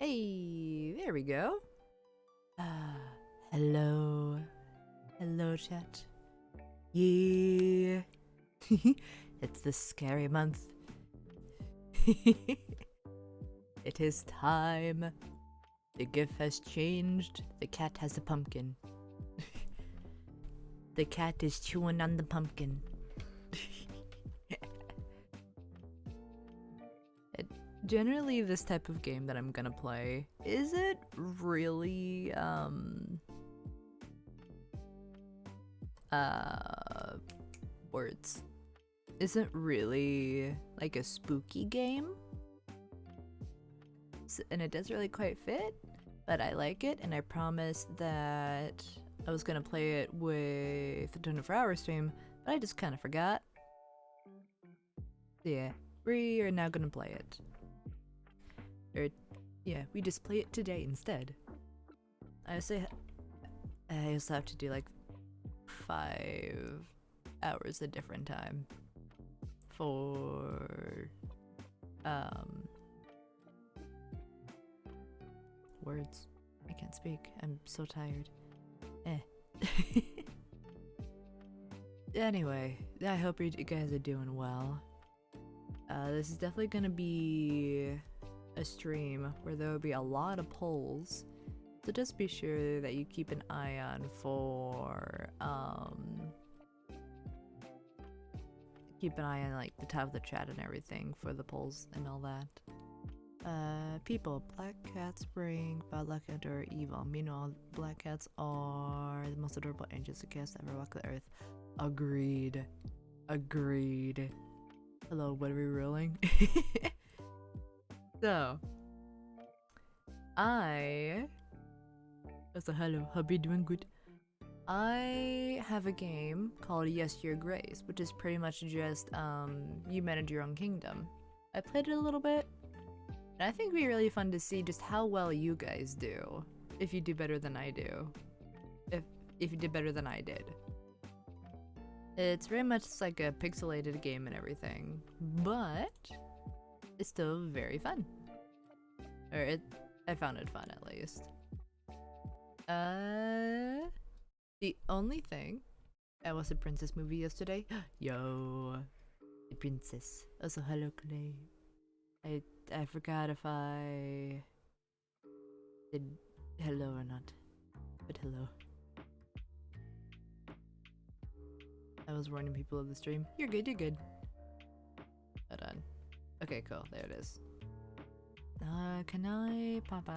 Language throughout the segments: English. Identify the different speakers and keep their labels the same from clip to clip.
Speaker 1: Hey, there we go. Ah, hello. Hello, chat. Yeah. It's the scary month. It is time. The gift has changed. The cat has a pumpkin. The cat is chewing on the pumpkin. Generally, this type of game that I'm gonna play isn't really, words. Isn't really like a spooky game. And it doesn't really quite fit, but I like it, and I promised that I was gonna play it with the 24-hour stream, but I just kind of forgot. Yeah, we are now gonna play it. Or, yeah, we just play it today instead. I also have to do like 5 hours a different time for words. I can't speak. I'm so tired. Anyway, I hope you guys are doing well. This is definitely gonna be a stream where there will be a lot of polls, so just be sure that you keep an eye on for keep an eye on like the top of the chat and everything for the polls and all that. People, black cats bring bad luck and are evil. Meanwhile, black cats are the most adorable angels of cats that ever walk the earth. Agreed. Agreed. Hello, what are we rolling? So, hello, hubby doing good. I have a game called Yes Your Grace, which is pretty much just, you manage your own kingdom. I played it a little bit, and I think it'd be really fun to see just how well you guys do. If you do better than I do. If you did better than I did. It's very much like a pixelated game and everything, but it's still very fun. I found it fun at least. The only thing, I watched a princess movie yesterday. Yo, the princess. Also, hello, Clay. I forgot if I did hello or not, but hello. I was warning people of the stream. You're good, you're good. Hold on. Okay, cool, there it is. Can I pop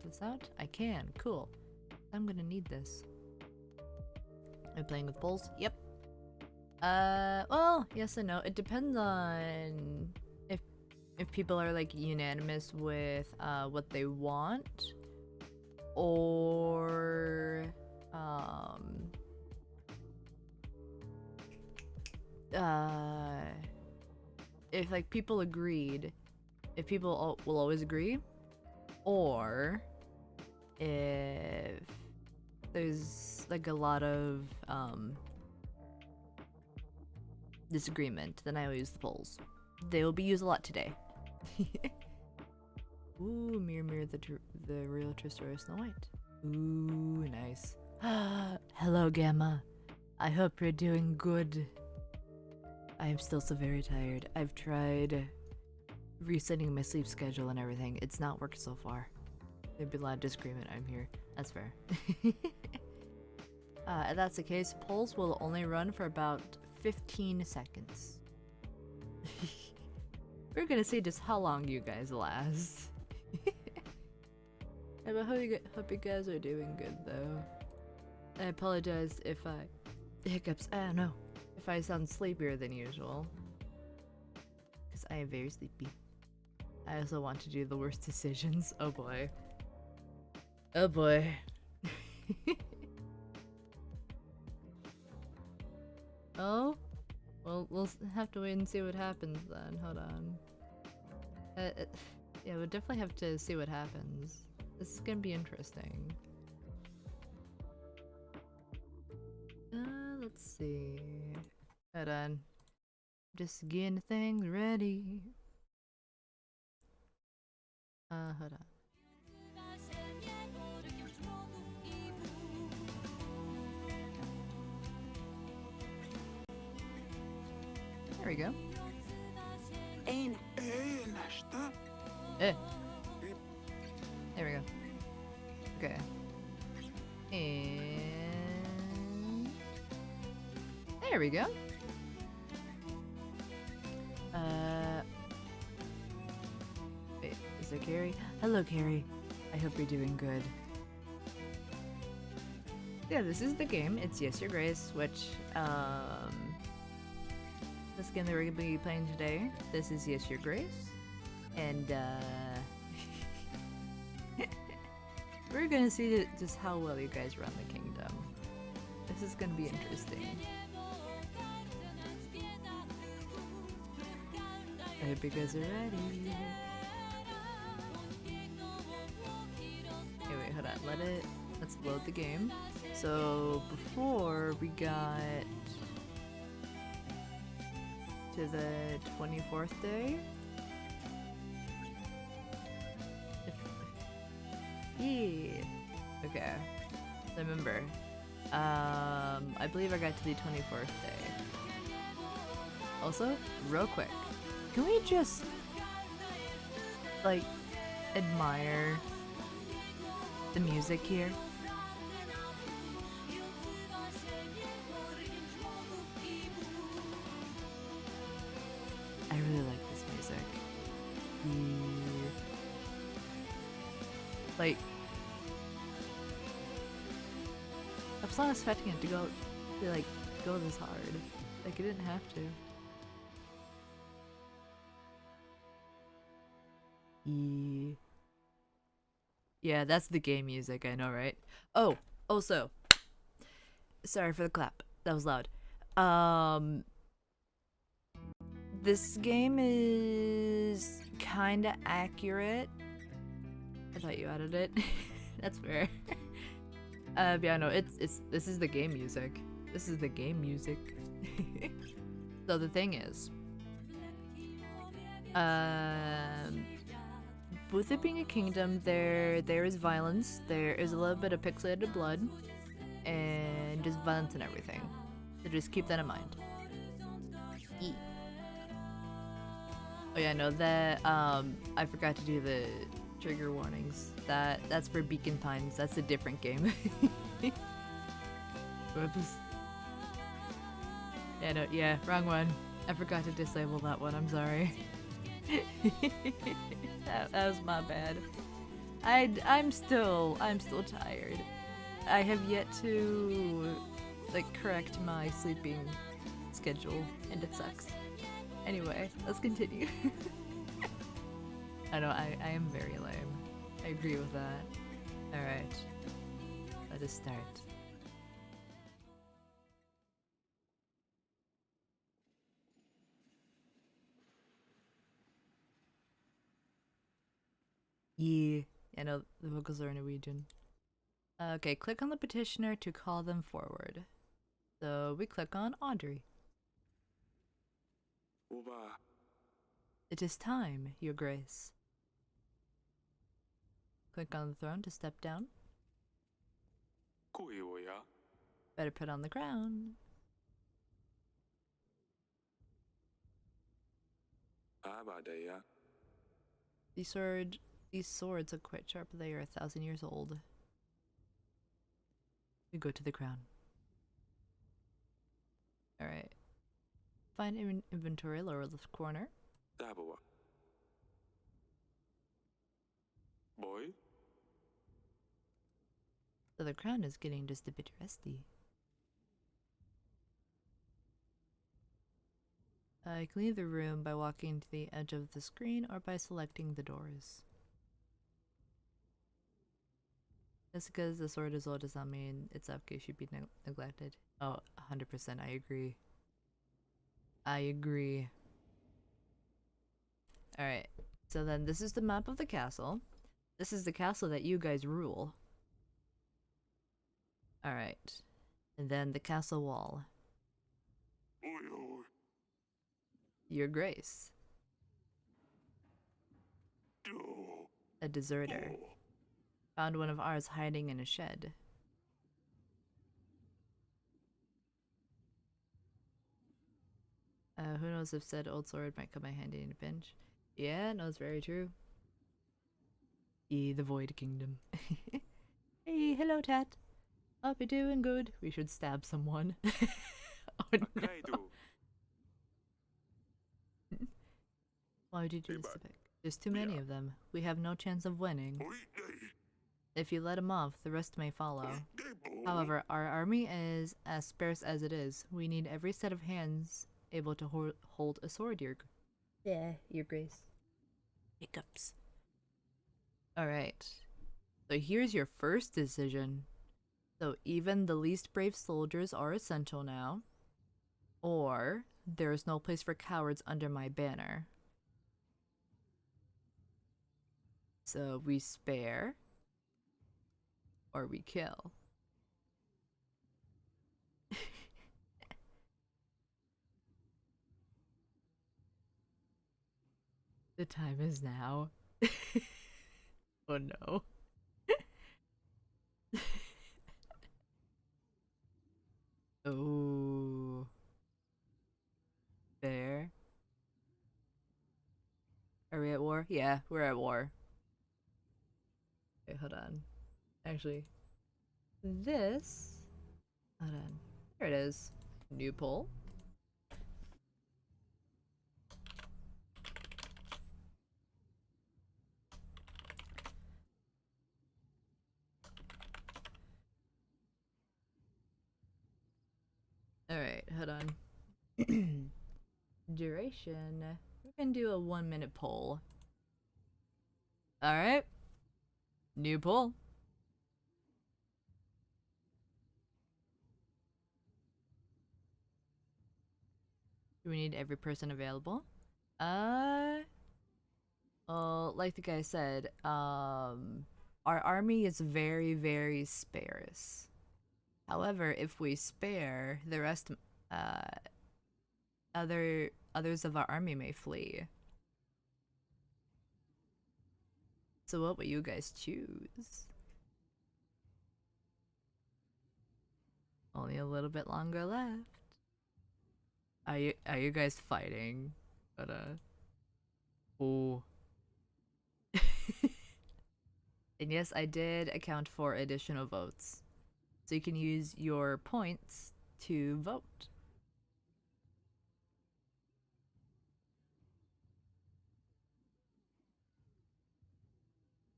Speaker 1: this out? I can, cool. I'm gonna need this. Am I playing with polls? Yep. Well, yes and no. It depends on if people are like unanimous with what they want, or if like people agreed, if people will always agree, or if there's like a lot of disagreement, then I will use the polls. They will be used a lot today. Ooh, mirror the real true story of Snow White. Ooh, nice. Hello, Gamma. I hope you're doing good. I am still so very tired. I've tried resetting my sleep schedule and everything. It's not worked so far. There'd be a lot of disagreement. I'm here. That's fair. If that's the case, polls will only run for about 15 seconds. We're gonna see just how long you guys last. I hope you guys are doing good though. I apologize if I hiccups. I don't know if I sound sleepier than usual, because I am very sleepy. I also want to do the worst decisions. Oh boy. Oh boy. Oh? Well, we'll have to wait and see what happens then. Hold on. Yeah, we'll definitely have to see what happens. This is gonna be interesting. Let's see. Hold on. Just getting things ready. Hold on. There we go.
Speaker 2: Ein.
Speaker 1: Eh. There we go. Okay. And there we go. Wait, is there Carrie? Hello, Carrie. I hope you're doing good. Yeah, this is the game. It's Yes Your Grace, which this game that we're gonna be playing today. This is Yes Your Grace, and we're gonna see just how well you guys run the kingdom. This is gonna be interesting. I hope you guys are ready. Okay, wait, hold on. Let's load the game. So before we got to the 24th day. Yeah. Okay. Remember. I believe I got to the 24th day. Also, real quick, can we just like admire the music here? I really like this music. Like, I was not expecting it to go this hard. Like, it didn't have to. Yeah, that's the game music, I know, right? Oh, also, sorry for the clap. That was loud. This game is kinda accurate. I thought you added it. That's fair. Yeah, no, this is the game music. This is the game music. So the thing is, with it being a kingdom, there is violence. There is a little bit of pixelated blood, and just violence and everything. So just keep that in mind. Oh yeah, no, that I forgot to do the trigger warnings. That's for Beacon Pines. That's a different game. Whoops. Yeah, no, yeah, wrong one. I forgot to disable that one. I'm sorry. that was my bad. I'm still tired. I have yet to like correct my sleeping schedule, and it sucks. Anyway, let's continue. I know, I am very lame. I agree with that. Alright. Let us start. Yeah. I know the vocals are Norwegian. Okay, click on the petitioner to call them forward. So we click on Audrey. It is time, Your Grace. Click on the throne to step down. Better put on the crown. These swords are quite sharp. They are 1,000 years old. We go to the crown. Alright. Find inventory, lower left corner. So the crown is getting just a bit rusty. You can leave the room by walking to the edge of the screen or by selecting the doors. Just because the sword is old does not mean its upkeep should be neglected. Oh, 100%, I agree. I agree. Alright, so then this is the map of the castle. This is the castle that you guys rule. Alright, and then the castle wall. Your Grace. A deserter. Found one of ours hiding in a shed. Who knows if said old sword might come in handy in a pinch. Yeah, no, it's very true. The Void Kingdom. Hey, hello, Tat. Hope you're doing good. We should stab someone. Oh no. Why would you do this to pick? There's too many of them. We have no chance of winning. If you let him off, the rest may follow. However, our army is as sparse as it is. We need every set of hands able to hold a sword, your grace. Hiccups. Alright. So here's your first decision. So even the least brave soldiers are essential now. Or, there is no place for cowards under my banner. So we spare. Or we kill. The time is now. Oh no. Oh. There. Are we at war? Yeah, we're at war. Okay, hold on. Actually, this. Hold on. There it is. New poll. Alright, hold on. Duration. We're gonna do a 1-minute poll. Alright. New poll. Do we need every person available? Well, like the guy said, our army is very, very sparse. However, if we spare, the rest, others of our army may flee. So what will you guys choose? Only a little bit longer left. Are you guys fighting? But oh. And yes, I did account for additional votes. So you can use your points to vote.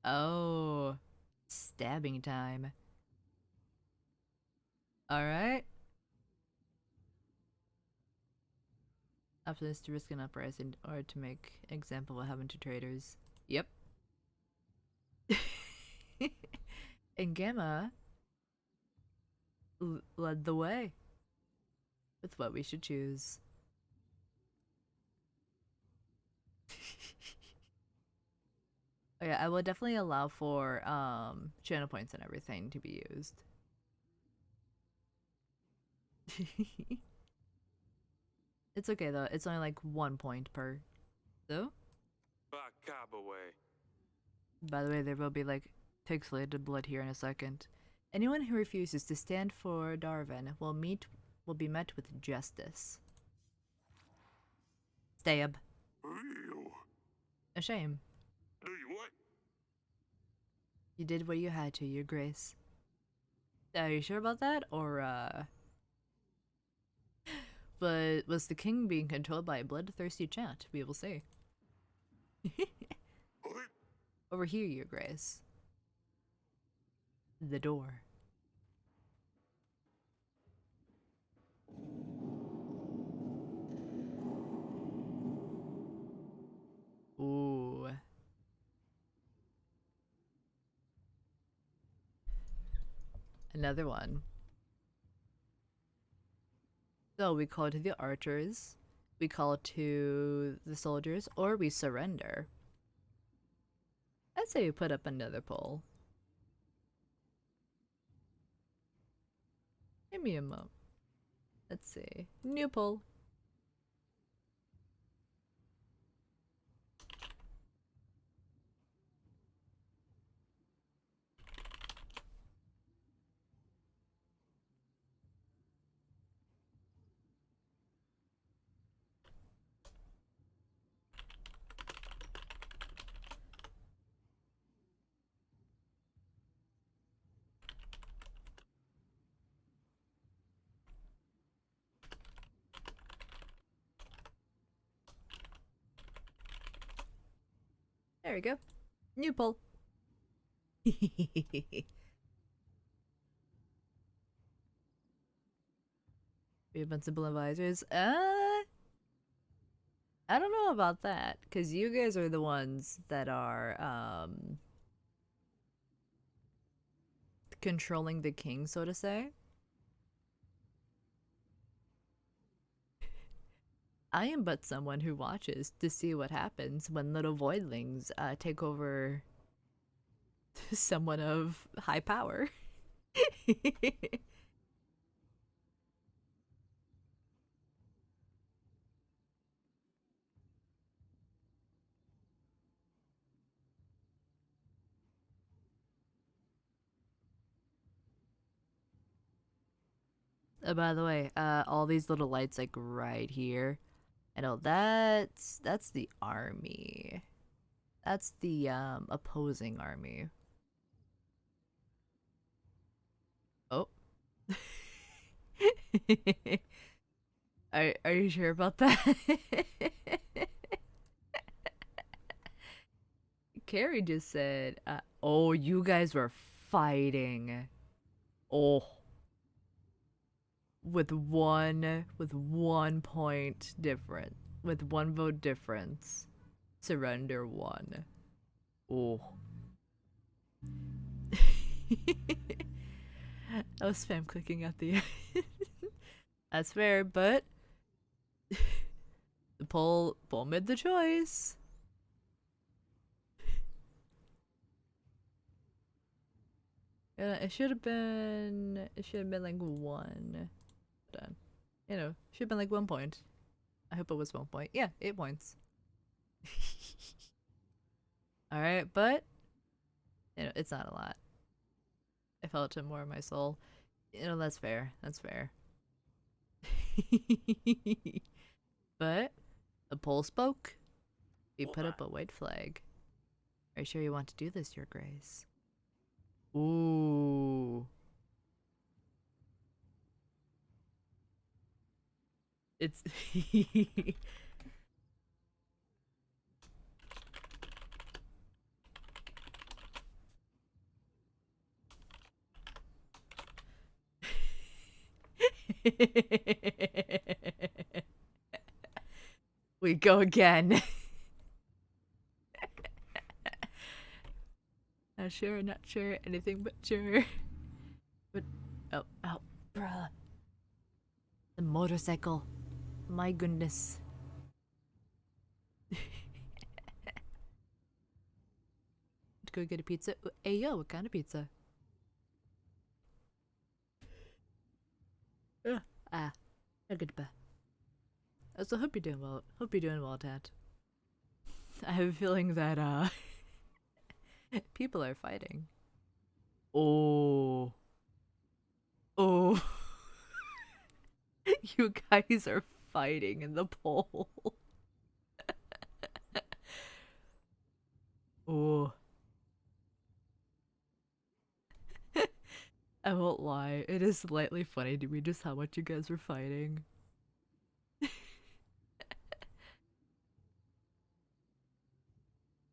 Speaker 1: Oh, stabbing time. Alright. After this, to risk an uprising or to make example what happened to traitors. Yep. And Gamma led the way with what we should choose. Oh yeah, I will definitely allow for channel points and everything to be used. It's okay though, it's only like 1 point per. So? By the way, there will be like pixelated blood here in a second. Anyone who refuses to stand for Darwin will be met with justice. Stab. A shame. You did what you had to, your grace. Are you sure about that? Or but was the king being controlled by a bloodthirsty chant? We will see. Over here, your grace. The door. Ooh. Another one. So we call to the archers, we call to the soldiers, or we surrender. I'd say we put up another poll. Give me a moment. Let's see. New poll. There we go. New poll. We have sensible advisors. I don't know about that, because you guys are the ones that are controlling the king, so to say. I am but someone who watches to see what happens when little voidlings take over someone of high power. By the way, all these little lights like right here. I know that's the army. That's the opposing army. Oh. Are you sure about that? Carrie just said, "Oh, you guys were fighting. Oh, with one point difference, with one vote difference, surrender one. Oh." I was spam clicking at the end. That's fair, but the poll made the choice. Yeah, it should have been like one. Done. You know, should have been like 1 point. I hope it was 1 point. Yeah, 8 points. Alright, but you know, it's not a lot. I felt it more in my soul. You know, that's fair. That's fair. But the poll spoke. We put up a white flag. Are you sure you want to do this, Your Grace? Ooh. It's we go again. Not sure, not sure, anything but sure. But oh, bruh. The motorcycle. My goodness. Go get a pizza. Hey yo, what kind of pizza? Ah, goodbye. So hope you're doing well. Hope you're doing well, Tat. I have a feeling that people are fighting. Oh. Oh. You guys are fighting in the poll. Oh. I won't lie, it is slightly funny to me just how much you guys were fighting.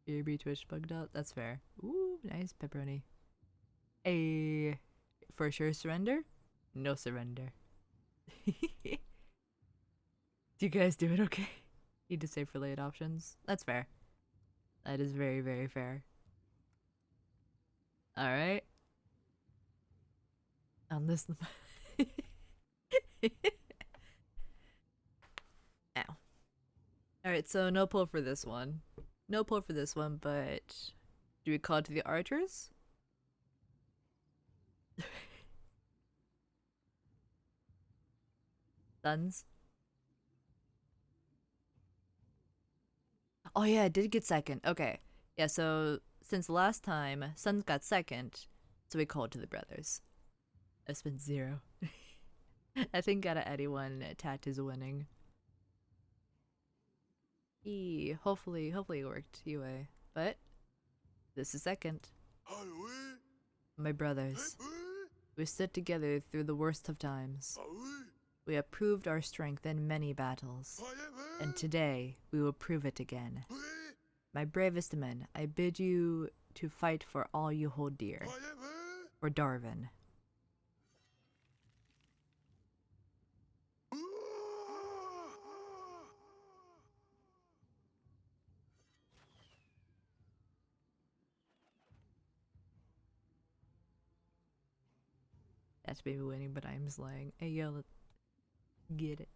Speaker 1: BRB Twitch bugged out? That's fair. Ooh, nice pepperoni. A for sure surrender? No surrender. Do you guys do it okay? Need to save for late options? That's fair. That is very, very fair. Alright. On this. Ow. Alright, so no pull for this one. No pull for this one, but do we call it to the archers? Sons? Oh yeah, I did get second. Okay. Yeah, so since last time, Sons got second, so we called to the brothers. I spent 0. I think out of anyone, Tat is winning. Hopefully it worked, UA. But this is second. My brothers, we stood together through the worst of times. We have proved our strength in many battles, and today we will prove it again. My bravest men, I bid you to fight for all you hold dear. For Darwin. That's maybe winning, but I'm slaying. Hey yo, let's get it.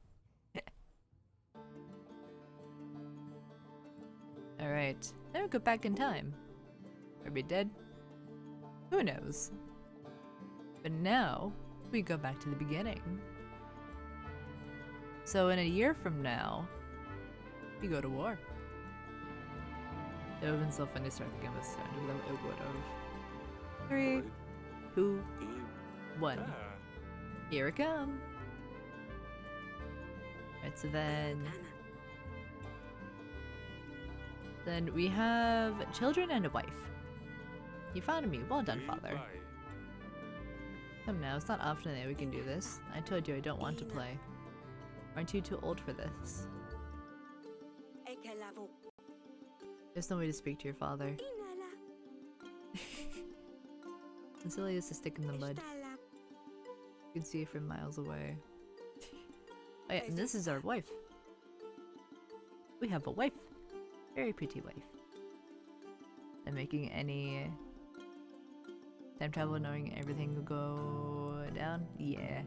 Speaker 1: Alright, now we go back in time. Are we dead? Who knows? But now, we go back to the beginning. So in a year from now, we go to war. It would have been so fun to start the game with Stone, even though it would have. 3, 2, 1. Here it comes. Right, so then we have children and a wife. You found me. Well done, father. Come now, it's not often that we can do this. I told you I don't want to play. Aren't you too old for this? There's no way to speak to your father. Cecilia is a stick in the mud. You can see it from miles away. Oh yeah, and this is our wife. We have a wife. Very pretty wife. And making any time travel knowing everything will go down? Yeah.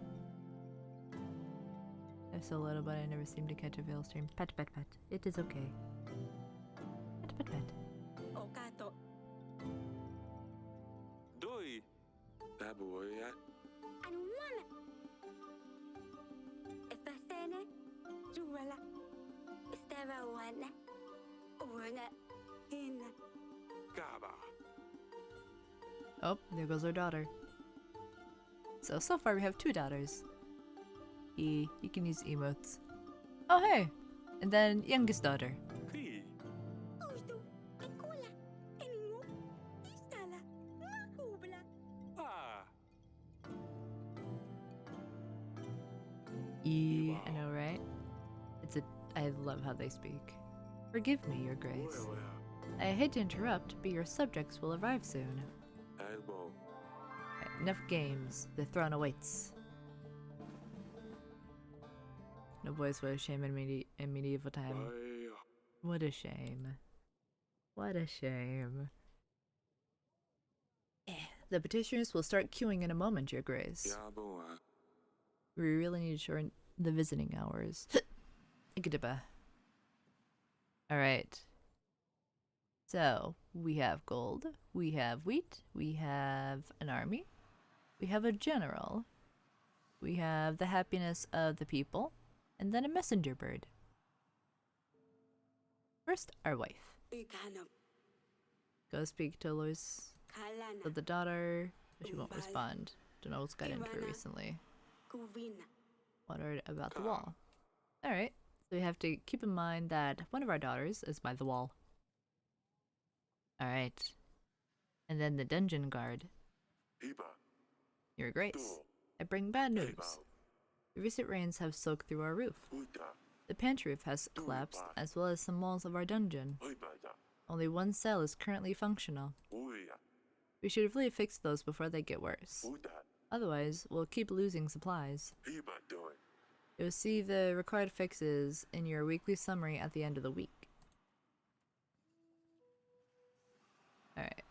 Speaker 1: I'm so little but I never seem to catch a veil stream. Pat pat pat. It is okay. Pat pat pat.
Speaker 3: Doi. Tabuya. Gaba.
Speaker 1: Oh, there goes our daughter. So far we have 2 daughters. You can use emotes. Oh hey! And then youngest daughter.
Speaker 3: Ki. Ah.
Speaker 1: I know, right? I love how they speak. Forgive me, your grace. I hate to interrupt, but your subjects will arrive soon.
Speaker 3: Elbow.
Speaker 1: Right, enough games. The throne awaits. No boys, what a shame in medieval time. What a shame. What a shame. The petitioners will start queuing in a moment, your grace.
Speaker 3: Yaboa.
Speaker 1: We really need to shorten the visiting hours. Ikadibba. Alright. So, we have gold, we have wheat, we have an army, we have a general, we have the happiness of the people, and then a messenger bird. First, our wife. Go speak to Lois. So the daughter, but she won't respond. Don't know what's got into her recently. Wondered about the wall. Alright, so we have to keep in mind that one of our daughters is by the wall. Alright. And then the dungeon guard. Your grace. I bring bad news. The recent rains have soaked through our roof. The pantry roof has collapsed, as well as some walls of our dungeon. Only one cell is currently functional. We should really fix those before they get worse. Otherwise, we'll keep losing supplies. You'll see the required fixes in your weekly summary at the end of the week. Alright.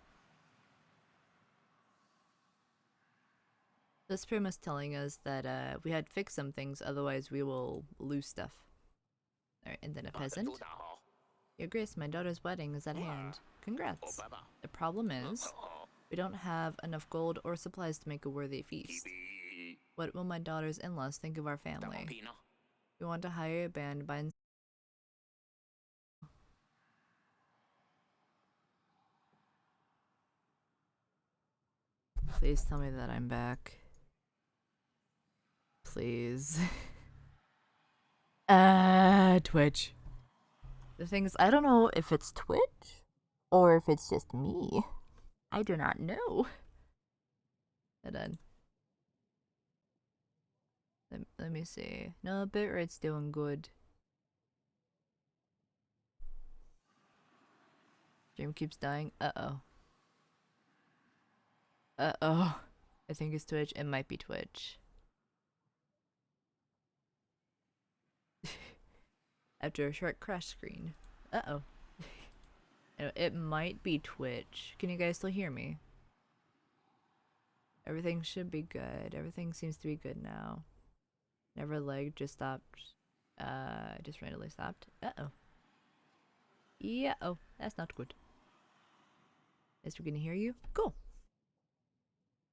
Speaker 1: That's pretty much telling us that we had to fix some things, otherwise we will lose stuff. Alright, and then a peasant. Your Grace, my daughter's wedding is at hand. Congrats. The problem is, we don't have enough gold or supplies to make a worthy feast. What will my daughter's in-laws think of our family? We want to hire a band by... Please tell me that I'm back. Please. Twitch. The thing is, I don't know if it's Twitch or if it's just me. I do not know. Hold on. Let me see. No, bitrate's doing good. Stream keeps dying. Uh-oh. Uh-oh. I think it's Twitch. It might be Twitch. After a short crash screen. Uh-oh. It might be Twitch. Can you guys still hear me? Everything should be good. Everything seems to be good now. Never lagged, just stopped. Just randomly stopped. Uh-oh. Yeah, oh, that's not good. Is we gonna hear you? Cool.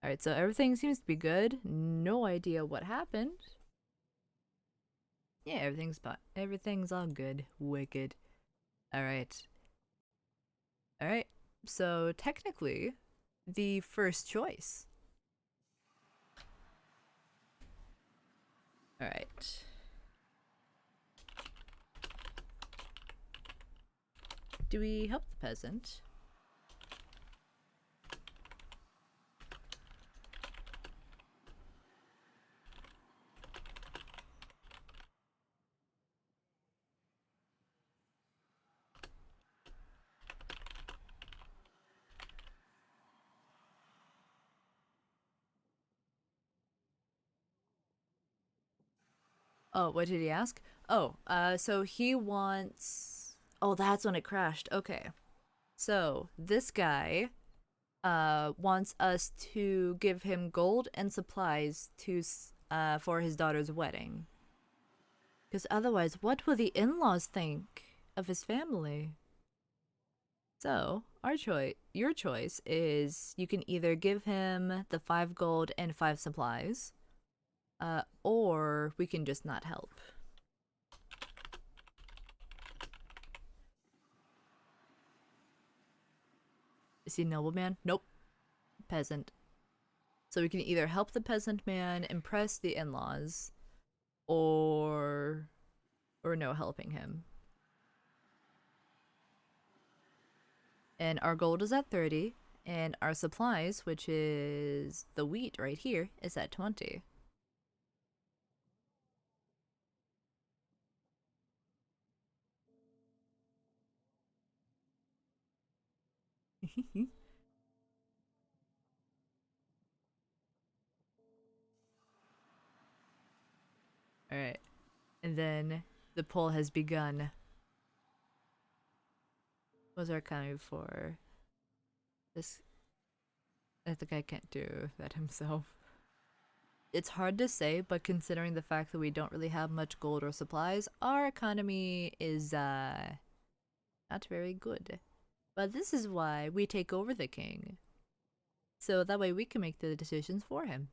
Speaker 1: Alright, so everything seems to be good. No idea what happened. Yeah, everything's all good. Wicked. Alright. Alright. So technically, the first choice. Alright. Do we help the peasant? Oh, what did he ask? Oh, so he wants... Oh, that's when it crashed. Okay. So, this guy, wants us to give him gold and supplies to, for his daughter's wedding. Because otherwise, what will the in-laws think of his family? So, your choice is you can either give him the 5 gold and 5 supplies, or we can just not help. Is he nobleman? Nope. Peasant. So we can either help the peasant man impress the in-laws, or no helping him. And our gold is at 30, and our supplies, which is the wheat right here, is at 20. Alright. And then the poll has begun. What was our counting for? This... I think I can't do that himself. It's hard to say, but considering the fact that we don't really have much gold or supplies, our economy is, not very good. But this is why we take over the king. So that way we can make the decisions for him.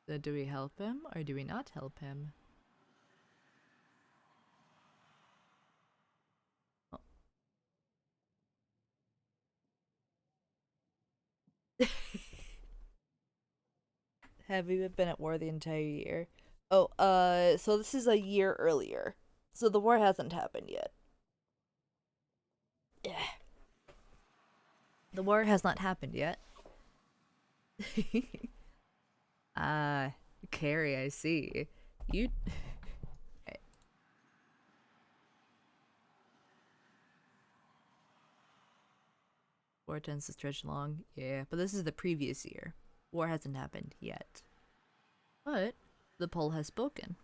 Speaker 1: So do we help him or do we not help him? Oh. Have we been at war the entire year? Oh, so this is a year earlier. So the war hasn't happened yet. Yeah. The war has not happened yet. Ah, Carrie, I see. You... Right. War tends to stretch long. Yeah, but this is the previous year. War hasn't happened yet. But the poll has spoken.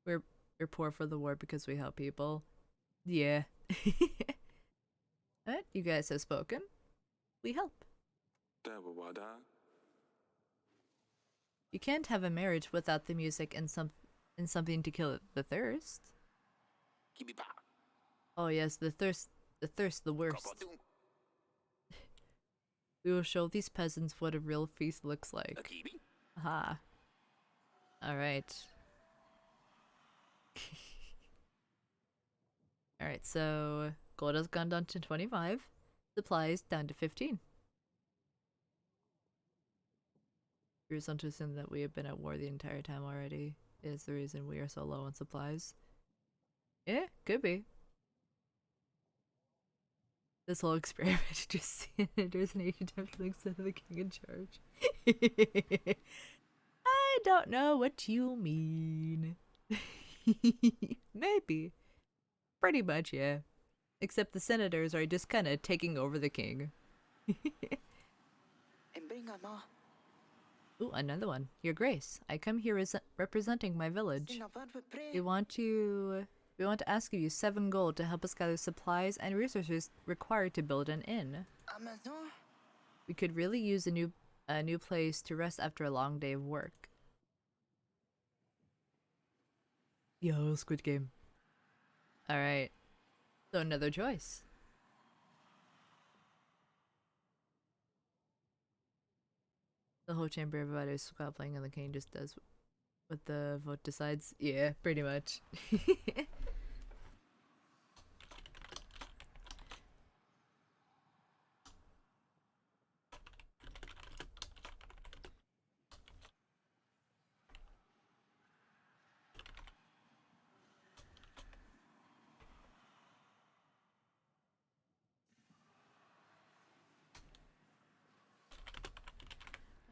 Speaker 1: We're poor for the war because we help people. Yeah. But you guys have spoken. We help. You can't have a marriage without the music and something to kill the thirst. Oh yes, the thirst, the worst. We will show these peasants what a real feast looks like. Aha. Alright. Alright, so gold has gone down to 25. Supplies down to 15. Here's to assume that we have been at war the entire time already is the reason we are so low on supplies. Yeah, could be. This whole experiment just there's an agent instead of the king in charge. I don't know what you mean. Maybe. Pretty much, yeah. Except the senators are just kind of taking over the king. Ooh, another one. Your Grace, I come here representing my village. We want to ask you 7 gold to help us gather supplies and resources required to build an inn. We could really use a new place to rest after a long day of work. Yo, Squid Game. Alright. So another choice. The whole chamber of everybody is squabbling and the king just does what the vote decides. Yeah, pretty much.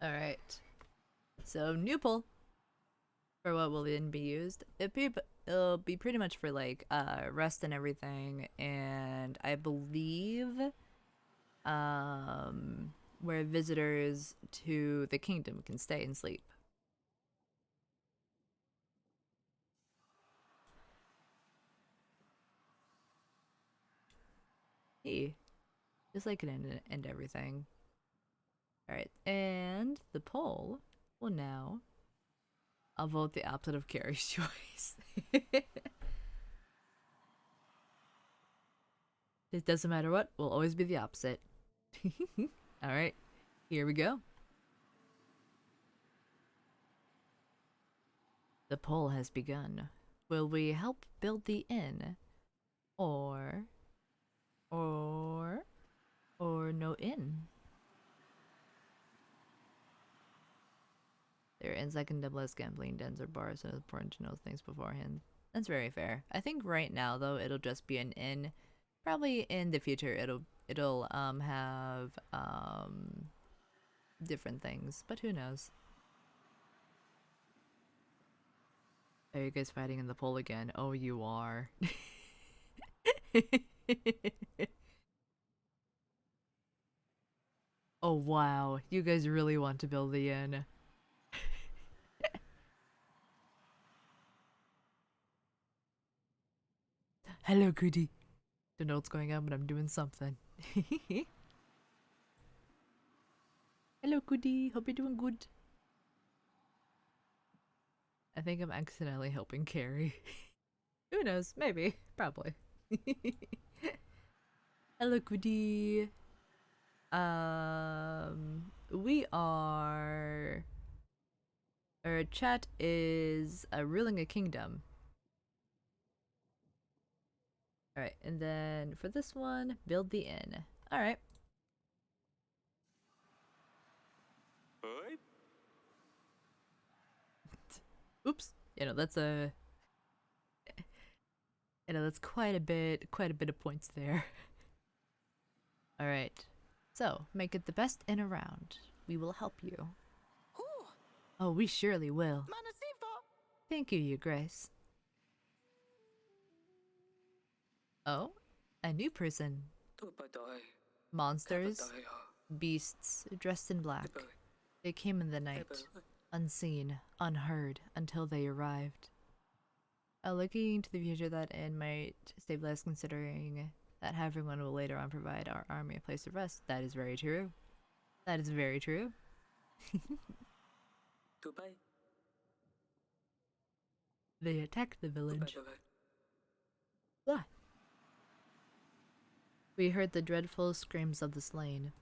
Speaker 1: Alright. So, new poll. For what will the inn be used? It'll be pretty much for like rest and everything, and I believe where visitors to the kingdom can stay and sleep. Hey, just like an end everything. Alright, and the poll will now. I'll vote the opposite of Carrie's choice. It doesn't matter what, we'll always be the opposite. Alright, here we go. The poll has begun. Will we help build the inn? Or no inn? There are inns that can double as gambling dens or bars, so it's important to know things beforehand. That's very fair. I think right now though it'll just be an inn. Probably in the future it'll have different things, but who knows? Are you guys fighting in the poll again? Oh, you are. Oh wow, you guys really want to build the inn. Hello, Goody. Don't know what's going on, but I'm doing something. Hello, Goody. Hope you're doing good. I think I'm accidentally helping Carrie. Who knows? Maybe. Probably. Hello, Goody. We are. Our chat is ruling a kingdom. Alright, and then for this one, build the inn. Alright. Oops. That's a. That's quite a bit of points there. Alright. So, make it the best inn around. We will help you. Oh, we surely will. Thank you, Your Grace. Oh, a new person. Monsters, beasts, dressed in black. They came in the night, unseen, unheard, until they arrived. Looking into the future, that inn might stabilize, considering that everyone will later on provide our army a place of rest. That is very true. That is very true. They attacked the village. What? We heard the dreadful screams of the slain.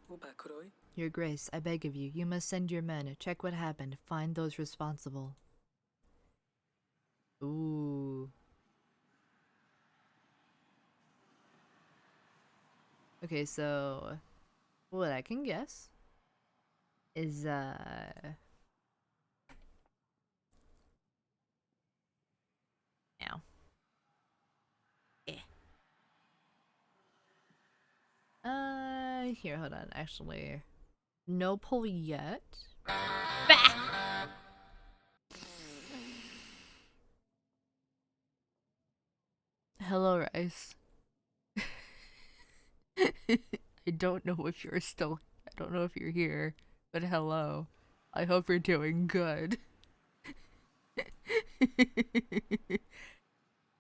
Speaker 1: Your Grace, I beg of you, you must send your men, check what happened, find those responsible. Ooh. Okay, so what I can guess is now. Here, hold on. Actually, no pull yet. Bah! Hello, Rice. I don't know if you're still. I don't know if you're here, but hello. I hope you're doing good.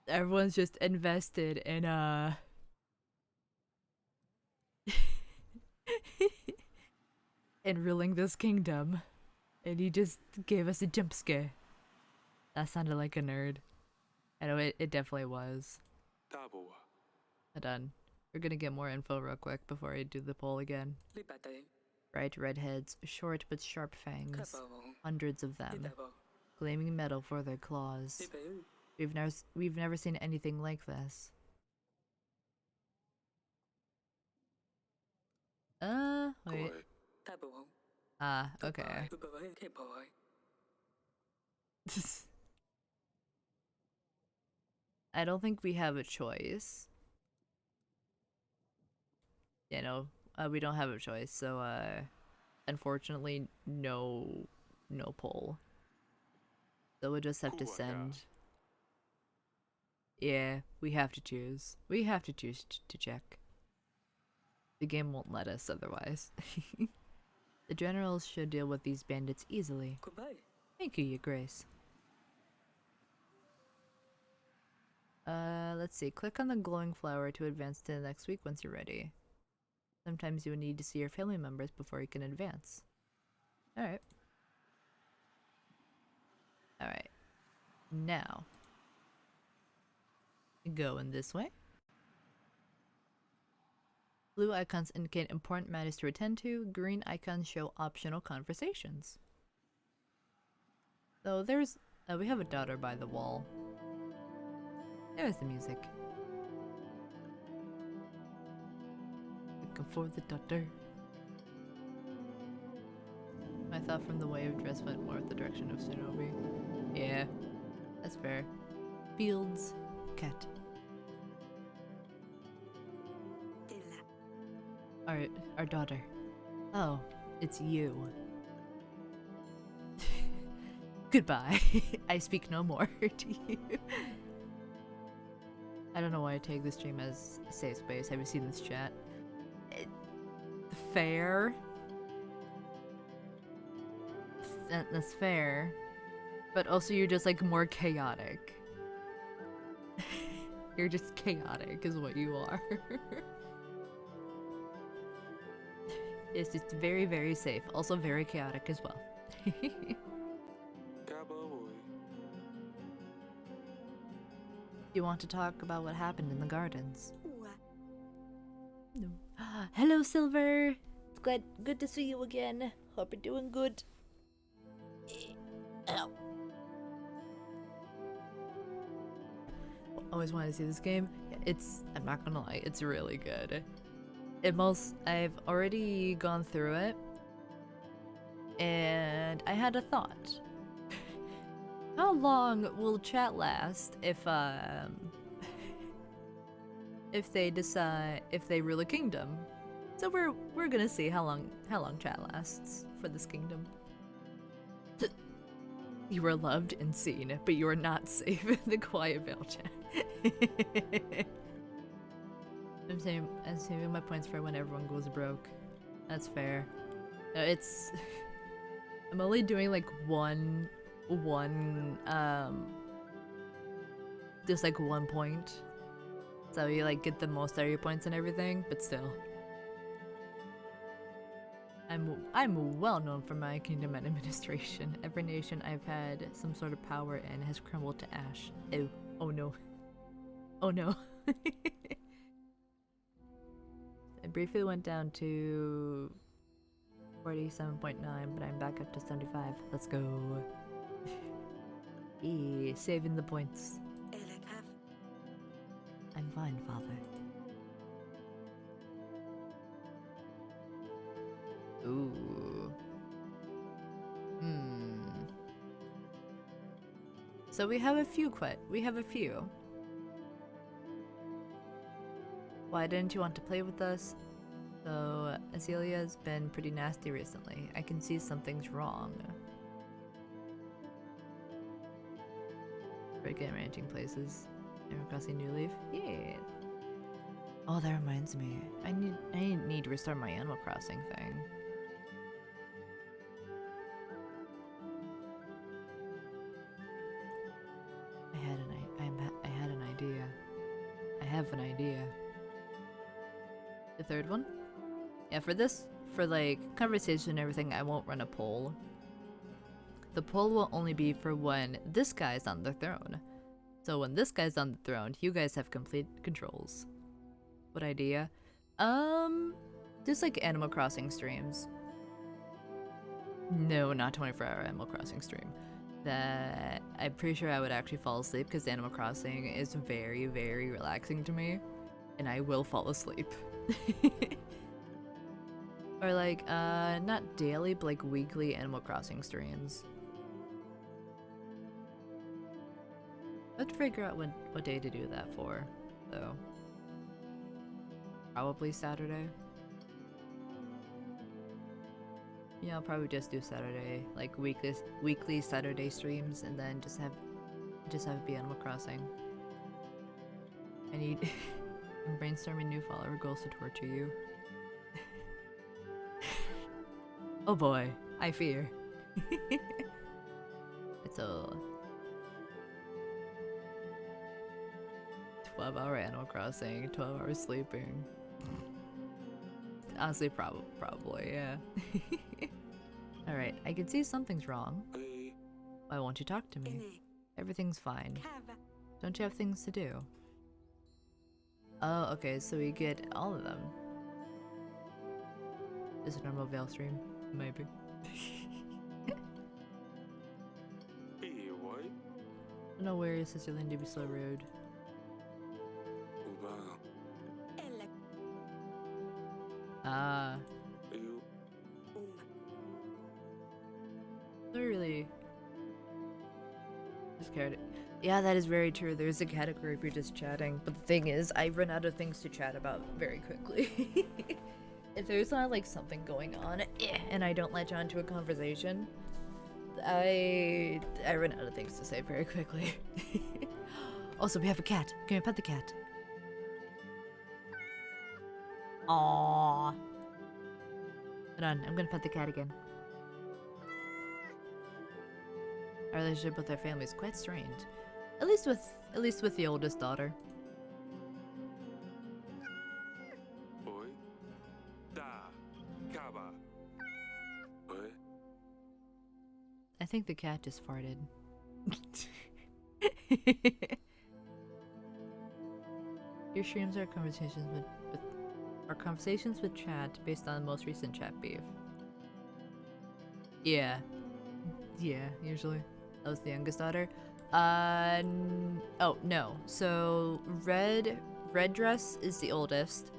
Speaker 1: Everyone's just invested in in ruling this kingdom, and he just gave us a jump scare. That sounded like a nerd. I know it definitely was.
Speaker 3: 大寶啊，
Speaker 1: Hold on. We're gonna get more info real quick before I do the poll again.
Speaker 2: 呢笪地
Speaker 1: Bright redheads, short but sharp
Speaker 2: 吸
Speaker 1: fangs,
Speaker 2: 爆我，
Speaker 1: hundreds of
Speaker 2: 呢
Speaker 1: them,
Speaker 2: 大鑊，
Speaker 1: gleaming metal for their
Speaker 2: 呢
Speaker 1: claws.
Speaker 2: 俾
Speaker 1: We've never seen anything like this.
Speaker 3: 各
Speaker 1: Wait.
Speaker 3: 位
Speaker 2: 大部好，
Speaker 1: Ah,
Speaker 2: 都
Speaker 1: okay.
Speaker 2: 敗，都敗，踢破佢，
Speaker 1: I don't think we have a choice. Yeah, no, we don't have a choice. So, unfortunately, no poll. So we'll just have to
Speaker 3: Cool, yeah.
Speaker 1: send. Yeah, we have to choose. We have to choose to check. The game won't let us otherwise. The generals should deal with these bandits easily.
Speaker 2: goodbye。
Speaker 1: Thank you, Your Grace. Let's see. Click on the glowing flower to advance to the next week once you're ready. Sometimes you will need to see your family members before you can advance. Alright. Alright. Now. Going this way. Blue icons indicate important matters to attend to. Green icons show optional conversations. So there's... we have a daughter by the wall. There's the music. Looking for the daughter. I thought from the way of dress went more the direction of Shinobi. Yeah, that's fair. Fields, cat.
Speaker 2: 掂啦，
Speaker 1: Our daughter. Oh, it's you. Goodbye. I speak no more to you. I don't know why I take this stream as a safe space. Have you seen this chat? Fair. That's fair. But also you're just like more chaotic. You're just chaotic is what you are. It's just very, very safe. Also very chaotic as well.
Speaker 3: 家寶會
Speaker 1: You want to talk about what happened in the gardens?
Speaker 2: 烏啊，
Speaker 1: No. Hello, Silver. It's good to see you again. Hope you're doing good. Ow. Always wanted to see this game. I'm not gonna lie, it's really good. I've already gone through it, and I had a thought. How long will chat last if they rule a kingdom? So we're gonna see how long chat lasts for this kingdom. You are loved and seen, but you are not safe in the Quiet Veil chat. I'm saving my points for when everyone goes broke. That's fair. No, it's I'm only doing like one just like 1 point. So you like get the most out of your points and everything, but still. I'm well known for my kingdom and administration. Every nation I've had some sort of power in has crumbled to ash. Oh no. Oh no. I briefly went down to 47.9, but I'm back up to 75. Let's go. Saving the points.
Speaker 2: 誒你 have
Speaker 1: I'm fine, father. Ooh. Hmm. So we have a few we have a few. Why didn't you want to play with us? So, Azalea's been pretty nasty recently. I can see something's wrong. Again, ranching places. Animal Crossing New Leaf? Yeah. Oh, that reminds me. I need to restart my Animal Crossing thing. I had an idea. I have an idea. The third one? Yeah, for like conversation and everything, I won't run a poll. The poll will only be for when this guy's on the throne. So when this guy's on the throne, you guys have complete controls. What idea? Just like Animal Crossing streams. No, not 24-hour Animal Crossing stream. That I'm pretty sure I would actually fall asleep because Animal Crossing is very, very relaxing to me, and I will fall asleep. Or like, not daily, but like weekly Animal Crossing streams. Let's figure out what day to do that for, though. Probably Saturday. Yeah, I'll probably just do Saturday, like weekly Saturday streams, and then just have it be Animal Crossing. I need I'm brainstorming new follower goals to torture you. Oh boy, I fear. It's a 12-hour Animal Crossing, 12 hours sleeping. Honestly, probably, yeah. Alright, I can see something's wrong.
Speaker 3: Hey.
Speaker 1: Why won't you talk to me? Everything's fine. Don't you have things to do? Oh, okay, so we get all of them. Is it a normal Vale stream? Maybe.
Speaker 3: Hey, what?
Speaker 1: No worries, Sister Lindy, be so rude.
Speaker 3: Uba.
Speaker 1: Ah,
Speaker 3: You.
Speaker 1: I really just cared. Yeah, that is very true. There's a category if you're just chatting, but the thing is, I run out of things to chat about very quickly. If there's not like something going on, and I don't latch on to a conversation, I run out of things to say very quickly. Also, we have a cat. Can we pet the cat? Aww. Hold on, I'm gonna pet the cat again. Our relationship with our family is quite strained. At least with the oldest daughter.
Speaker 3: Boy. Da. Kaba. What?
Speaker 1: I think the cat just farted. Your streams are conversations with chat based on the most recent chat beef. Yeah. Yeah, usually. That was the youngest daughter. Oh, no. So, red dress is the oldest.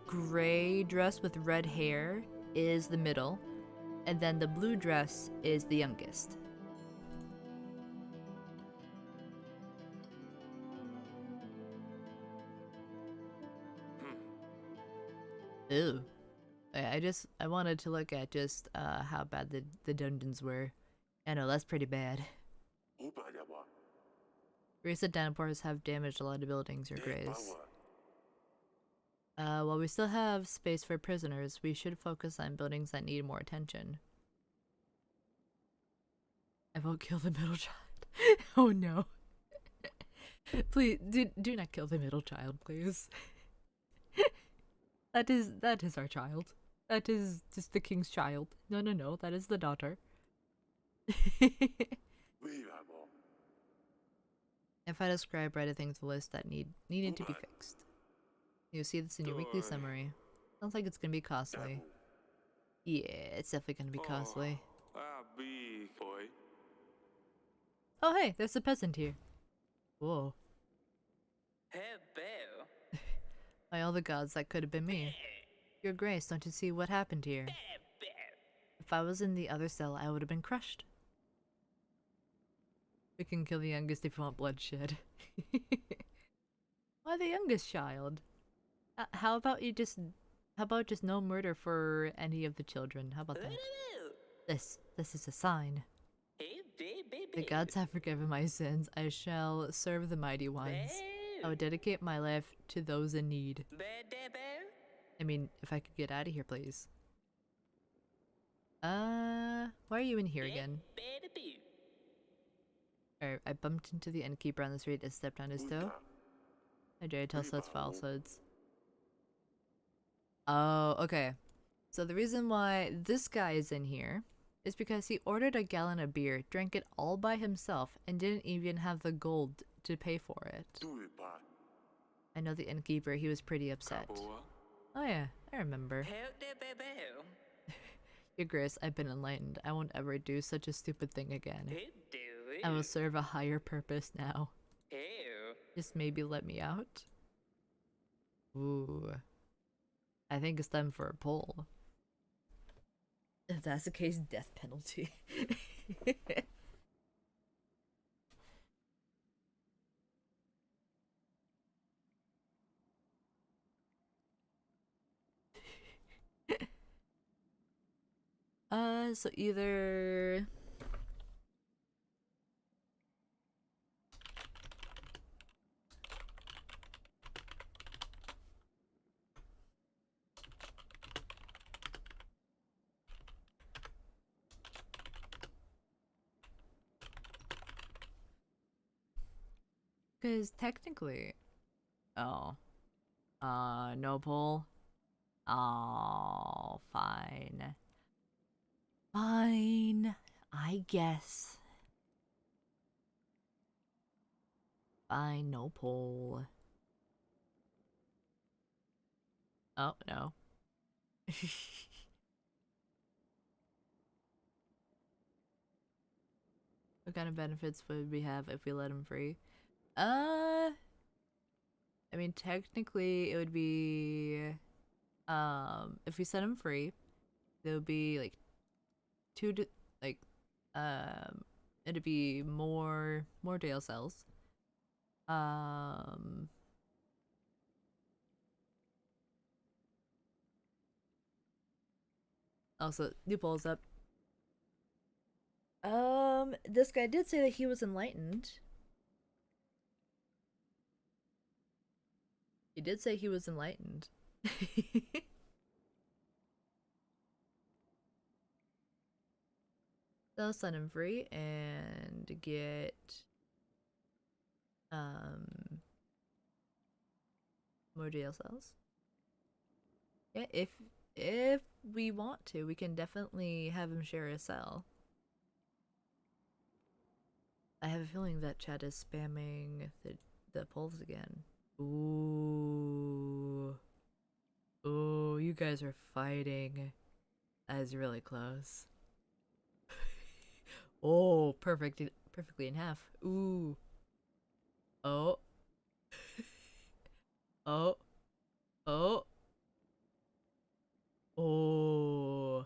Speaker 1: Gray dress with red hair is the middle. And then the blue dress is the youngest. Ew. I wanted to look at just how bad the dungeons were. I know that's pretty bad.
Speaker 3: Uba yawa.
Speaker 1: Recent downpours have damaged a lot of buildings, Your Grace. While we still have space for prisoners, we should focus on buildings that need more attention. I won't kill the middle child. Oh no. Please, do not kill the middle child, please. That is our child. That is just the king's child. No, that is the daughter. If I describe right, I think the list that needed to be fixed. You'll see this in your weekly summary. Sounds like it's gonna be costly. Yeah, it's definitely gonna be costly.
Speaker 3: Big boy.
Speaker 1: Oh hey, there's a peasant here. Whoa.
Speaker 2: Hey, Belle.
Speaker 1: By all the gods, that could have been me. Your Grace, don't you see what happened here? If I was in the other cell, I would have been crushed. We can kill the youngest if you want bloodshed. Why the youngest child? How about just no murder for any of the children? How about that? This is a sign. The gods have forgiven my sins. I shall serve the mighty ones. I would dedicate my life to those in need. I mean, if I could get out of here, please. Why are you in here again? Alright, I bumped into the innkeeper on the street and stepped on his toe. I dare tell such falsehoods. Oh, okay. So the reason why this guy is in here is because he ordered a gallon of beer, drank it all by himself, and didn't even have the gold to pay for it. I know the innkeeper, he was pretty upset. Oh yeah, I remember. Your Grace, I've been enlightened. I won't ever do such a stupid thing again. I will serve a higher purpose now. Just maybe let me out? Ooh. I think it's time for a poll. If that's the case, death penalty. So either... Because technically... Oh. No poll? Oh, fine. Fine. I guess. Fine, no poll. Oh, no. What kind of benefits would we have if we let him free? I mean, technically, it would be, if we set him free, there would be, like, it'd be more jail cells. Also, new polls up. This guy did say that he was enlightened. He did say he was enlightened. So I'll set him free and get more jail cells. Yeah, if we want to, we can definitely have him share a cell. I have a feeling that chat is spamming the polls again. Ooh. Ooh, you guys are fighting. That is really close. Oh, perfectly in half. Ooh. Oh. Oh. Oh. Oh.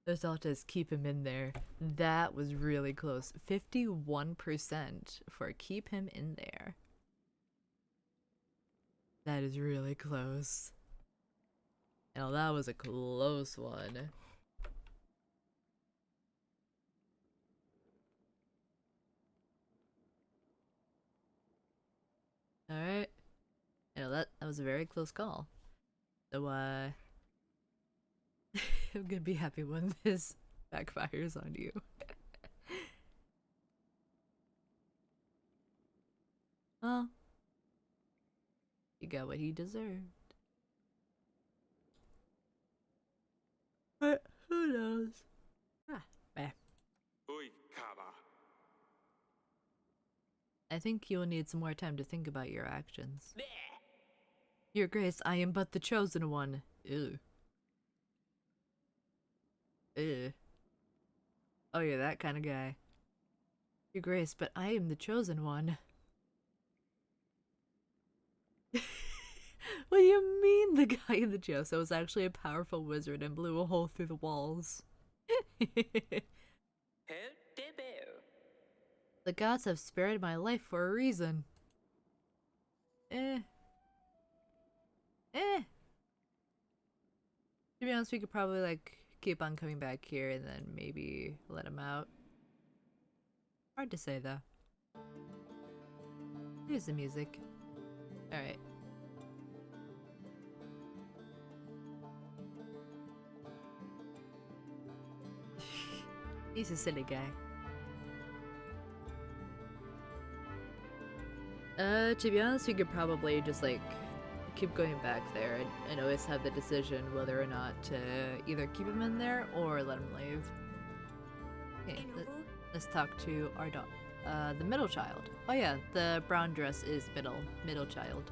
Speaker 1: Let's all just keep him in there. That was really close. 51% for keep him in there. That is really close. Now that was a close one. Alright. You know, that was a very close call. So, I'm gonna be happy when this backfires on you. Well, he got what he deserved. But who knows?
Speaker 3: Oi, Kaba.
Speaker 1: I think you will need some more time to think about your actions. Your Grace, I am but the chosen one. Ew. Ew. Oh, you're that kind of guy. Your Grace, but I am the chosen one. What do you mean the guy in the Joso was actually a powerful wizard and blew a hole through the walls? The gods have spared my life for a reason. Eh. Eh. To be honest, we could probably like keep on coming back here and then maybe let him out. Hard to say though. Here's the music. Alright. He's a silly guy. To be honest, we could probably just like keep going back there and always have the decision whether or not to either keep him in there or let him leave. Okay, let's talk to our dog. The middle child. Oh yeah, the brown dress is middle child.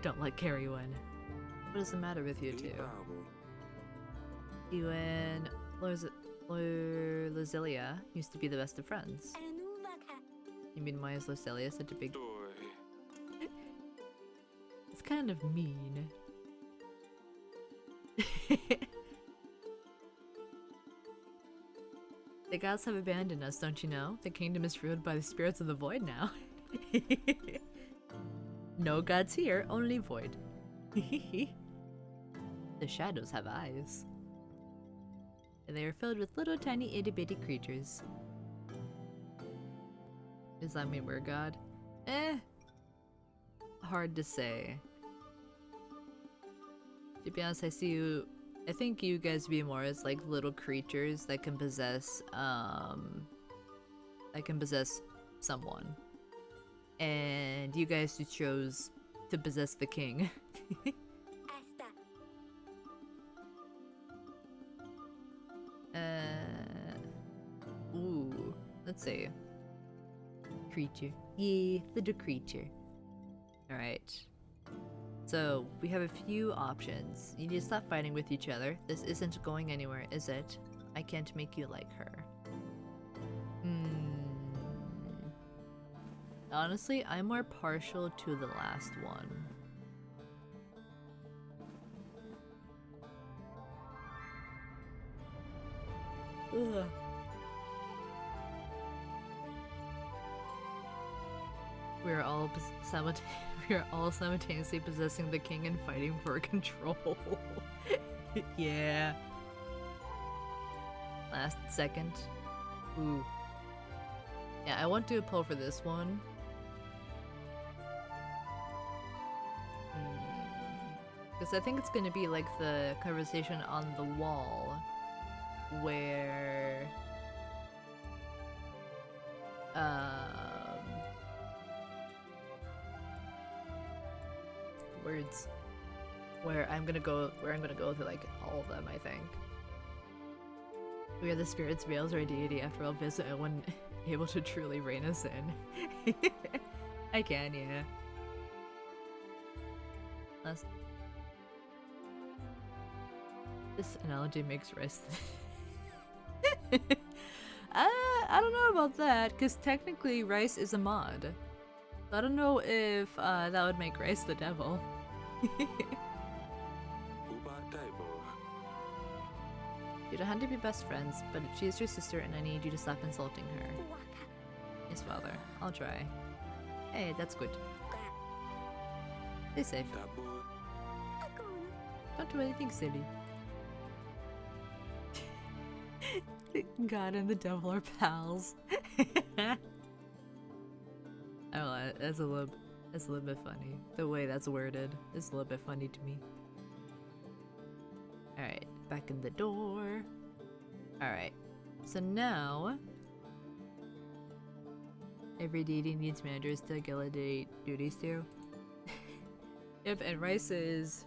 Speaker 1: Don't let Carrie win. What is the matter with you two? You and Lozelia used to be the best of friends. You mean why is Lozelia such a big... It's kind of mean. The gods have abandoned us, don't you know? The kingdom is ruled by the spirits of the void now. No gods here, only void. The shadows have eyes. And they are filled with little tiny itty bitty creatures. Does that mean we're God? Eh. Hard to say. To be honest, I think you guys be more as like little creatures that can possess someone. And you guys who chose to possess the king. Ooh, let's see. Creature. Yeah, little creature. Alright. So, we have a few options. You need to stop fighting with each other. This isn't going anywhere, is it? I can't make you like her. Honestly, I'm more partial to the last one. Ugh. We are all simultaneously possessing the king and fighting for control. Yeah. Last second. Ooh. Yeah, I want to pull for this one. Because I think it's gonna be like the conversation on the wall where words where I'm gonna go through like all of them, I think. We are the spirits, veils, or deity. After all, visit one able to truly rein us in. I can, yeah. This analogy makes rice. I don't know about that, because technically rice is a mod. So I don't know if that would make rice the devil. You don't have to be best friends, but she is your sister and I need you to stop insulting her. Yes, father. I'll try. Hey, that's good. Stay safe. Don't do anything silly. God and the devil are pals. I don't know, that's a little bit funny. The way that's worded is a little bit funny to me. Alright, back in the door. Alright, so now every deity needs managers to delegate duties to. Yep, and Rice's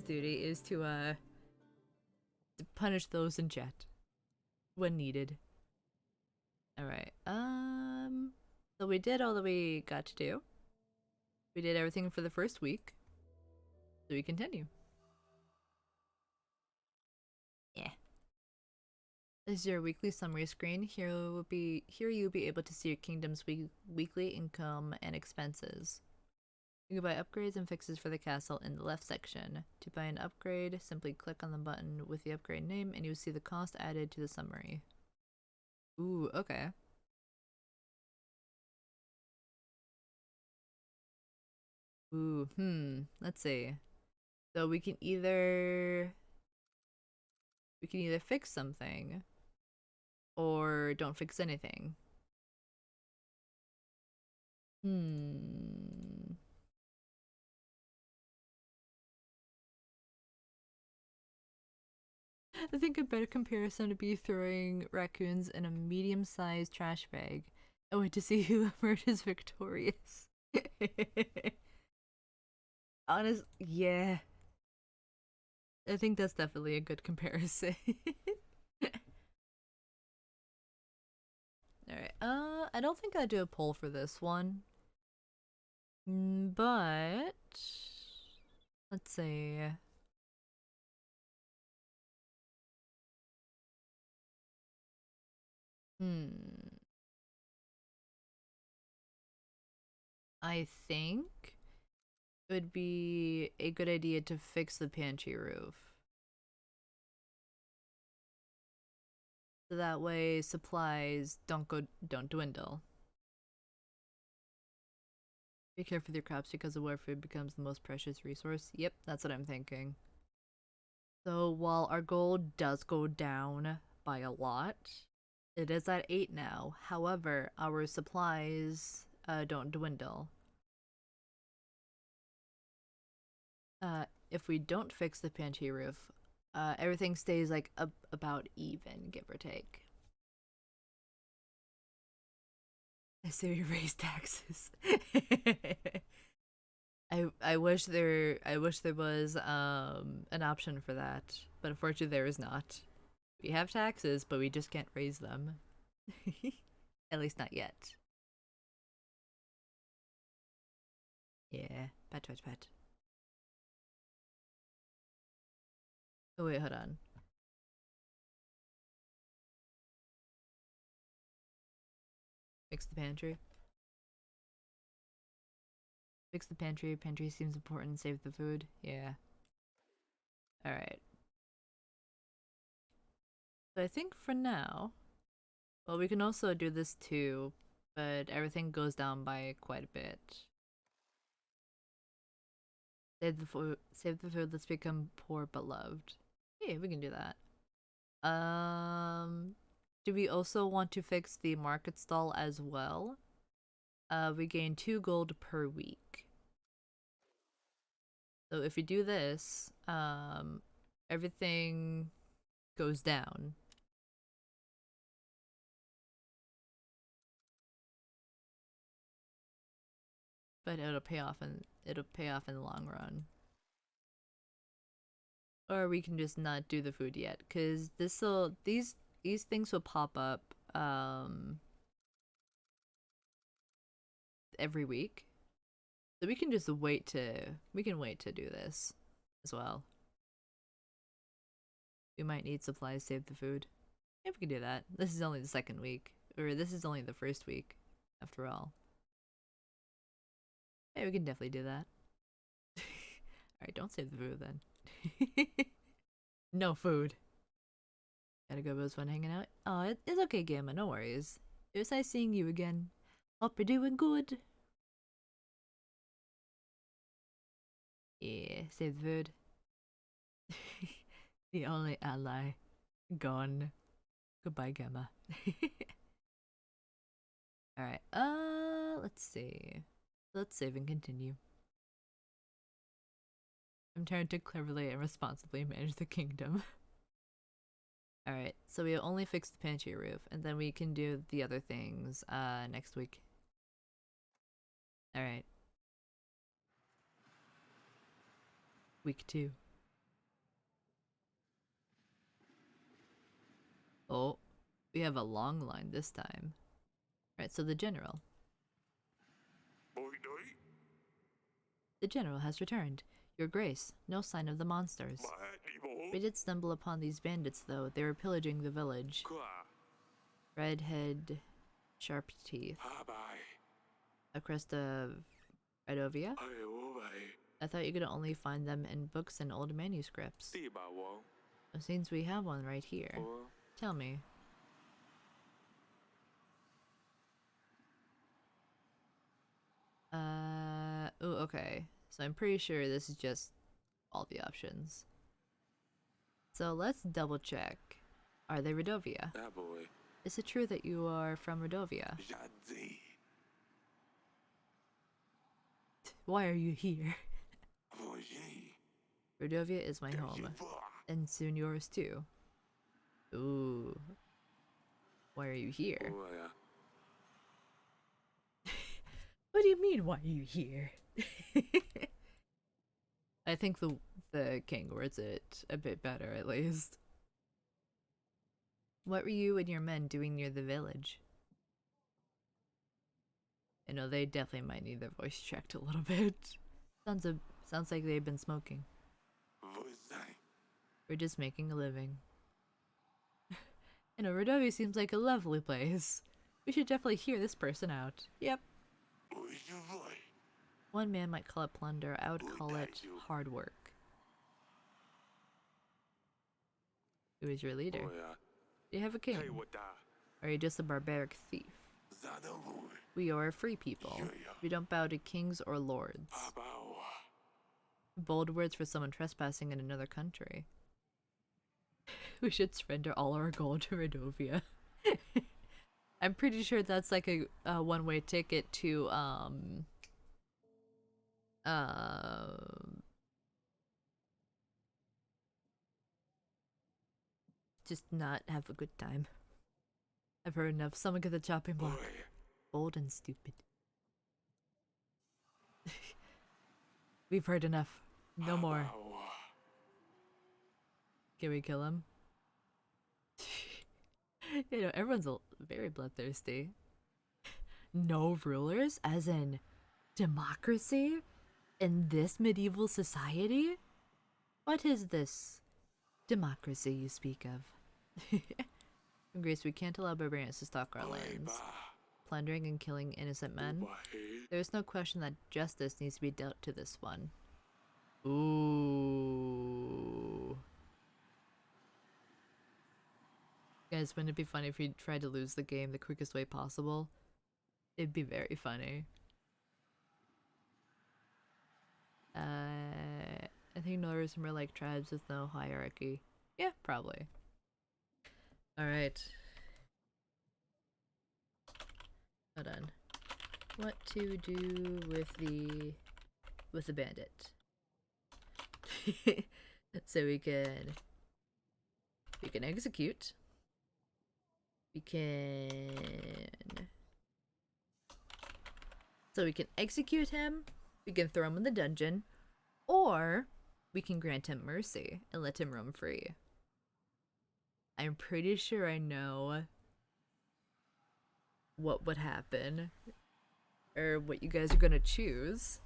Speaker 1: duty is to punish those in chat when needed. Alright, so we did all that we got to do. We did everything for the first week. So we continue. Yeah. This is your weekly summary screen. Here you'll be able to see your kingdom's weekly income and expenses. You can buy upgrades and fixes for the castle in the left section. To buy an upgrade, simply click on the button with the upgrade name and you'll see the cost added to the summary. Ooh, okay. Ooh, let's see. So we can either fix something or don't fix anything. I think a better comparison would be throwing raccoons in a medium-sized trash bag. I wait to see who emerges victorious. Honest, yeah. I think that's definitely a good comparison. Alright, I don't think I'd do a poll for this one. But let's see. I think it would be a good idea to fix the pantry roof. So that way supplies don't dwindle. Be careful with your crops because of where food becomes the most precious resource. Yep, that's what I'm thinking. So while our gold does go down by a lot, it is at 8 now. However, our supplies don't dwindle. If we don't fix the pantry roof, everything stays like about even, give or take. I say we raise taxes. I wish there was an option for that, but unfortunately there is not. We have taxes, but we just can't raise them. At least not yet. Yeah, pet. Oh wait, hold on. Fix the pantry. Fix the pantry. Pantry seems important. Save the food. Yeah. Alright. So I think for now, well, we can also do this too, but everything goes down by quite a bit. Save the food, let's become poor but loved. Yeah, we can do that. Do we also want to fix the market stall as well? We gain 2 gold per week. So if we do this, everything goes down. But it'll pay off in the long run. Or we can just not do the food yet, because these things will pop up every week. So we can just wait to do this as well. We might need supplies to save the food. If we can do that. This is only the second week. Or this is only the first week, after all. Yeah, we can definitely do that. Alright, don't save the food then. No food. Gotta go, it was fun hanging out. Oh, it's okay, Gamma, no worries. It was nice seeing you again. Hope you're doing good. Yeah, save the food. The only ally gone. Goodbye, Gamma. Alright, let's see. Let's save and continue. I'm trying to cleverly and responsibly manage the kingdom. Alright, so we only fix the pantry roof, and then we can do the other things next week. Alright. Week 2. Oh, we have a long line this time. Right, so the general. The general has returned. Your Grace, no sign of the monsters. We did stumble upon these bandits, though. They were pillaging the village.
Speaker 3: Qua.
Speaker 1: Redhead, sharp teeth.
Speaker 3: Abai.
Speaker 1: A crest of Redovia?
Speaker 3: Ai obai.
Speaker 1: I thought you could only find them in books and old manuscripts.
Speaker 3: Ti ba wong.
Speaker 1: It seems we have one right here.
Speaker 3: Or.
Speaker 1: Tell me. Oh, okay. So I'm pretty sure this is just all the options. So let's double check. Are they Redovia?
Speaker 3: That boy.
Speaker 1: Is it true that you are from Redovia?
Speaker 3: Jadzi.
Speaker 1: Why are you here?
Speaker 3: Voji.
Speaker 1: Redovia is my home. And soon yours too. Ooh. Why are you here?
Speaker 3: Oh yeah.
Speaker 1: What do you mean, why are you here? I think the king words it a bit better, at least. What were you and your men doing near the village? I know they definitely might need their voice checked a little bit. Sounds like they've been smoking.
Speaker 3: Vozai.
Speaker 1: We're just making a living. You know, Rodovia seems like a lovely place. We should definitely hear this person out. Yep.
Speaker 3: Ojuvoi.
Speaker 1: One man might call it plunder, I would call it hard work. Who is your leader?
Speaker 3: Oh yeah.
Speaker 1: Do you have a king?
Speaker 3: Hey what da.
Speaker 1: Or are you just a barbaric thief?
Speaker 3: Zadavoi.
Speaker 1: We are a free people. We don't bow to kings or lords.
Speaker 3: Abao.
Speaker 1: Bold words for someone trespassing in another country. We should surrender all our gold to Redovia. I'm pretty sure that's like a one-way ticket to just not have a good time. I've heard enough. Someone get the chopping block.
Speaker 3: Boy.
Speaker 1: Bold and stupid. We've heard enough. No more.
Speaker 3: Abao.
Speaker 1: Can we kill him? You know, everyone's very bloodthirsty. No rulers? As in democracy? In this medieval society? What is this democracy you speak of? In Greece, we can't allow barbarians to stalk our lands, plundering and killing innocent men. There is no question that justice needs to be dealt to this one. Ooh. Guys, wouldn't it be funny if we tried to lose the game the quickest way possible? It'd be very funny. I think Norse are more like tribes with no hierarchy. Yeah, probably. Alright. Hold on. What to do with the bandit? So we can execute. We can execute him, we can throw him in the dungeon, or we can grant him mercy and let him roam free. I'm pretty sure I know what would happen, or what you guys are gonna choose.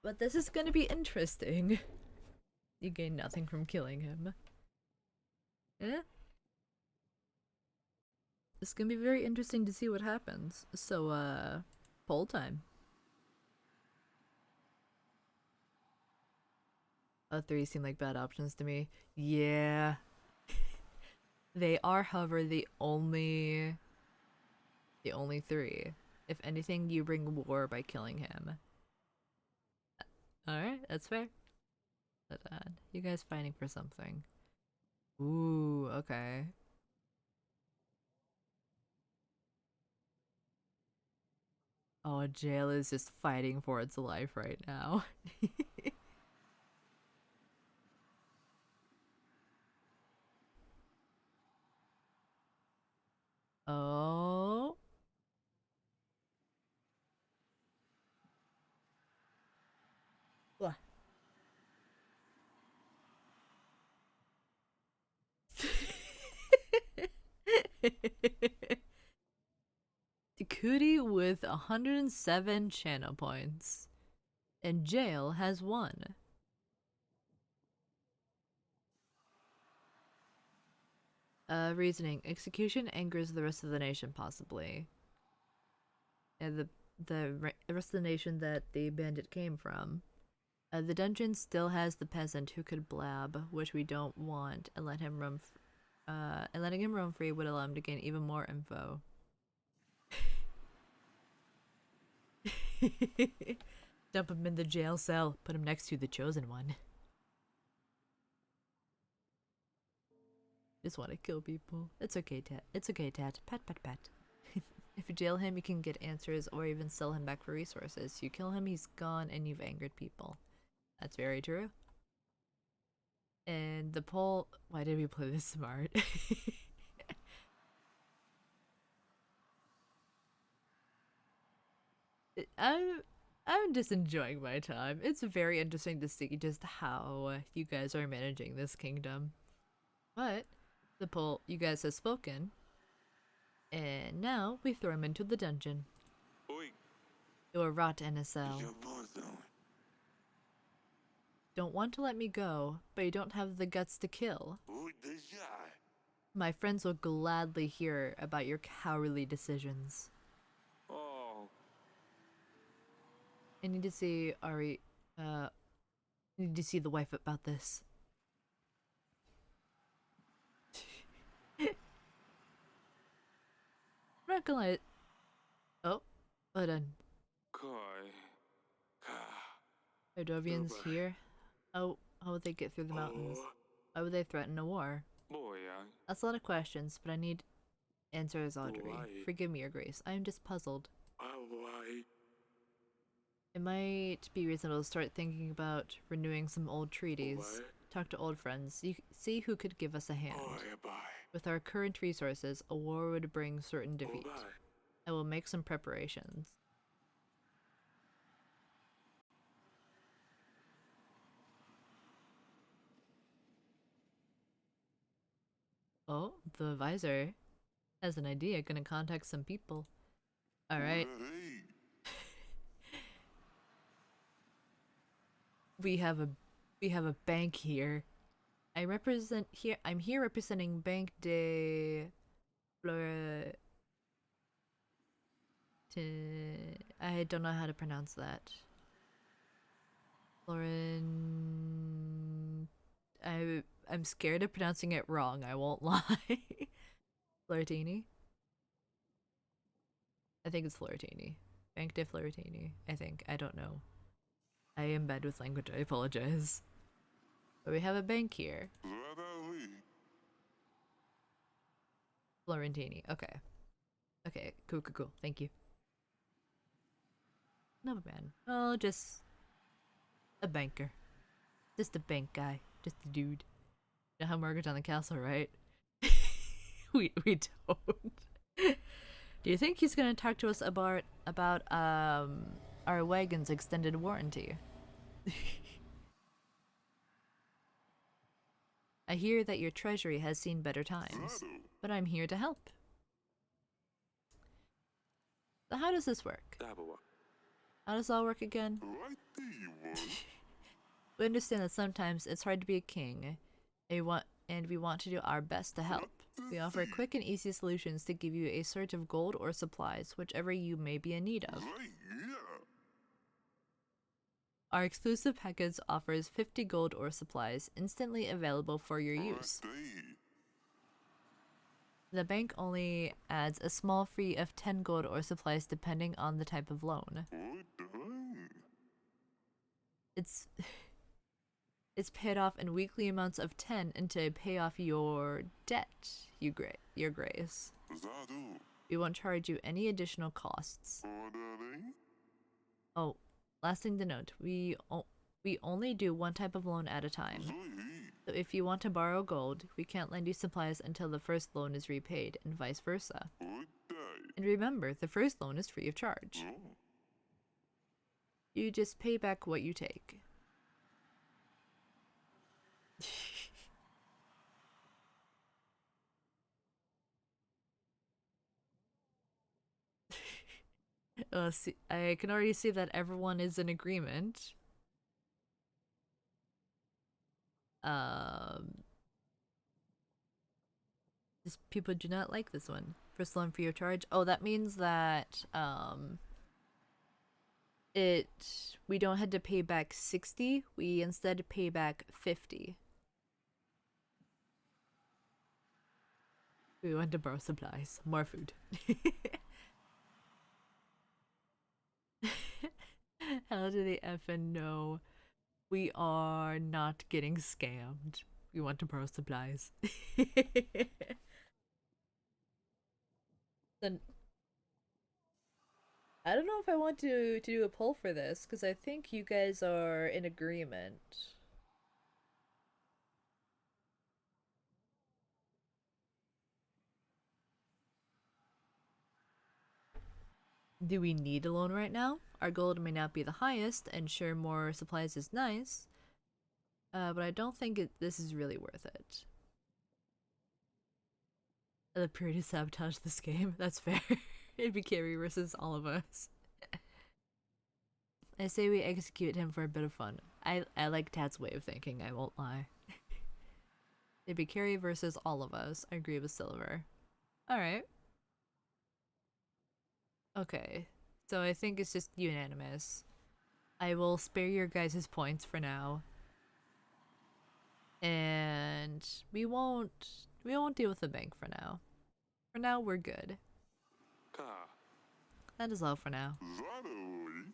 Speaker 1: But this is gonna be interesting. You gain nothing from killing him. Eh? It's gonna be very interesting to see what happens. So, poll time. Oh, 3 seem like bad options to me. Yeah. They are, however, the only 3. If anything, you bring war by killing him. Alright, that's fair. Hold on. You guys fighting for something. Ooh, okay. Oh, jail is just fighting for its life right now. Oh. What? Takudi with 107 channel points. And Jail has 1. Reasoning. Execution angers the rest of the nation, possibly. And the rest of the nation that the bandit came from. The dungeon still has the peasant who could blab, which we don't want, and let him roam. And letting him roam free would allow him to gain even more info. Dump him in the jail cell. Put him next to the chosen one. Just want to kill people. It's okay, Tat. It's okay, Tat. Pat, pat, pat. If you jail him, you can get answers or even sell him back for resources. You kill him, he's gone, and you've angered people. That's very true. And the poll. Why did we play this smart? I'm just enjoying my time. It's very interesting to see just how you guys are managing this kingdom. But the poll, you guys have spoken, and now we throw him into the dungeon.
Speaker 3: Oi,
Speaker 1: You'll rot in a cell.
Speaker 3: your boss on.
Speaker 1: Don't want to let me go, but you don't have the guts to kill.
Speaker 3: Oi, the guy.
Speaker 1: My friends will gladly hear about your cowardly decisions.
Speaker 2: Oh,
Speaker 1: I need to see Ari. Need to see the wife about this. I'm not gonna lie. Oh, hold on.
Speaker 2: Kai.
Speaker 3: Ka.
Speaker 1: Ardovians
Speaker 3: Goodbye.
Speaker 1: here? How would they get through the mountains?
Speaker 3: Oh,
Speaker 1: Why would they threaten a war?
Speaker 2: Boy,
Speaker 1: That's a lot of questions, but I need answers, Audrey.
Speaker 3: Why?
Speaker 1: Forgive me, Your Grace. I am just puzzled.
Speaker 3: why?
Speaker 1: It might be reasonable to start thinking about renewing some old treaties.
Speaker 3: What?
Speaker 1: Talk to old friends. See who could give us a hand.
Speaker 3: Oi, bye.
Speaker 1: With our current resources, a war would bring certain defeat.
Speaker 3: Bye.
Speaker 1: I will make some preparations. Oh, the visor has an idea. Gonna contact some people. Alright.
Speaker 3: Hey.
Speaker 1: We have a bank here. I'm here representing Bank de Flora. I don't know how to pronounce that. Florin. I'm scared of pronouncing it wrong. I won't lie. Floratini. I think it's Floratini. Bank de Floratini. I think. I don't know. I am bad with language. I apologize. But we have a bank here.
Speaker 3: Radali.
Speaker 1: Florentini. Okay. Okay. Cool. Cool. Cool. Thank you. No man. Oh, just a banker. Just a bank guy. Just a dude. You know how Margaret's on the castle, right? we don't. Do you think he's gonna talk to us about our wagon's extended warranty? I hear that your treasury has seen better times, but I'm here to help. So how does this work?
Speaker 2: Dabawa.
Speaker 1: How does it all work again?
Speaker 3: Right there you was.
Speaker 1: We understand that sometimes it's hard to be a king, and we want to do our best to help. We offer quick and easy solutions to give you a sort of gold or supplies, whichever you may be in need of.
Speaker 3: Right, yeah.
Speaker 1: Our exclusive package offers 50 gold or supplies, instantly available for your use.
Speaker 3: Right there.
Speaker 1: The bank only adds a small fee of 10 gold or supplies depending on the type of loan.
Speaker 3: What the hell?
Speaker 1: It's paid off in weekly amounts of 10 until you pay off your debt, your grace.
Speaker 3: Zadu.
Speaker 1: We won't charge you any additional costs.
Speaker 3: Orderly.
Speaker 1: Oh, last thing to note, we only do one type of loan at a time.
Speaker 3: Zoi.
Speaker 1: So if you want to borrow gold, we can't lend you supplies until the first loan is repaid, and vice versa.
Speaker 3: What die?
Speaker 1: And remember, the first loan is free of charge.
Speaker 3: Zo.
Speaker 1: You just pay back what you take. See, I can already see that everyone is in agreement. Just people do not like this one. First loan free of charge. Oh, that means that we don't have to pay back 60, we instead pay back 50. We want to borrow supplies. More food. How do they effing know we are not getting scammed? We want to borrow supplies. Then I don't know if I want to do a poll for this because I think you guys are in agreement. Do we need a loan right now? Our gold may not be the highest, and sure, more supplies is nice, but I don't think this is really worth it. The period to sabotage this game. That's fair. It'd be Carrie versus all of us. I say we execute him for a bit of fun. I like Tad's way of thinking, I won't lie. It'd be Carrie versus all of us. I agree with Silver. Alright. Okay. So I think it's just unanimous. I will spare your guys' points for now. And we won't deal with the bank for now. For now, we're good.
Speaker 2: Ka.
Speaker 1: That is all for now.
Speaker 3: Vale.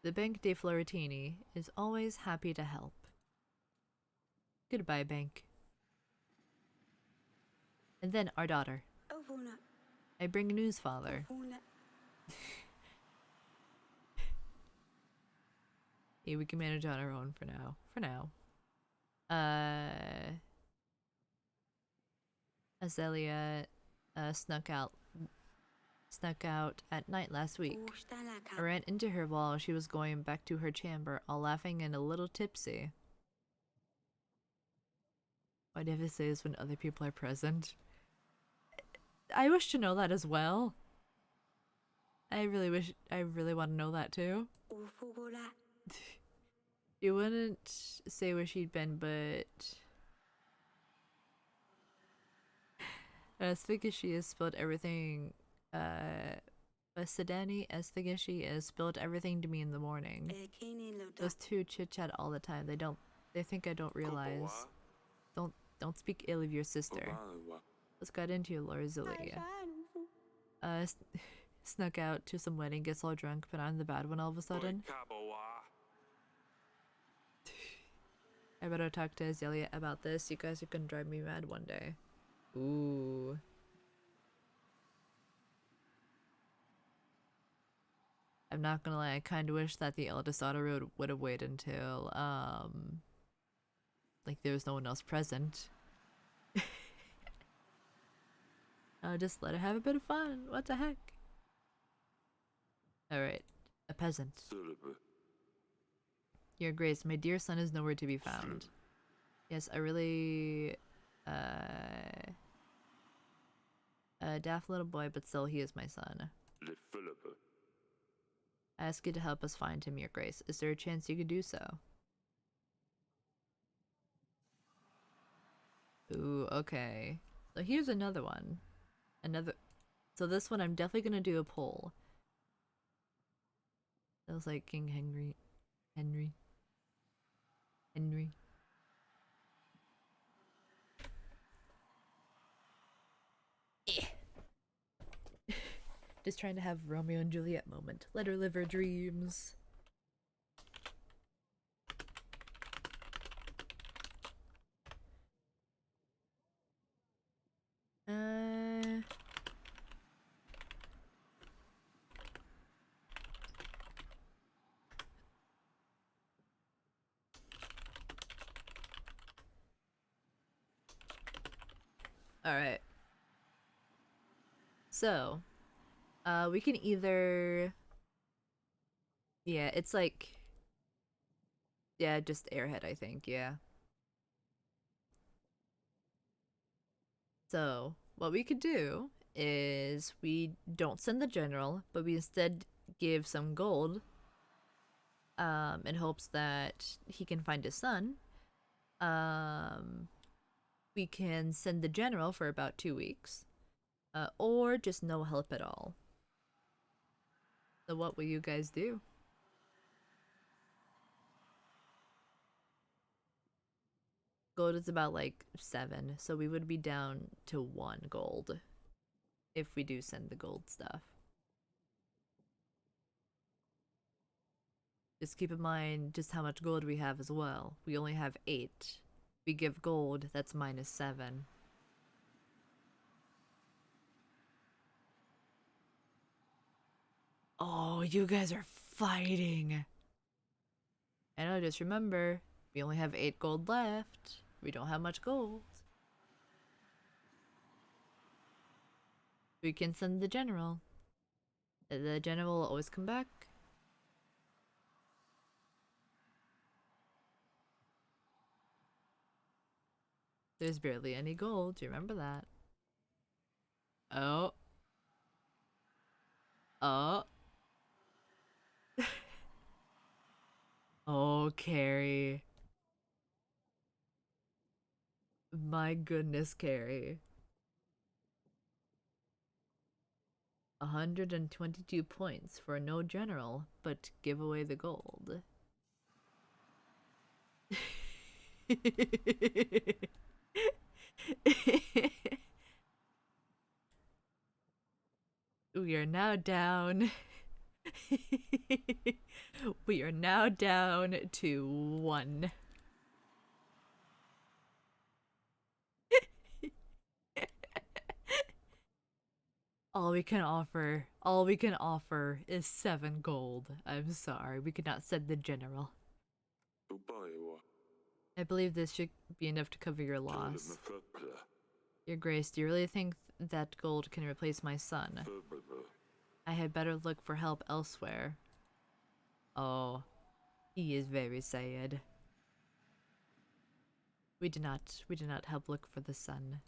Speaker 1: The Bank dei Florentini is always happy to help. Goodbye, Bank. And then our daughter. I bring news, father. Yeah, we can manage on our own for now. For now. Azalea snuck out at night last week. I ran into her while she was going back to her chamber, all laughing and a little tipsy. Why do you have to say this when other people are present? I wish to know that as well. I really want to know that too. You wouldn't say where she'd been, but Svigashi has spilled everything. Sedani Svigashi has spilled everything to me in the morning. Those two chit chat all the time. They think I don't realize. Don't speak ill of your sister. What's got into you, Laura Zulia? Snuck out to some wedding, gets all drunk, but I'm the bad one all of a sudden. I better talk to Azalea about this. You guys are gonna drive me mad one day. Ooh. I'm not gonna lie, I kinda wish that the eldest daughter would have waited until, like there was no one else present. I'll just let her have a bit of fun. What the heck? Alright. A peasant. Your Grace, my dear son is nowhere to be found. Yes, I really... a daft little boy, but still he is my son. I ask you to help us find him, Your Grace. Is there a chance you could do so? Ooh, okay. So here's another one. So this one I'm definitely gonna do a poll. That was like King Henry. Just trying to have Romeo and Juliet moment. Let her live her dreams. Alright. So, we can either... Yeah, it's like... Yeah, just Airhead, I think, yeah. So, what we could do is we don't send the general, but we instead give some gold in hopes that he can find his son. we can send the general for about 2 weeks, or just no help at all. So what will you guys do? Gold is about like 7, so we would be down to 1 gold if we do send the gold stuff. Just keep in mind just how much gold we have as well. We only have 8. We give gold, that's -7. Oh, you guys are fighting. I know, just remember, we only have 8 gold left. We don't have much gold. We can send the general. The general will always come back. There's barely any gold, do you remember that? Oh. Oh. Oh, Carrie. My goodness, Carrie. 122 points for no general, but give away the gold. We are now down. We are now down to 1. All we can offer is 7 gold. I'm sorry, we cannot send the general. I believe this should be enough to cover your loss. Your Grace, do you really think that gold can replace my son? I had better look for help elsewhere. Oh, he is very sad. We did not help look for the son.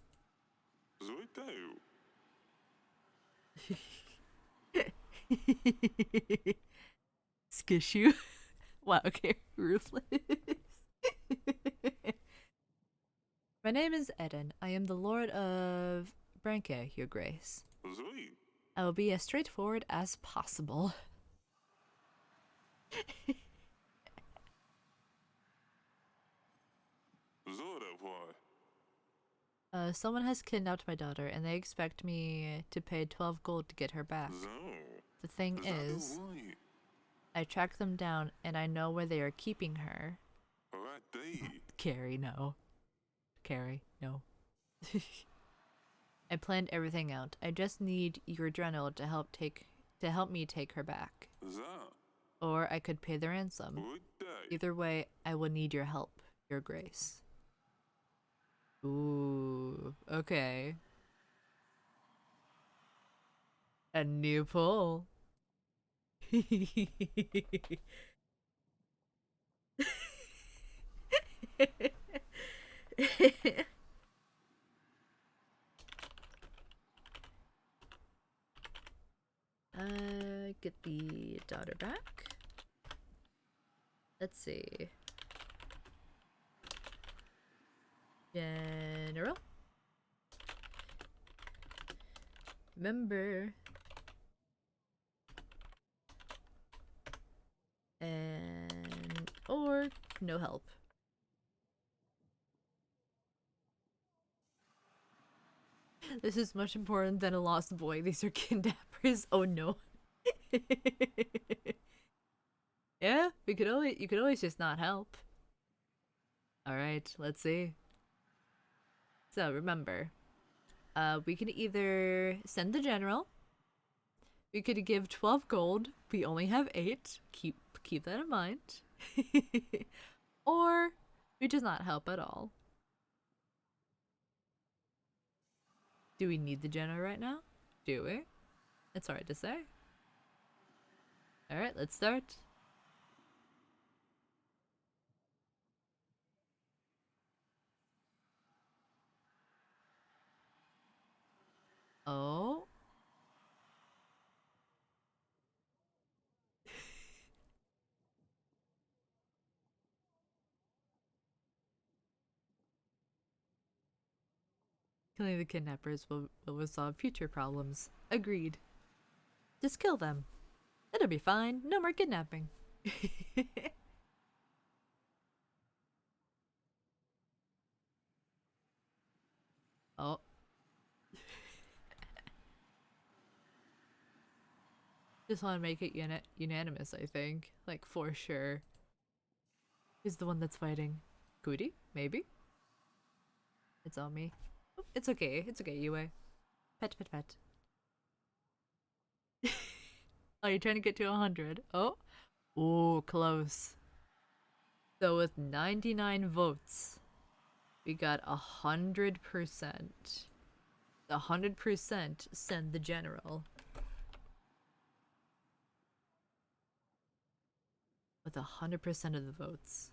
Speaker 1: Skishu. Wow, okay, ruthless. My name is Eden. I am the Lord of Branca, Your Grace. I will be as straightforward as possible. Someone has kidnapped my daughter, and they expect me to pay 12 gold to get her back. The thing is, I tracked them down, and I know where they are keeping her. Carrie, no. Carrie, no. I planned everything out. I just need your general to help me take her back. Or I could pay the ransom. Either way, I will need your help, Your Grace. Ooh, okay. A new pull. Get the daughter back. Let's see. General. Member. And or no help. This is much important than a lost boy. These are kidnappers. Oh no. Yeah, you could always just not help. Alright, let's see. So remember, we could either send the general. We could give 12 gold. We only have 8. Keep that in mind. Or we just not help at all. Do we need the general right now? Do we? It's hard to say. Alright, let's start. Oh. Killing the kidnappers will resolve future problems. Agreed. Just kill them. It'll be fine. No more kidnapping. Oh. Just want to make it unanimous, I think. Like, for sure. Who's the one that's fighting? Goody? Maybe? It's on me. Oh, it's okay. It's okay, Yue. Pet, pet, pet. Oh, you're trying to get to 100. Oh. Oh, close. So with 99 votes, we got 100%. 100% send the general. With 100% of the votes.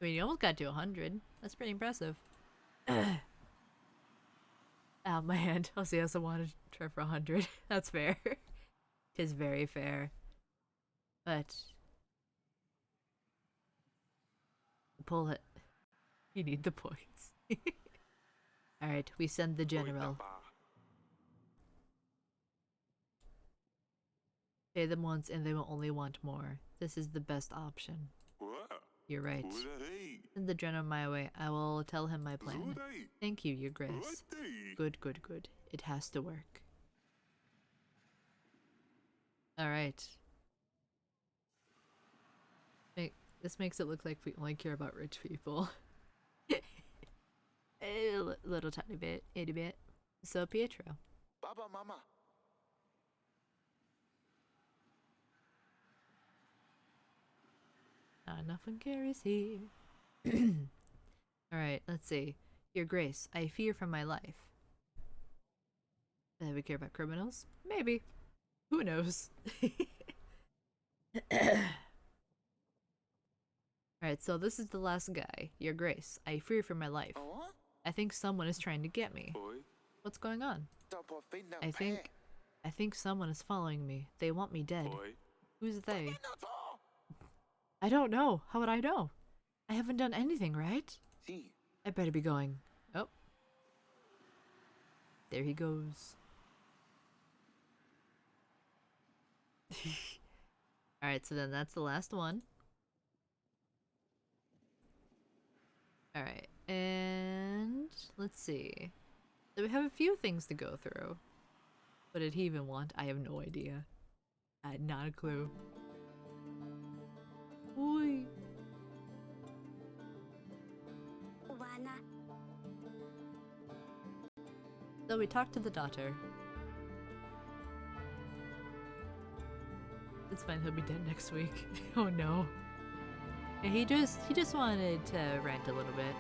Speaker 1: I mean, you almost got to 100. That's pretty impressive. Ow, my hand. I'll see. I also wanted to try for 100. That's fair. Tis very fair. But pull it. You need the points. Alright, we send the general. Pay them once and they will only want more. This is the best option. You're right. Send the general my way. I will tell him my plan. Thank you, Your Grace. Good, good, good. It has to work. Alright. This makes it look like we only care about rich people. A little tiny bit, itty bit. So Pietro.
Speaker 2: Baba mama.
Speaker 1: Not enough one carries here. Alright, let's see. Your Grace, I fear for my life. We care about criminals? Maybe. Who knows? Alright, so this is the last guy. Your Grace, I fear for my life. I think someone is trying to get me. What's going on? I think someone is following me. They want me dead. Who's they? I don't know. How would I know? I haven't done anything, right? I better be going. Oh. There he goes. Alright, so then that's the last one. Alright, and let's see. So we have a few things to go through. What did he even want? I have no idea. I had not a clue. Oi. So we talked to the daughter. It's fine, he'll be dead next week. Oh no. Yeah, he just wanted to rant a little bit.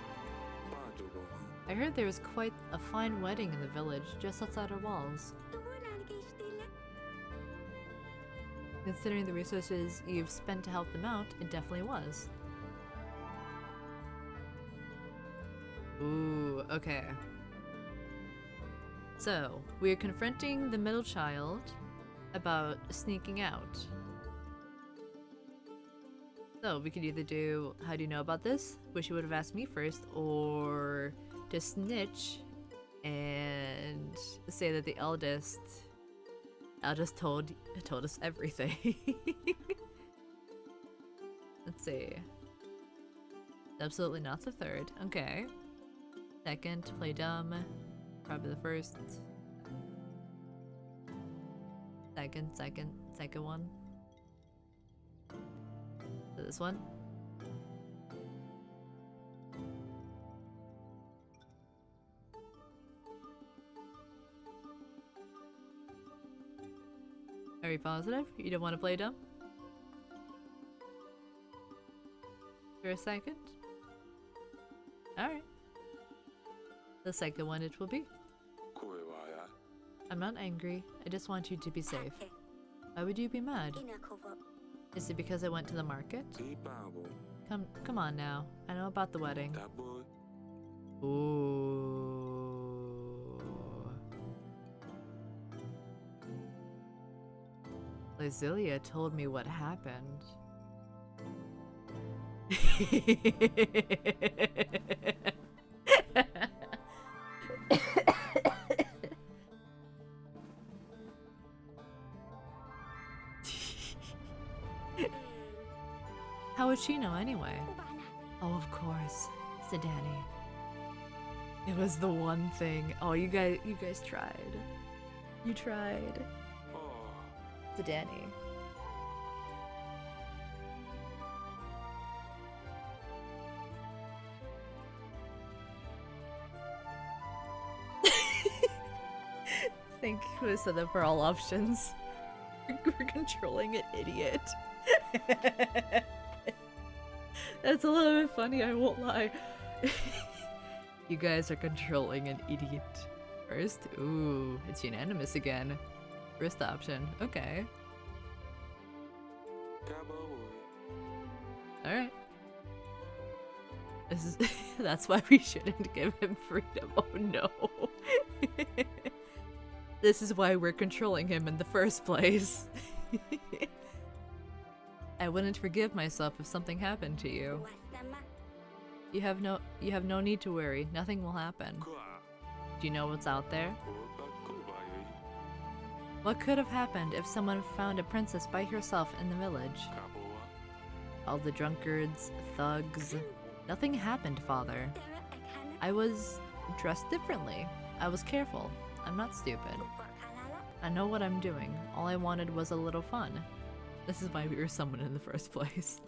Speaker 1: I heard there was quite a fine wedding in the village, just outside our walls. Considering the resources you've spent to help them out, it definitely was. Ooh, okay. So, we are confronting the middle child about sneaking out. So, we could either do, how do you know about this? Wish you would have asked me first, or just snitch and say that the eldest told us everything. Let's see. Absolutely not the third. Okay. Second, play dumb. Probably the first. Second one. So this one. Are you positive? You don't want to play dumb? For a second? Alright. The second one it will be. I'm not angry. I just want you to be safe. Why would you be mad? Is it because I went to the market? Come on now. I know about the wedding. Ooh. Lazilia told me what happened. How would she know anyway? Oh, of course. Sedani. It was the one thing. Oh, you guys tried. You tried.
Speaker 2: Oh.
Speaker 1: Sedani. Think who has said that for all options. We're controlling an idiot. That's a little bit funny, I won't lie. You guys are controlling an idiot. First? Ooh, it's unanimous again. First option. Okay. Alright. This is that's why we shouldn't give him freedom. Oh no. This is why we're controlling him in the first place. I wouldn't forgive myself if something happened to you. You have no need to worry. Nothing will happen. Do you know what's out there? What could have happened if someone found a princess by herself in the village? All the drunkards, thugs. Nothing happened, father. I was dressed differently. I was careful. I'm not stupid. I know what I'm doing. All I wanted was a little fun. This is why we were summoned in the first place.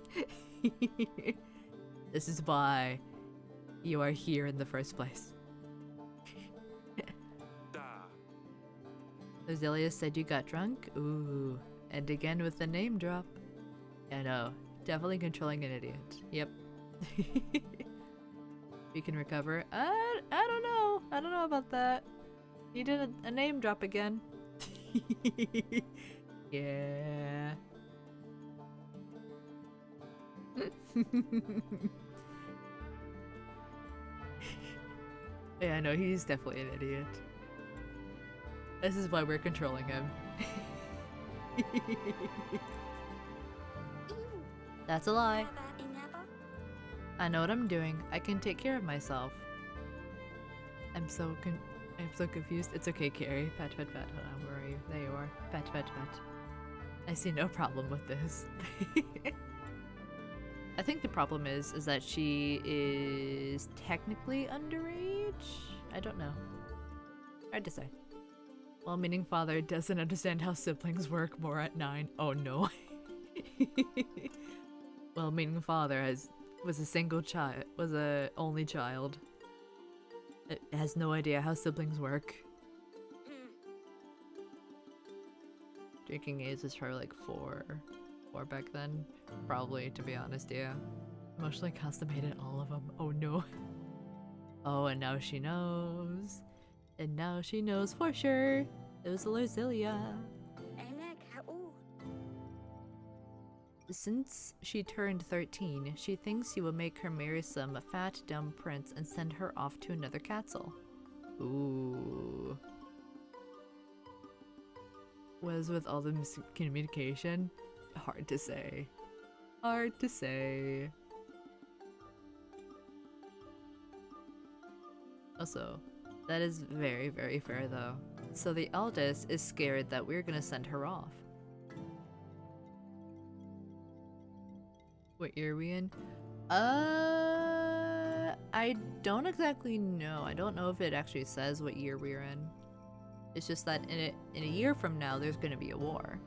Speaker 1: This is why you are here in the first place. Roselia said you got drunk? Ooh. And again with the name drop. I know. Definitely controlling an idiot. Yep. You can recover. I don't know. I don't know about that. You did a name drop again. Yeah. Yeah, I know, he's definitely an idiot. This is why we're controlling him. That's a lie. I know what I'm doing. I can take care of myself. I'm so confused. It's okay, Carrie. Pat, pat, pat. Hold on, where are you? There you are. Pat, pat, pat. I see no problem with this. I think the problem is that she is technically underage? I don't know. Hard to say. Well-meaning father doesn't understand how siblings work more at 9. Oh no. Well-meaning father was a single child, was a only child. It has no idea how siblings work. Drinking age is probably like 4 back then. Probably, to be honest, yeah. Emotionally constipated, all of them. Oh no. Oh, and now she knows. And now she knows for sure. It was Lerzilia. Since she turned 13, she thinks he will make her marry some fat, dumb prince and send her off to another castle. Ooh. Was with all the miscommunication? Hard to say. Hard to say. Also, that is very, very fair though. So the eldest is scared that we're gonna send her off. What year are we in? I don't exactly know. I don't know if it actually says what year we're in. It's just that in a year from now, there's gonna be a war.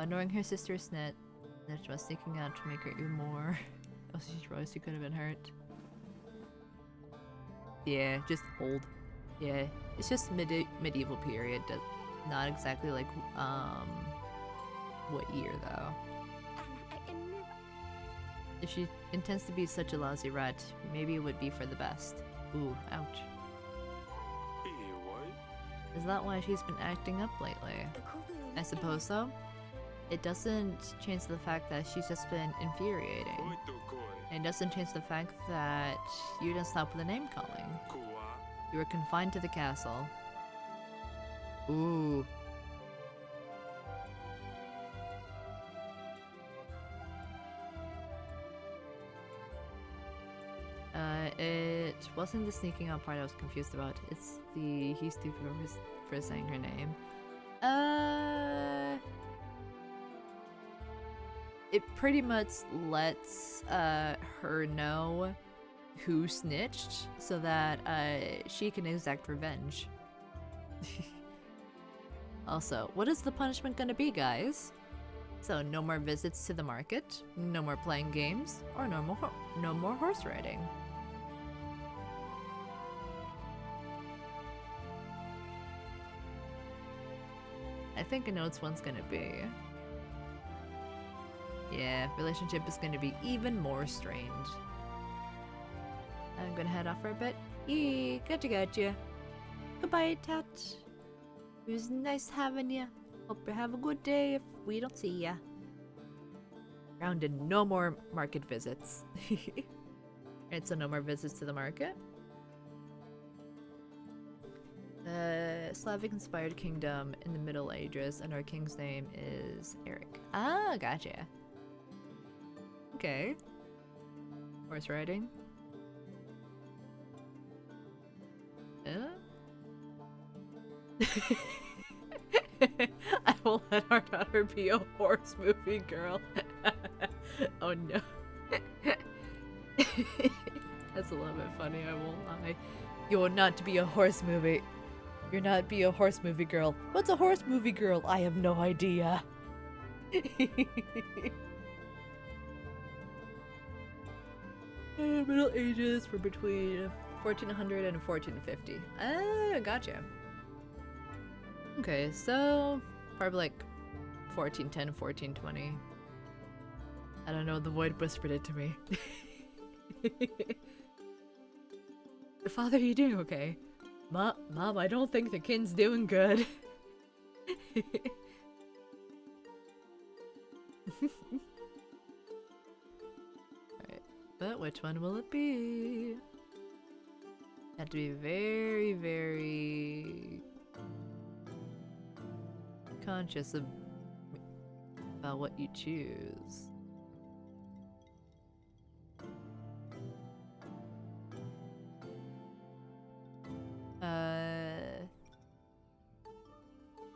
Speaker 1: Knowing her sister's net was sneaking out to make her even more. Oh, she's Royce, she could have been hurt. Yeah, just old. Yeah, it's just medieval period. Not exactly like, what year though. If she intends to be such a lousy rat, maybe it would be for the best. Ooh, ouch. Is that why she's been acting up lately? I suppose so. It doesn't change the fact that she's just been infuriating. And it doesn't change the fact that you didn't stop with the name calling. You were confined to the castle. Ooh. It wasn't the sneaking out part I was confused about. It's the he's stupid for saying her name. it pretty much lets her know who snitched so that she can exact revenge. Also, what is the punishment gonna be, guys? So no more visits to the market, no more playing games, or no more horse riding. I think I know what one's gonna be. Yeah, relationship is gonna be even more strained. I'm gonna head off for a bit. Gotcha. Goodbye, Tat. It was nice having ya. Hope you have a good day if we don't see ya. Grounded, no more market visits. Alright, so no more visits to the market. Slavic-inspired kingdom in the Middle Ages, and our king's name is Eric. Ah, gotcha. Okay. Horse riding. I will let our daughter be a horse movie girl. Oh no. That's a little bit funny, I won't lie. You will not be a horse movie. You're not be a horse movie girl. What's a horse movie girl? I have no idea. Middle Ages were between 1400 and 1450. Ah, gotcha. Okay, so probably like 1410, 1420. I don't know, the void whispered it to me. Father, you doing okay? Mom, I don't think the kid's doing good. Alright, but which one will it be? Have to be very, very conscious about what you choose.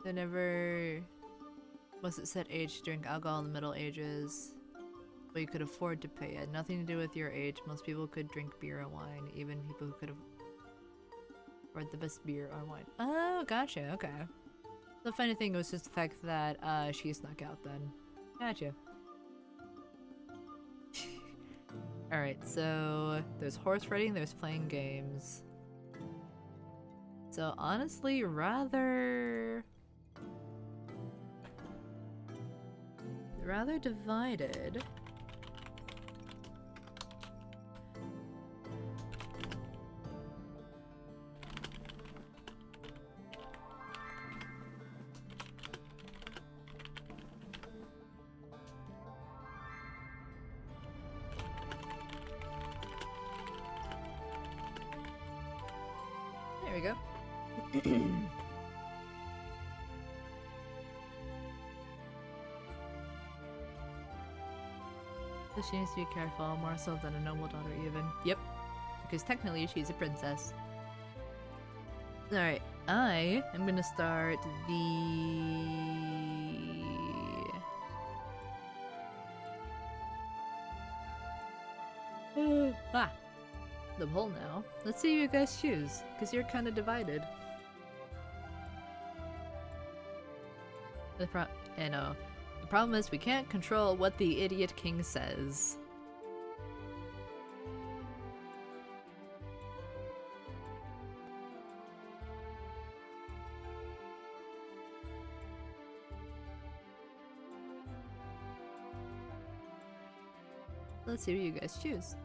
Speaker 1: They never was it set age to drink alcohol in the Middle Ages, but you could afford to pay it. Nothing to do with your age. Most people could drink beer and wine, even people who could afford the best beer or wine. Oh, gotcha. Okay. The funny thing was just the fact that she snuck out then. Gotcha. Alright, so there's horse riding, there's playing games. So honestly, rather divided. There we go. So she needs to be careful, more so than a noble daughter even. Yep. Because technically she's a princess. Alright, I am gonna start the poll now. Let's see what you guys choose, because you're kind of divided. The problem is we can't control what the idiot king says. Let's see what you guys choose.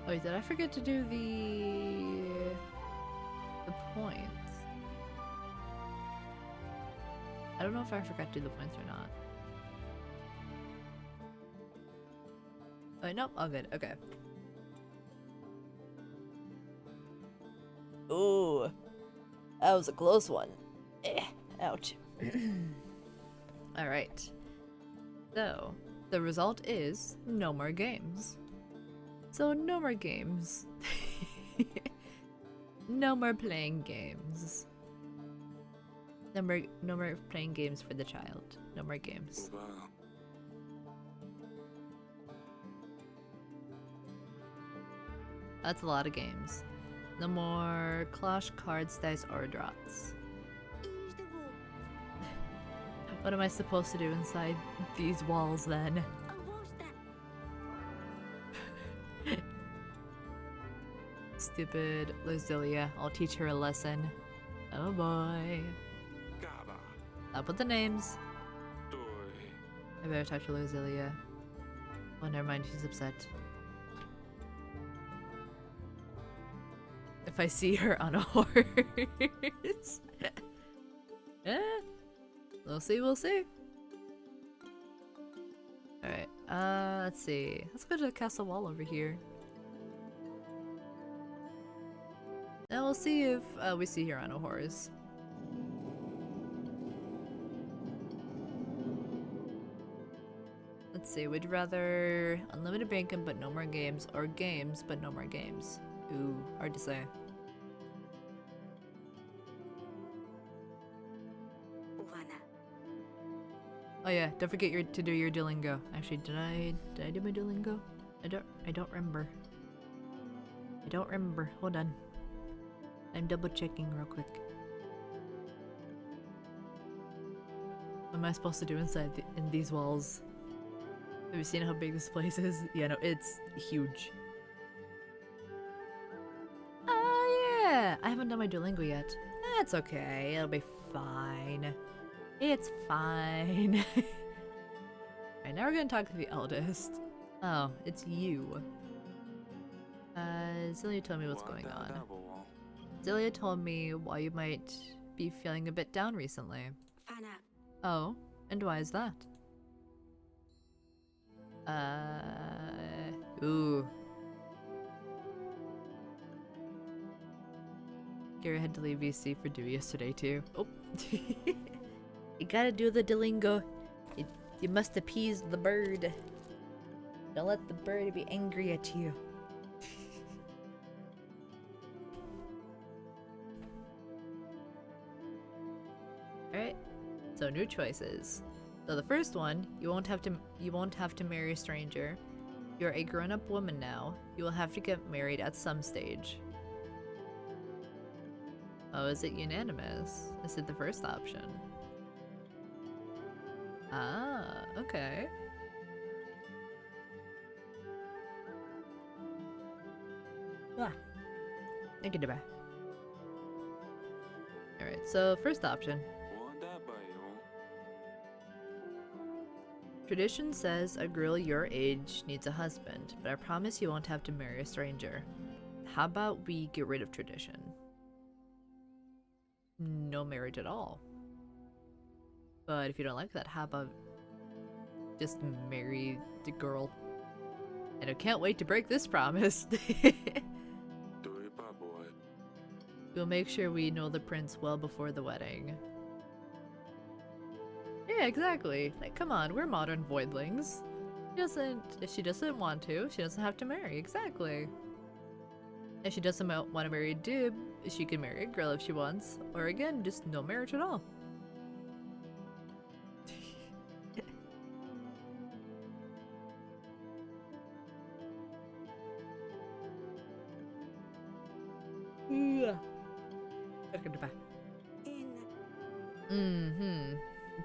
Speaker 1: Oh, wait, did I forget to do the points? I don't know if I forgot to do the points or not. Oh, nope, all good. Okay. Ooh, that was a close one. Ouch. Alright. So, the result is no more games. So, no more games. No more playing games. No more playing games for the child. No more games.
Speaker 2: Wow.
Speaker 1: That's a lot of games. No more clash, cards, dice, or draughts. What am I supposed to do inside these walls then? Stupid Luzilia. I'll teach her a lesson. Oh boy.
Speaker 2: Gaba.
Speaker 1: Up with the names.
Speaker 2: Doi.
Speaker 1: I better talk to Luzilia. Oh, never mind. She's upset. If I see her on a horse. Eh. We'll see, we'll see. Alright, let's see. Let's go to the castle wall over here. And we'll see if we see her on a horse. Let's see, would you rather unlimited bacon but no more games, or games but no more games? Ooh, hard to say. Oh yeah, don't forget to do your Duolingo. Actually, did I do my Duolingo? I don't remember. I don't remember. Hold on. I'm double checking real quick. What am I supposed to do inside in these walls? Have you seen how big this place is? Yeah, no, it's huge. Oh yeah! I haven't done my Duolingo yet. That's okay. It'll be fine. It's fine. Alright, now we're gonna talk to the eldest. Oh, it's you. Zilia told me what's going on. Zilia told me why you might be feeling a bit down recently. Oh, and why is that? Ooh. Gary had to leave VC for duty yesterday too. Oh. You gotta do the Duolingo. You must appease the bird. Don't let the bird be angry at you. Alright, so new choices. So the first one, you won't have to marry a stranger. You're a grown-up woman now. You will have to get married at some stage. Oh, is it unanimous? Is it the first option? Ah, okay. Ah. Alright, so first option. Tradition says a girl your age needs a husband, but I promise you won't have to marry a stranger. How about we get rid of tradition? No marriage at all. But if you don't like that, how about just marry the girl? And I can't wait to break this promise. We'll make sure we know the prince well before the wedding. Yeah, exactly. Like, come on, we're modern voidlings. If she doesn't want to, she doesn't have to marry. Exactly. If she doesn't want to marry a dude, she can marry a girl if she wants. Or again, just no marriage at all.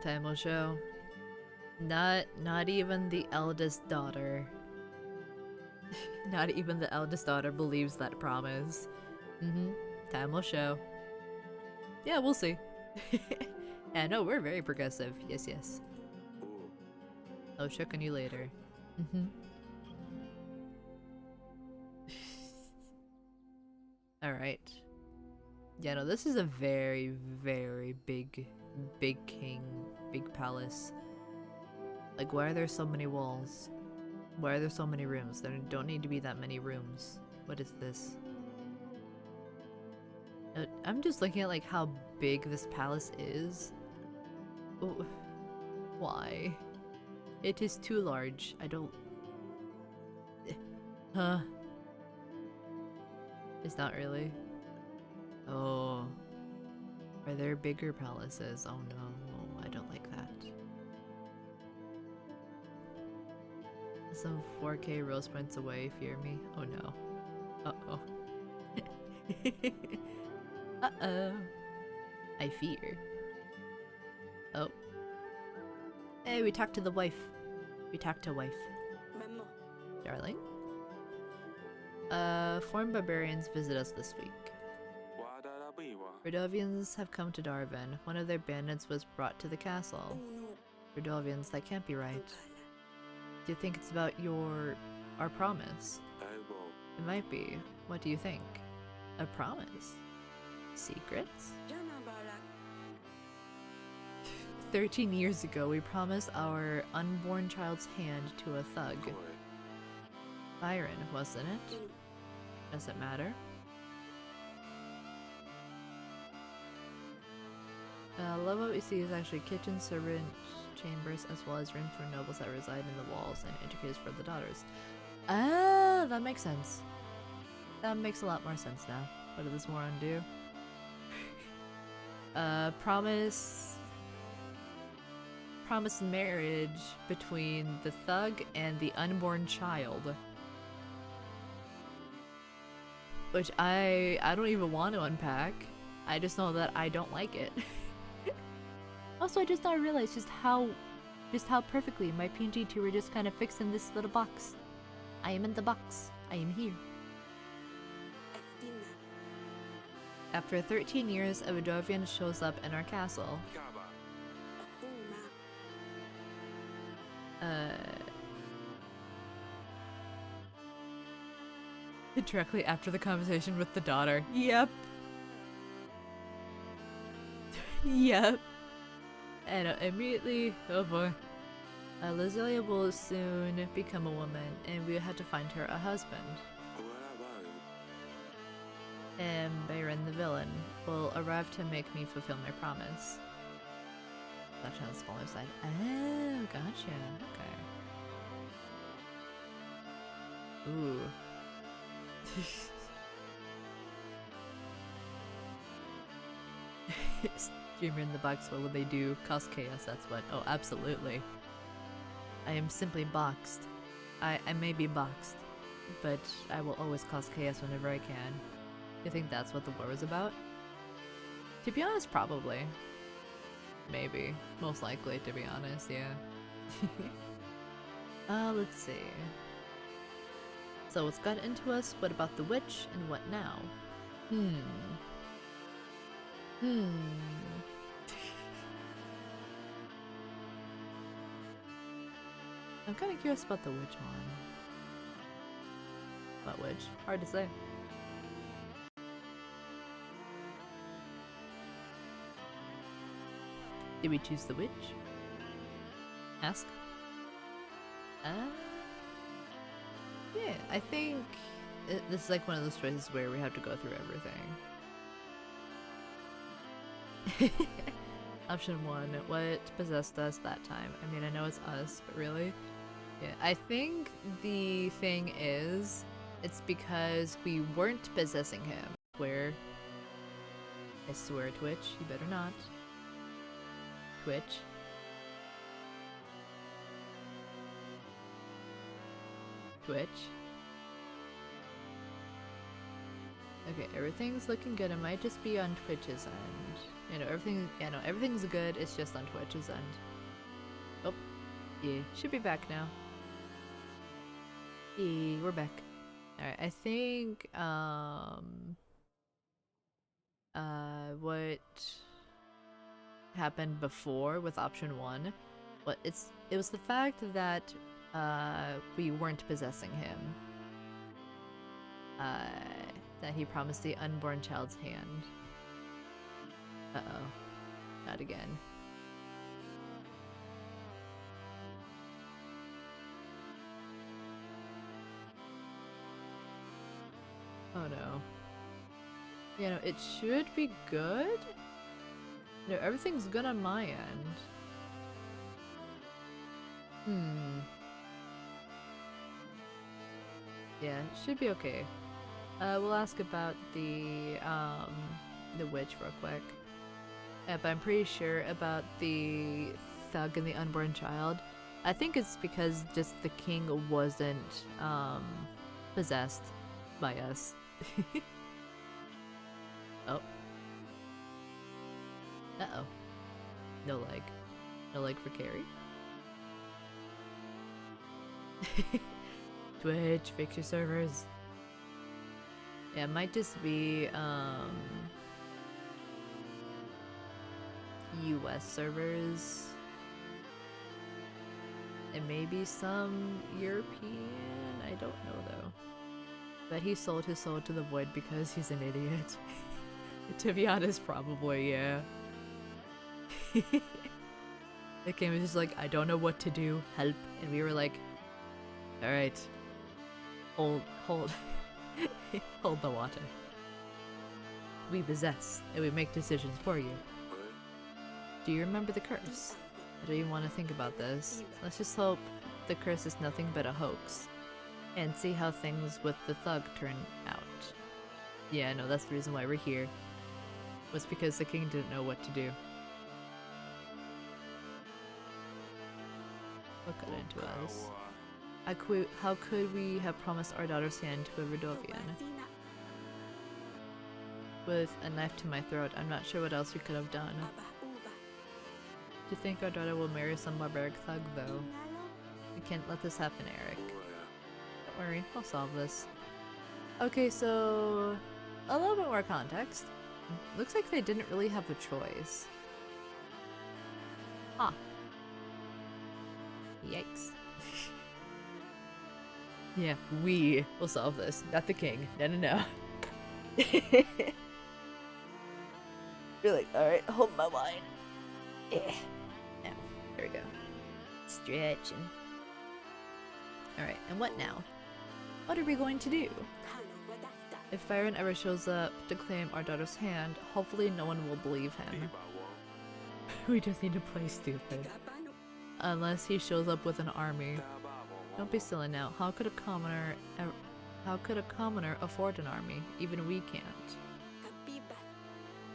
Speaker 1: Time will show. Not even the eldest daughter. Not even the eldest daughter believes that promise. Time will show. Yeah, we'll see. Yeah, no, we're very progressive. Yes, yes. I'll check on you later. Alright. Yeah, no, this is a very, very big palace. Like, why are there so many walls? Why are there so many rooms? There don't need to be that many rooms. What is this? I'm just looking at, like, how big this palace is. Ooh. Why? It is too large. I don't... Huh? It's not really. Oh. Are there bigger palaces? Oh no, I don't like that. Some 4K rose points away, fear me. Oh no. Uh-oh. Uh-oh. I fear. Oh. Hey, we talked to the wife. We talked to wife. Darling? Foreign barbarians visit us this week. Radovians have come to Darwin. One of their bandits was brought to the castle. Radovians, that can't be right. Do you think it's about our promise? It might be. What do you think? A promise? Secrets? 13 years ago, we promised our unborn child's hand to a thug. Byron, wasn't it? Does it matter? Love what we see is actually kitchen, servant chambers, as well as rooms for nobles that reside in the walls and interface for the daughters. Ah, that makes sense. That makes a lot more sense now. What did this moron do? Promise marriage between the thug and the unborn child. Which I don't even want to unpack. I just know that I don't like it. Also, I just now realized just how perfectly my PNG2 were just kind of fixed in this little box. I am in the box. I am here. After 13 years, a Vidovian shows up in our castle. Directly after the conversation with the daughter. Yep. Yep. And immediately, oh boy. Lazelia will soon become a woman, and we had to find her a husband. And Byron, the villain, will arrive to make me fulfill my promise. That's on the smaller side. Oh, gotcha. Okay. Ooh. Streamer in the box, what will they do? Cause chaos, that's what. Oh, absolutely. I am simply boxed. I may be boxed, but I will always cause chaos whenever I can. You think that's what the war was about? To be honest, probably. Maybe. Most likely, to be honest, yeah. Let's see. So what's got into us? What about the witch? And what now? I'm kind of curious about the witch one. What witch? Hard to say. Did we choose the witch? Ask. Yeah, I think this is like one of those choices where we have to go through everything. Option 1, what possessed us that time? I mean, I know it's us, but really? Yeah, I think the thing is, it's because we weren't possessing him. Where? I swear, Twitch, you better not. Twitch. Twitch. Okay, everything's looking good. It might just be on Twitch's end. You know, everything's good. It's just on Twitch's end. Oh, yeah, should be back now. Yeah, we're back. Alright, I think, what happened before with option 1, it was the fact that, we weren't possessing him. That he promised the unborn child's hand. Uh-oh. Not again. Oh no. You know, it should be good? No, everything's good on my end. Hmm. Yeah, should be okay. We'll ask about the witch real quick. But I'm pretty sure about the thug and the unborn child. I think it's because just the king wasn't, possessed by us. Oh. Uh-oh. No leg. No leg for Carrie. Twitch, fix your servers. Yeah, it might just be, US servers. And maybe some European? I don't know though. But he sold his soul to the void because he's an idiot. To be honest, probably, yeah. The game was just like, I don't know what to do, help. And we were like, alright. Hold. Hold the water. We possess, and we make decisions for you. Do you remember the curse? I don't even want to think about this. Let's just hope the curse is nothing but a hoax. And see how things with the thug turn out. Yeah, no, that's the reason why we're here. Was because the king didn't know what to do. What got into us? How could we have promised our daughter's hand to a Redovian? With a knife to my throat, I'm not sure what else we could have done. Do you think our daughter will marry some barbaric thug, though? We can't let this happen, Eric. Don't worry, I'll solve this. Okay, so a little bit more context. Looks like they didn't really have a choice. Huh. Yikes. Yeah, we will solve this, not the king. No. You're like, alright, hold my line. Yeah. Now, there we go. Stretching. Alright, and what now? What are we going to do? If Byron ever shows up to claim our daughter's hand, hopefully no one will believe him. We just need to play stupid. Unless he shows up with an army. Don't be silly now. How could a commoner afford an army? Even we can't.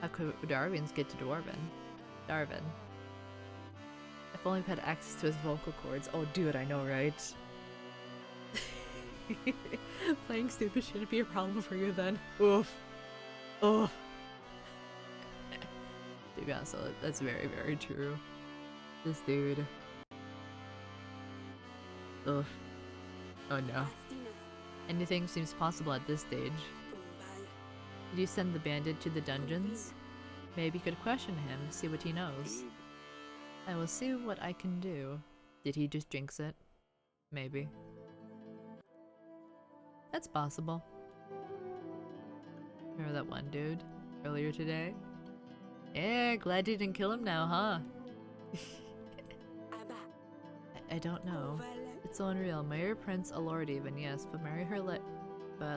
Speaker 1: How could Darwin's get to Darwin? If only we had access to his vocal cords. Oh dude, I know, right? Playing stupid shouldn't be a problem for you then. Oof. Oof. To be honest, that's very, very true. This dude. Ugh. Oh no. Anything seems possible at this stage. Did you send the bandit to the dungeons? Maybe you could question him, see what he knows. I will see what I can do. Did he just jinx it? Maybe. That's possible. Remember that one dude earlier today? Yeah, glad you didn't kill him now, huh? I don't know. It's so unreal. Marry Prince Alord even, yes, but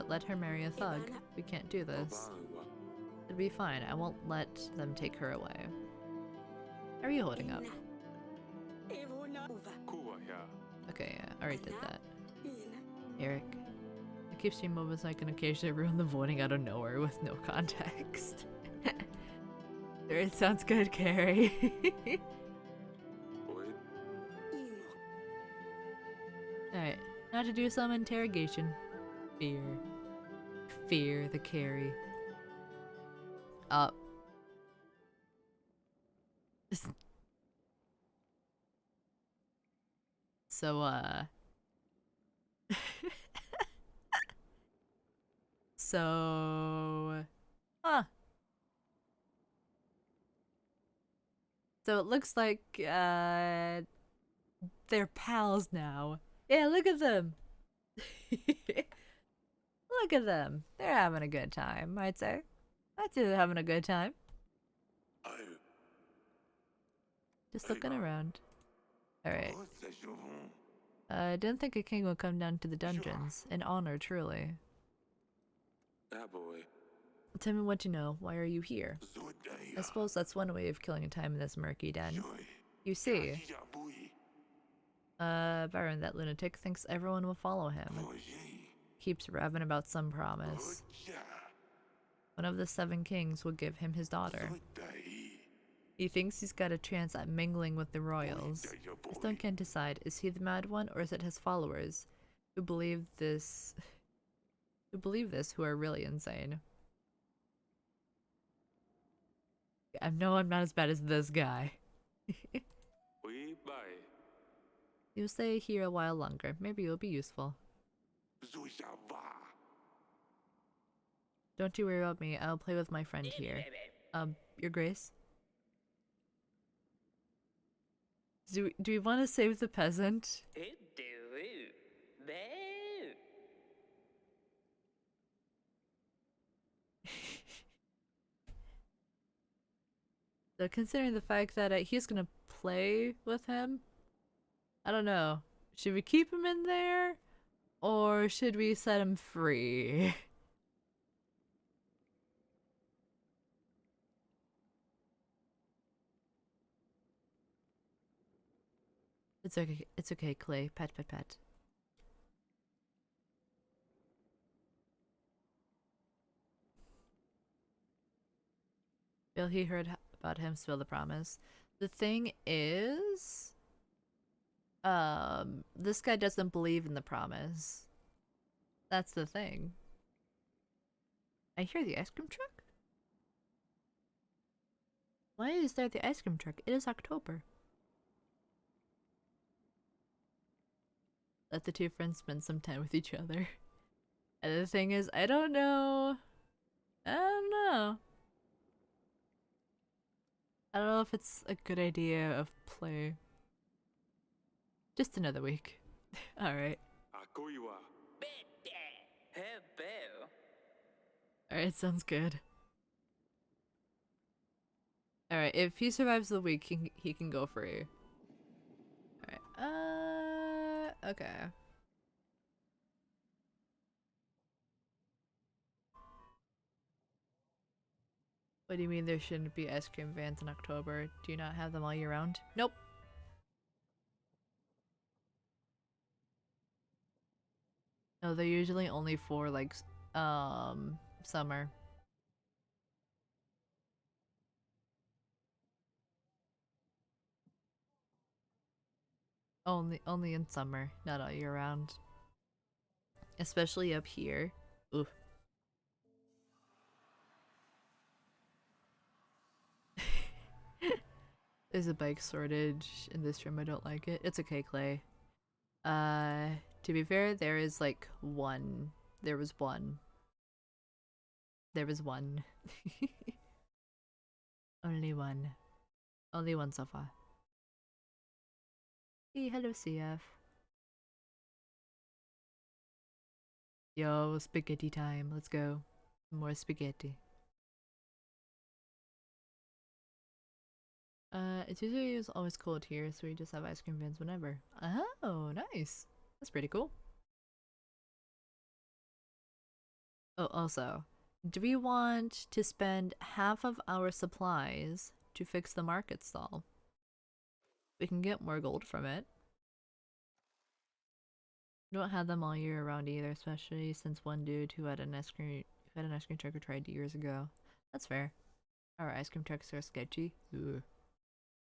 Speaker 1: let her marry a thug. We can't do this. It'll be fine. I won't let them take her away. How are you holding up? Okay, yeah, I already did that. Eric. I keep seeing moments I can occasionally ruin the voting out of nowhere with no context. It sounds good, Carrie. Alright, now to do some interrogation. Fear. Fear the Carrie. Up. So, huh. So it looks like, they're pals now. Yeah, look at them. Look at them. They're having a good time, I'd say. I'd say they're having a good time. Just looking around. Alright. I didn't think a king would come down to the dungeons. An honor, truly. Tell me what you know. Why are you here? I suppose that's one way of killing time in this murky den. You see, Baron, that lunatic thinks everyone will follow him. Keeps raving about some promise. One of the 7 kings will give him his daughter. He thinks he's got a chance at mingling with the royals. I still can't decide, is he the mad one or is it his followers who believe this who are really insane? I know I'm not as bad as this guy. You'll stay here a while longer. Maybe you'll be useful. Don't you worry about me. I'll play with my friend here. Your Grace? Do we want to save the peasant? So considering the fact that he's gonna play with him, I don't know. Should we keep him in there? Or should we set him free? It's okay, Clay. Pet, pet, pet. Bill, he heard about him spill the promise. The thing is, this guy doesn't believe in the promise. That's the thing. I hear the ice cream truck? Why is there the ice cream truck? It is October. Let the 2 friends spend some time with each other. And the thing is, I don't know. I don't know. I don't know if it's a good idea of play. Just another week. Alright. Alright, sounds good. Alright, if he survives the week, he can go free. Alright, okay. What do you mean there shouldn't be ice cream vans in October? Do you not have them all year round? Nope. No, they're usually only for like, summer. Only in summer, not all year round. Especially up here. Oof. There's a bike shortage in this room, I don't like it. It's okay, Clay. To be fair, there is like one. There was one. There was one. Only one. Only one so far. Hey, hello CF. Yo, spaghetti time. Let's go. More spaghetti. It's usually always cold here, so we just have ice cream vans whenever. Oh, nice. That's pretty cool. Oh, also, do we want to spend half of our supplies to fix the market stall? We can get more gold from it. We don't have them all year round either, especially since one dude who had an ice cream truck tried years ago. That's fair. Our ice cream trucks are sketchy. Ooh.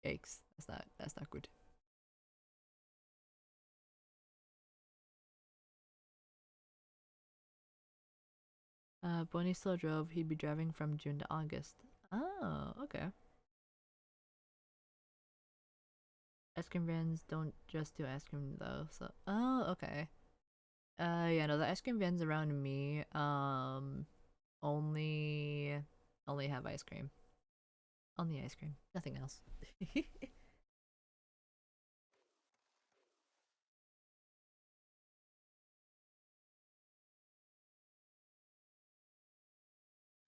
Speaker 1: Yikes. That's not good. Bonnie still drove, he'd be driving from June to August. Oh, okay. Ice cream vans don't just do ice cream though, so oh, okay. Yeah, no, the ice cream vans around me, only have ice cream. Only ice cream, nothing else.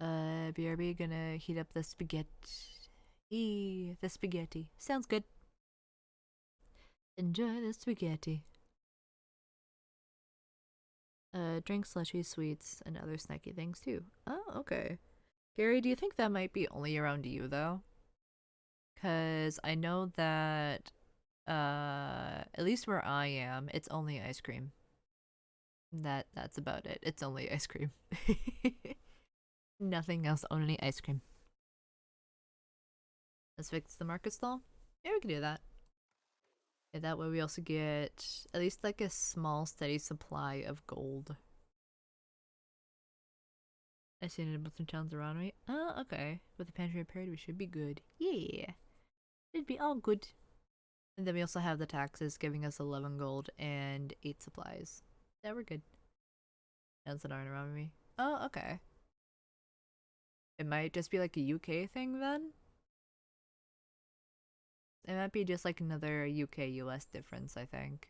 Speaker 1: BRB gonna heat up the spaghetti. The spaghetti. Sounds good. Enjoy the spaghetti. Drink slushy sweets and other snacky things too. Oh, okay. Gary, do you think that might be only around you though? Cause I know that at least where I am, it's only ice cream. That's about it. It's only ice cream. Nothing else, only ice cream. Let's fix the market stall. Yeah, we can do that. Yeah, that way we also get at least like a small steady supply of gold. I see it in some towns around me. Oh, okay. With the pantry repaired, we should be good. Yeah. It'd be all good. And then we also have the taxes giving us 11 gold and 8 supplies. Yeah, we're good. Towns that aren't around me. Oh, okay. It might just be like a UK thing then? It might be just like another UK-US difference, I think.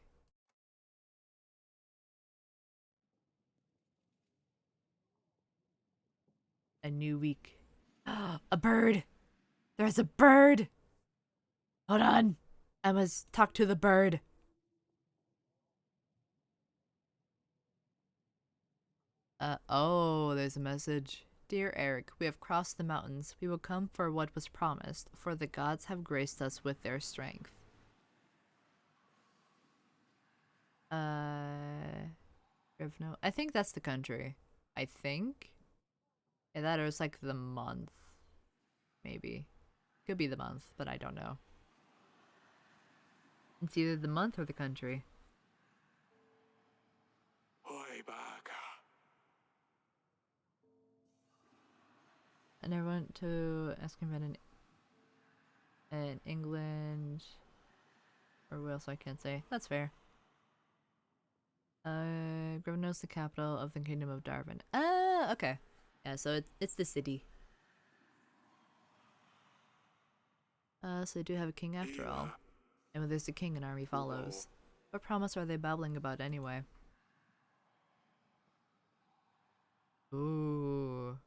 Speaker 1: A new week. A bird! There's a bird! Hold on! I must talk to the bird. Oh, there's a message. Dear Eric, we have crossed the mountains. We will come for what was promised, for the gods have graced us with their strength. Rivno. I think that's the country. I think? Yeah, that is like the month. Maybe. Could be the month, but I don't know. It's either the month or the country.
Speaker 2: Oi, baka.
Speaker 1: I never went to ask him about in England or where else I can't say. That's fair. Grosvenor's the capital of the Kingdom of Darwin. Ah, okay. Yeah, so it's the city. So they do have a king after all. And when there's a king, an army follows. What promise are they babbling about anyway? Ooh.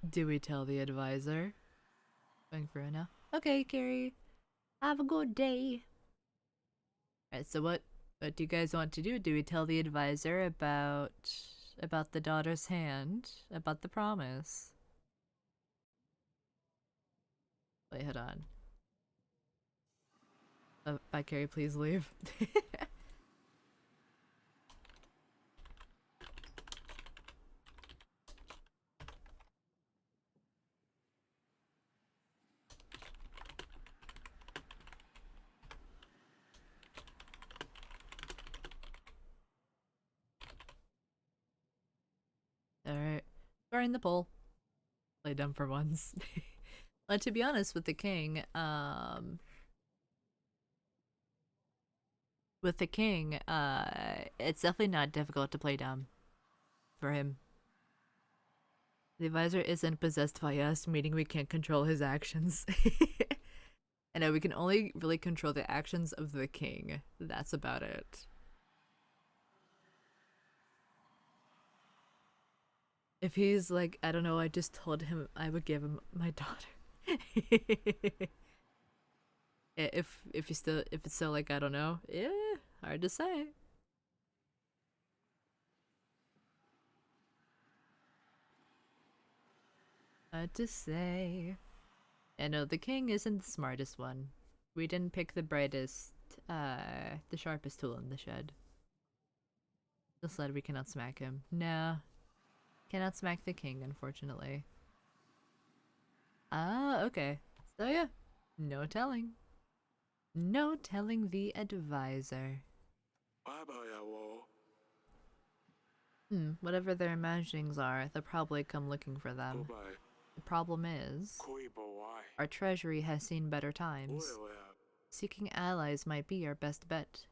Speaker 1: Do we tell the advisor? Going for it now. Okay, Carrie. Have a good day. Alright, so what do you guys want to do? Do we tell the advisor about the daughter's hand? About the promise? Wait, hold on. Bye, Carrie, please leave. Alright. Burn the poll. Play dumb for once. But to be honest with the king, it's definitely not difficult to play dumb for him. The advisor isn't possessed by us, meaning we can't control his actions. I know we can only really control the actions of the king. That's about it. If he's like, I don't know, I just told him I would give him my daughter. if it's still like, I don't know, yeah, hard to say. Hard to say. I know the king isn't the smartest one. We didn't pick the brightest, the sharpest tool in the shed. Just said we cannot smack him. No, cannot smack the king, unfortunately. Ah, okay. So yeah, no telling. No telling the advisor. Whatever their imaginings are, they'll probably come looking for them. The problem is, our treasury has seen better times. Seeking allies might be our best bet.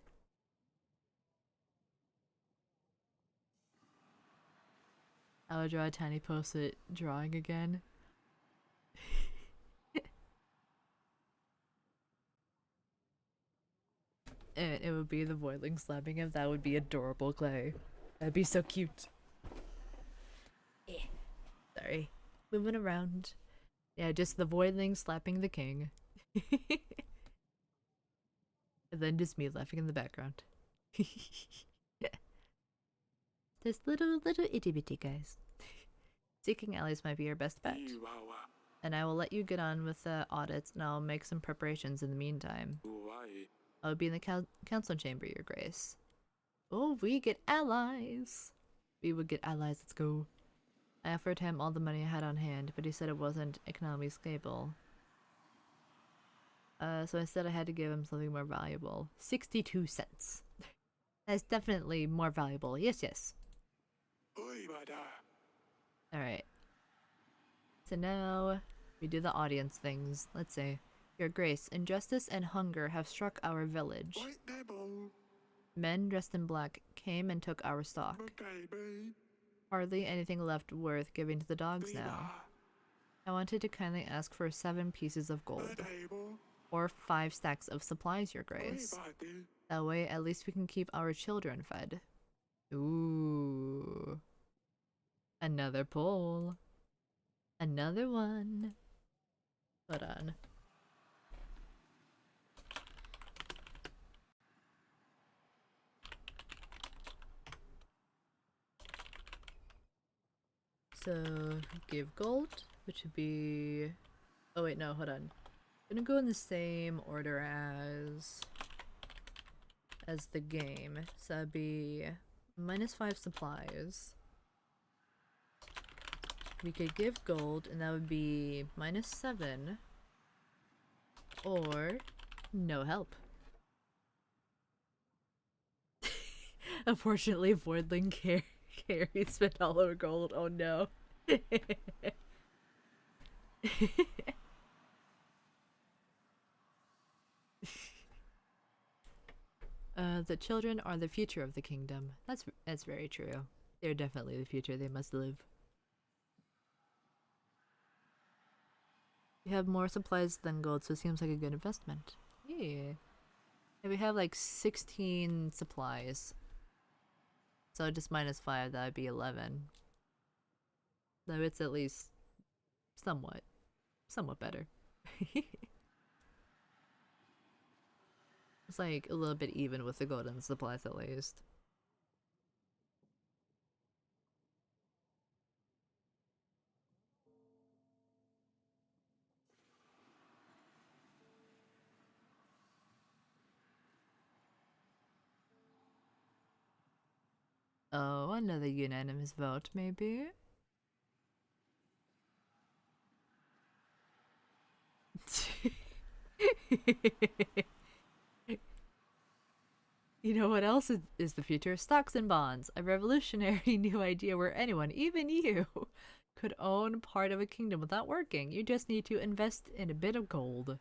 Speaker 1: I would draw a tiny post-it drawing again. And it would be the voidling slapping him. That would be adorable, Clay. That'd be so cute. Sorry. Moving around. Yeah, just the voidling slapping the king. And then just me laughing in the background. Just little itty bitty guys. Seeking allies might be your best bet. And I will let you get on with the audits, and I'll make some preparations in the meantime. I'll be in the council chamber, Your Grace. Oh, we get allies! We would get allies, let's go. I offered him all the money I had on hand, but he said it wasn't economically stable. So instead I had to give him something more valuable. 62 cents. That's definitely more valuable. Yes, yes. Alright. So now we do the audience things. Let's see. Your Grace, injustice and hunger have struck our village. Men dressed in black came and took our stock. Hardly anything left worth giving to the dogs now. I wanted to kindly ask for 7 pieces of gold. Or 5 stacks of supplies, Your Grace. That way, at least we can keep our children fed. Ooh. Another poll. Another one. Hold on. So, give gold, which would be... Oh wait, no, hold on. I'm gonna go in the same order as the game. So that'd be -5 supplies. We could give gold, and that would be -7. Or no help. Unfortunately, Voidling carries spent all over gold. Oh no. The children are the future of the kingdom. That's very true. They're definitely the future. They must live. We have more supplies than gold, so it seems like a good investment. Yeah. And we have like 16 supplies. So just -5, that would be 11. So it's at least somewhat better. It's like a little bit even with the golden supplies at least. Oh, another unanimous vote, maybe? You know what else is the future? Stocks and bonds. A revolutionary new idea where anyone, even you, could own part of a kingdom without working. You just need to invest in a bit of gold.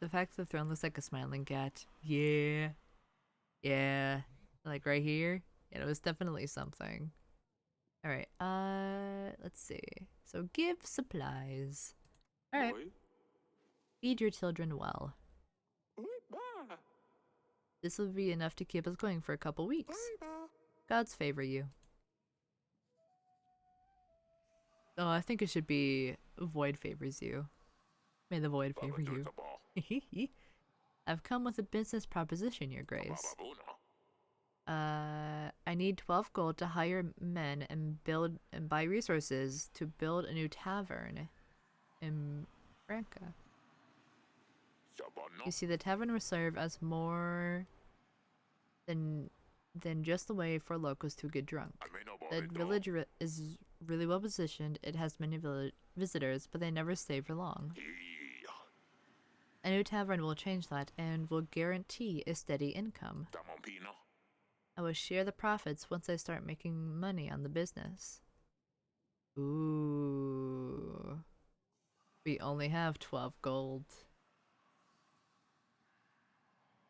Speaker 1: The fact that the throne looks like a smiling cat. Yeah. Yeah. Like right here. Yeah, it was definitely something. Alright, let's see. So give supplies. Alright. Feed your children well. This will be enough to keep us going for a couple weeks. Gods favor you. Oh, I think it should be Void favors you. May the Void favor you. I've come with a business proposition, Your Grace. I need 12 gold to hire men and buy resources to build a new tavern in Branca. You see, the tavern will serve as more than just a way for locals to get drunk. The village is really well positioned. It has many visitors, but they never stay for long. A new tavern will change that and will guarantee a steady income. I will share the profits once I start making money on the business. Ooh. We only have 12 gold.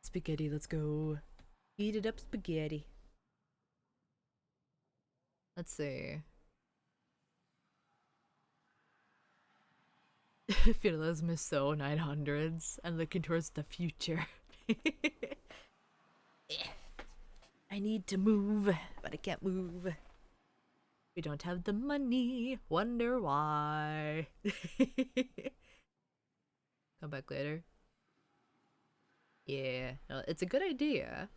Speaker 1: Spaghetti, let's go. Heat it up, spaghetti. Let's see. Feudalism is so 900s. I'm looking towards the future. I need to move, but I can't move. We don't have the money. Wonder why. Come back later. Yeah, no, it's a good idea.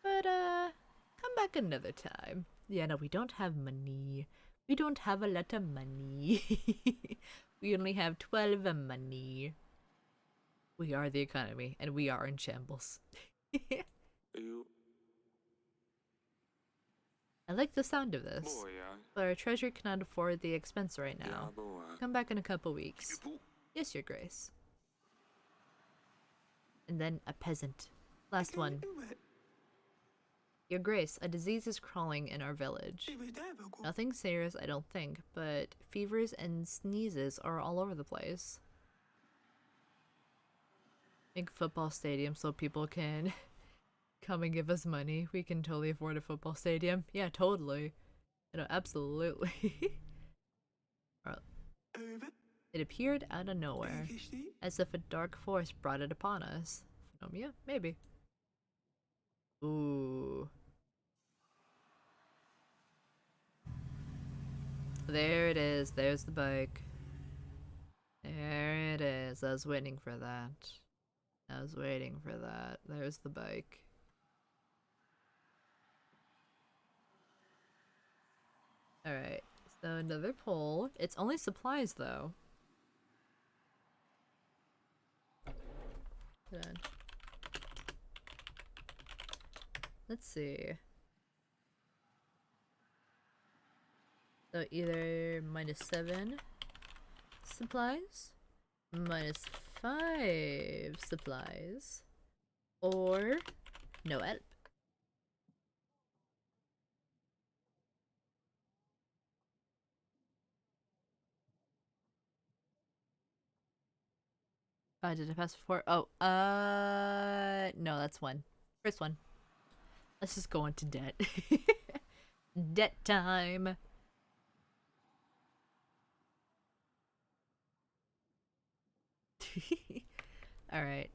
Speaker 1: But, come back another time. Yeah, no, we don't have money. We don't have a lot of money. We only have 12 money. We are the economy, and we are in shambles.
Speaker 2: You.
Speaker 1: I like the sound of this,
Speaker 2: Boy, yeah.
Speaker 1: but our treasury cannot afford the expense right
Speaker 2: Yeah,
Speaker 1: now.
Speaker 2: boy.
Speaker 1: Come back in a couple weeks. Yes, your grace. And then a peasant. Last one. Your grace, a disease is crawling in our village. Nothing serious, I don't think, but fevers and sneezes are all over the place. Make football stadium so people can come and give us money. We can totally afford a football stadium. Yeah, totally. You know, absolutely. It appeared out of nowhere, as if a dark force brought it upon us. Yeah, maybe. Ooh. There it is. There's the bike. There it is. I was waiting for that. I was waiting for that. There's the bike. Alright. So another poll. It's only supplies though. Hold on. Let's see. So either -7 supplies, -5 supplies, or no help. Did I pass before? Oh, no, that's one. First one. Let's just go into debt. Debt time. Alright.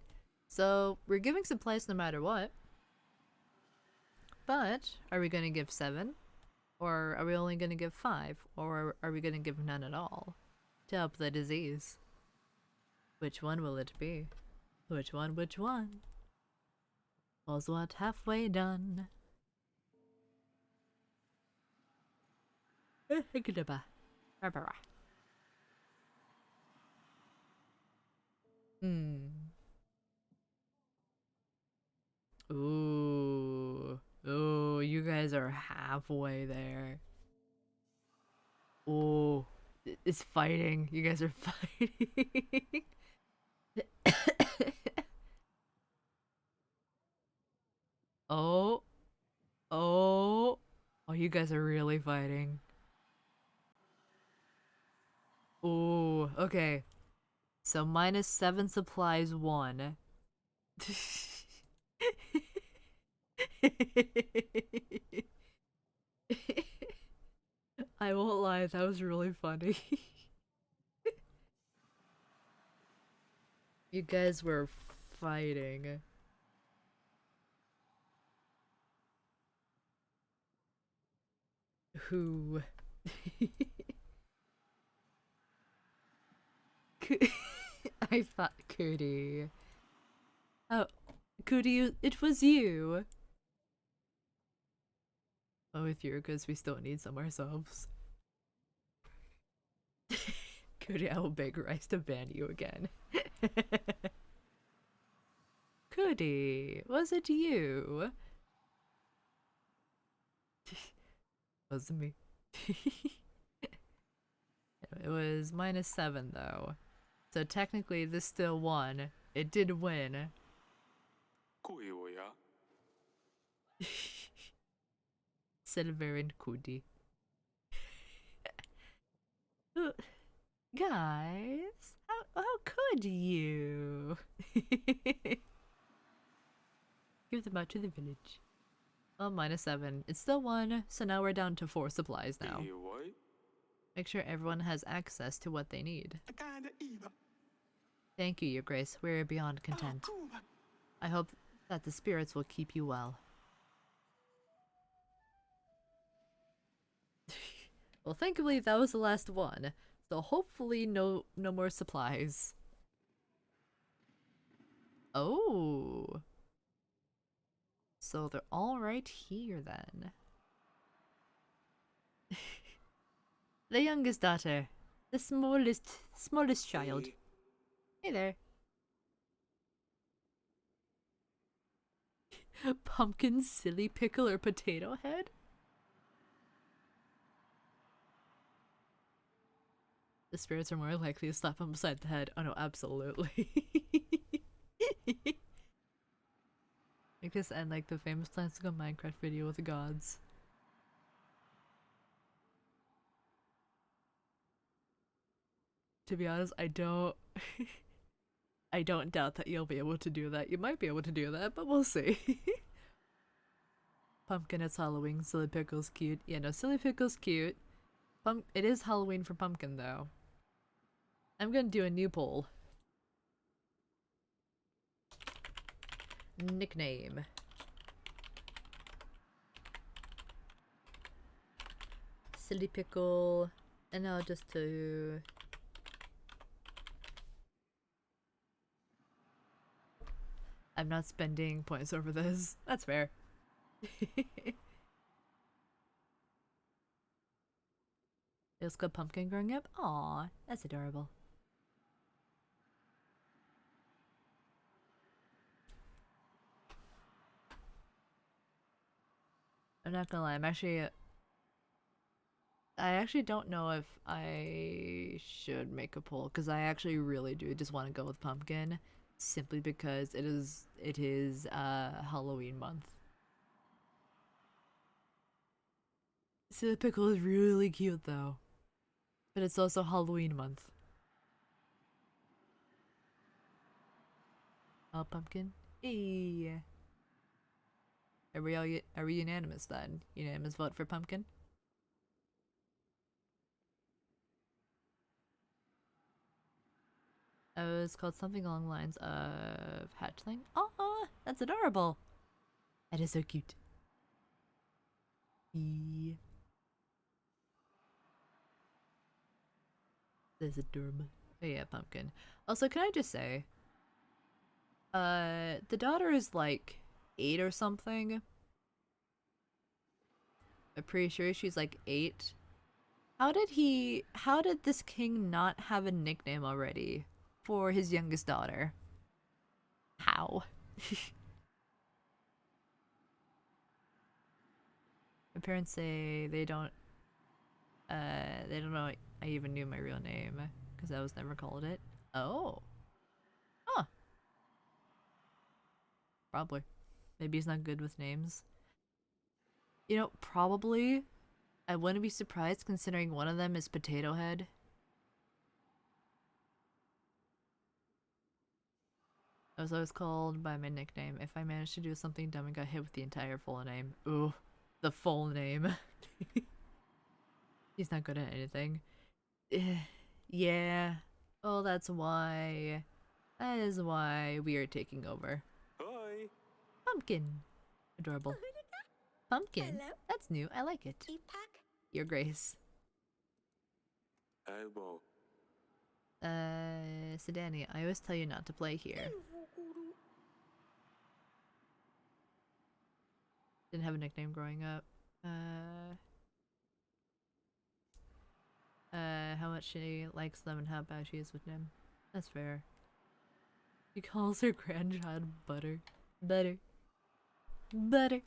Speaker 1: So, we're giving supplies no matter what. But, are we gonna give 7? Or are we only gonna give 5? Or are we gonna give none at all? To help the disease? Which one will it be? Which one? Which one? Was what halfway done? Hmm. Ooh. Ooh, you guys are halfway there. Ooh. It's fighting. You guys are fighting. Oh. Oh. Oh, you guys are really fighting. Ooh, okay. So -7 supplies 1. I won't lie, that was really funny. You guys were fighting. Who? I thought Cootie. Oh, Cootie, it was you. Oh, with you, because we still need some ourselves. Cootie, I will beg Rice to ban you again. Cootie, was it you? Wasn't me. It was -7 though. So technically this still won. It did win. Silver and Cootie. Guys, how could you? Give them out to the village. Well, -7. It's still 1, so now we're down to 4 supplies now. Make sure everyone has access to what they need. Thank you, Your Grace. We're beyond content. I hope that the spirits will keep you well. Well, thankfully that was the last one, so hopefully no more supplies. Oh. So they're all right here then. The youngest daughter. The smallest child.
Speaker 2: Hey,
Speaker 1: Hey there. Pumpkin, silly pickle, or potato head? The spirits are more likely to slap him beside the head. Oh no, absolutely. Make this end like the famous classical Minecraft video with the gods. To be honest, I don't I don't doubt that you'll be able to do that. You might be able to do that, but we'll see. Pumpkin, it's Halloween. Silly Pickle's cute. Yeah, no, Silly Pickle's cute. It is Halloween for Pumpkin, though. I'm gonna do a new poll. Nickname. Silly Pickle. And I'll just do... I'm not spending points over this. That's fair. It's got Pumpkin growing up? Aw, that's adorable. I'm not gonna lie, I actually don't know if I should make a poll, because I actually really do just want to go with Pumpkin, simply because it is Halloween month. Silly Pickle is really cute though, but it's also Halloween month. Oh, Pumpkin. Hey. Are we unanimous then? Unanimous vote for Pumpkin? It's called something along the lines of hatchling. Oh, that's adorable. That is so cute. Yeah. That's adorable. Oh yeah, Pumpkin. Also, can I just say, the daughter is like 8 or something. I'm pretty sure she's like 8. How did this king not have a nickname already for his youngest daughter? How? My parents say they don't know I even knew my real name because I was never called it. Oh. Huh. Probably. Maybe he's not good with names. You know, probably. I wouldn't be surprised considering one of them is Potato Head. I was always called by my nickname if I managed to do something dumb and got hit with the entire full name. Ooh, the full name. He's not good at anything. Yeah. Oh, that's why. That is why we are taking over.
Speaker 2: hi.
Speaker 1: Pumpkin. Adorable. Pumpkin.
Speaker 4: Hello.
Speaker 1: That's new. I like it.
Speaker 4: Ipak.
Speaker 1: Your Grace.
Speaker 2: Elbow.
Speaker 1: Sedani, I always tell you not to play here. Didn't have a nickname growing up. How much she likes them and how bad she is with him. That's fair. She calls her grandchild Butter. Butter. Butter.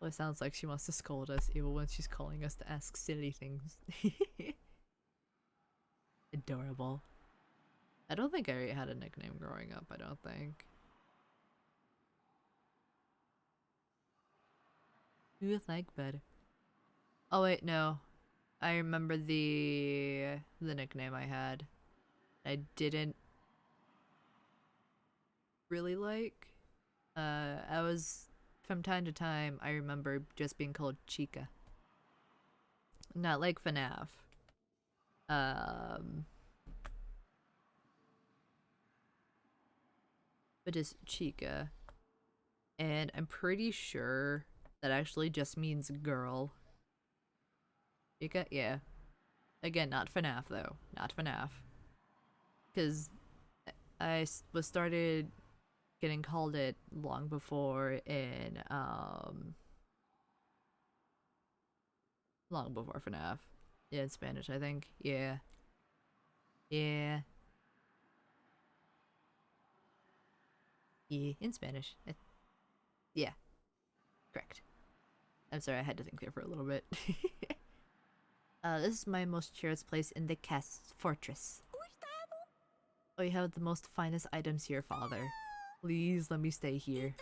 Speaker 1: Well, it sounds like she wants to scold us even when she's calling us to ask silly things. Adorable. I don't think I had a nickname growing up, I don't think. Who would like butter? Oh wait, no. I remember the nickname I had. I didn't really like. I was from time to time I remember just being called Chica. Not like FNAF. But just Chica. And I'm pretty sure that actually just means girl. Chica? Yeah. Again, not FNAF though. Not FNAF. Because was started getting called it long before long before FNAF. Yeah, in Spanish, I think. Yeah. Yeah. Yeah, in Spanish. Yeah, correct. I'm sorry, I had to think there for a little bit. This is my most cherished place in the cast fortress. Oh, you have the most finest items here, father. Please let me stay here.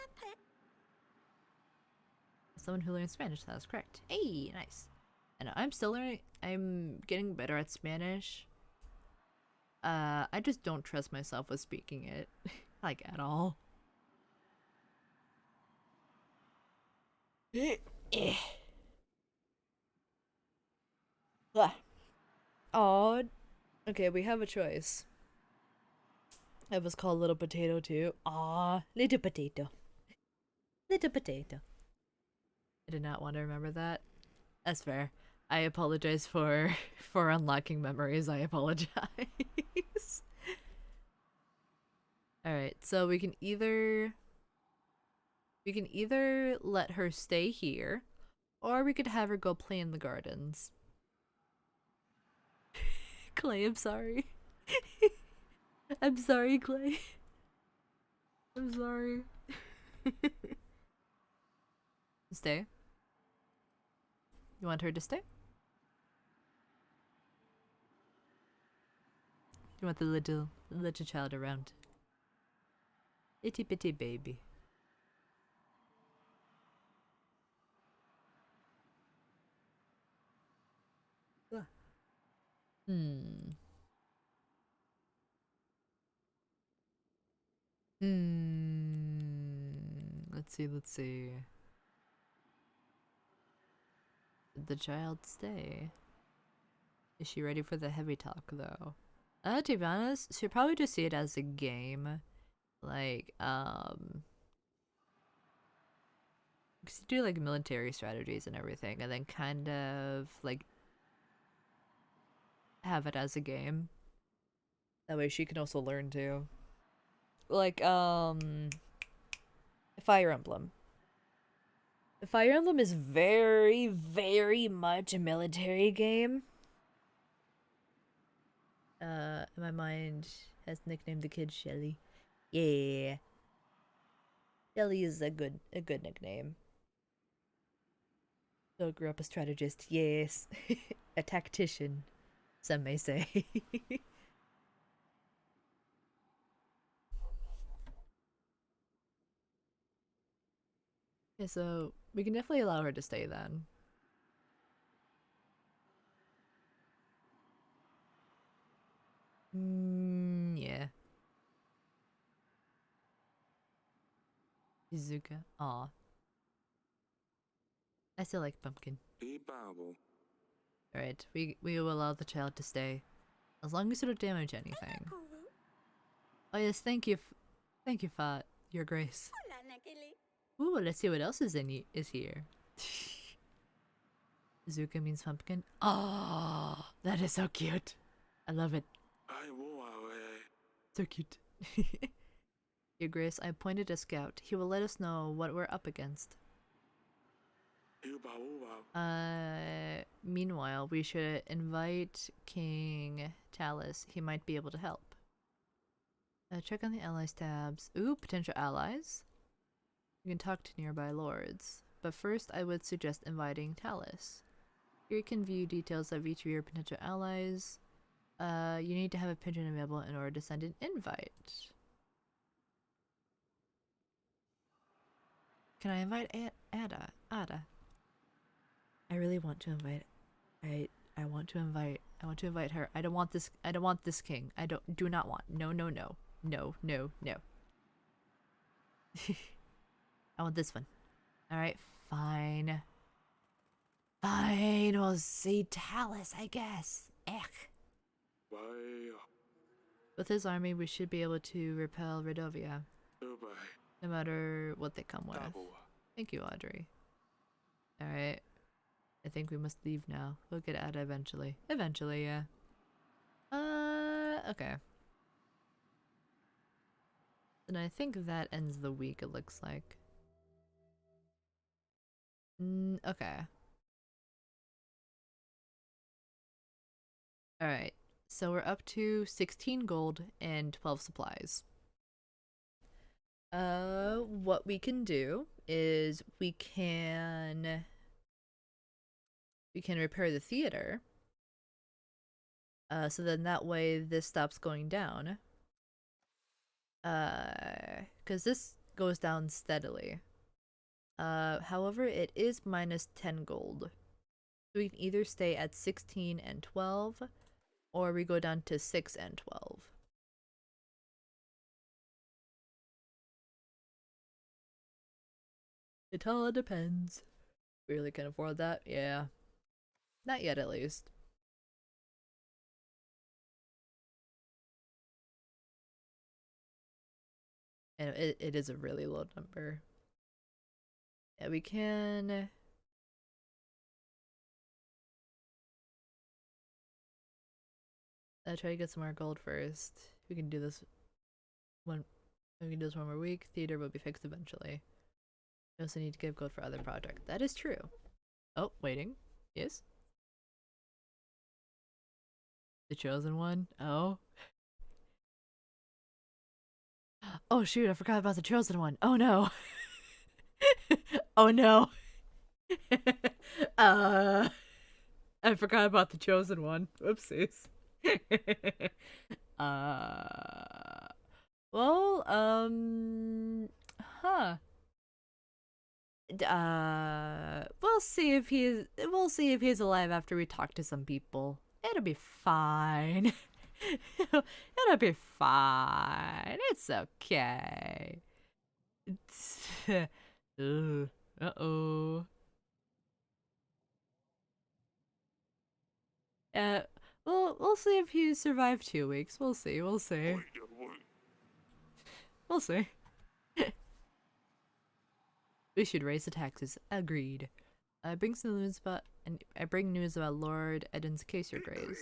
Speaker 1: Someone who learns Spanish, that was correct. Hey, nice. And I'm still learning. I'm getting better at Spanish. I just don't trust myself with speaking it, like at all. Oh, okay. We have a choice. It was called Little Potato too. Aw, Little Potato. Little Potato. I did not want to remember that. That's fair. I apologize for for unlocking memories. I apologize. All right, so we can either let her stay here, or we could have her go play in the gardens. Clay, I'm sorry. I'm sorry, Clay. I'm sorry. Stay. You want her to stay? You want the little child around? Itty bitty baby. Hmm. Let's see, let's see. Did the child stay? Is she ready for the heavy talk though? To be honest, she'll probably just see it as a game. Like, cause you do like military strategies and everything, and then kind of like have it as a game. That way she can also learn too. Like, Fire Emblem. Fire Emblem is very, very much a military game. My mind has nicknamed the kid Shelly. Yeah. Shelly is a good nickname. Bill grew up a strategist, yes. A tactician, some may say. Yeah, so we can definitely allow her to stay then. Yeah. Izuka. Aw. I still like Pumpkin. Alright, we will allow the child to stay. As long as you don't damage anything. Oh yes, thank you. Thank you, Fat. Your Grace. Ooh, let's see what else is here. Zuka means pumpkin. Oh, that is so cute. I love it. So cute. Your Grace, I appointed a scout. He will let us know what we're up against. Meanwhile, we should invite King Talus. He might be able to help. Check on the allies tabs. Ooh, potential allies. You can talk to nearby lords. But first, I would suggest inviting Talus. Here you can view details of each of your potential allies. You need to have a pigeon available in order to send an invite. Can I invite Ada? I really want to invite. I want to invite her. I don't want this king. Do not want. No. I want this one. Alright, fine. Fine, we'll see Talus, I guess. Ech. With his army, we should be able to repel Redovia. No matter what they come with. Thank you, Audrey. Alright. I think we must leave now. We'll get Ada eventually. Eventually, yeah. Okay. And I think that ends the week, it looks like. Okay. Alright. So we're up to 16 gold and 12 supplies. What we can do is we can repair the theater. So then that way this stops going down. Because this goes down steadily. However, it is minus 10 gold. So we can either stay at 16 and 12, or we go down to 6 and 12. It all depends. We really can afford that? Yeah. Not yet, at least. And it is a really low number. Yeah, we can... try to get some more gold first. We can do this one. We can do this one more week. Theater will be fixed eventually. We also need to give gold for other projects. That is true. Oh, waiting. Yes? The chosen one? Oh. Oh shoot, I forgot about the chosen one. Oh no. Oh no. I forgot about the chosen one. Whoopsies. uh well, huh. We'll see if he's alive after we talk to some people. It'll be fine. It'll be fine. It's okay. Uh-oh. Uh, we'll see if he survived 2 weeks. We'll see. We'll see. We'll see. We should raise the taxes. Agreed. I bring some news about Lord Eden's case, your grace.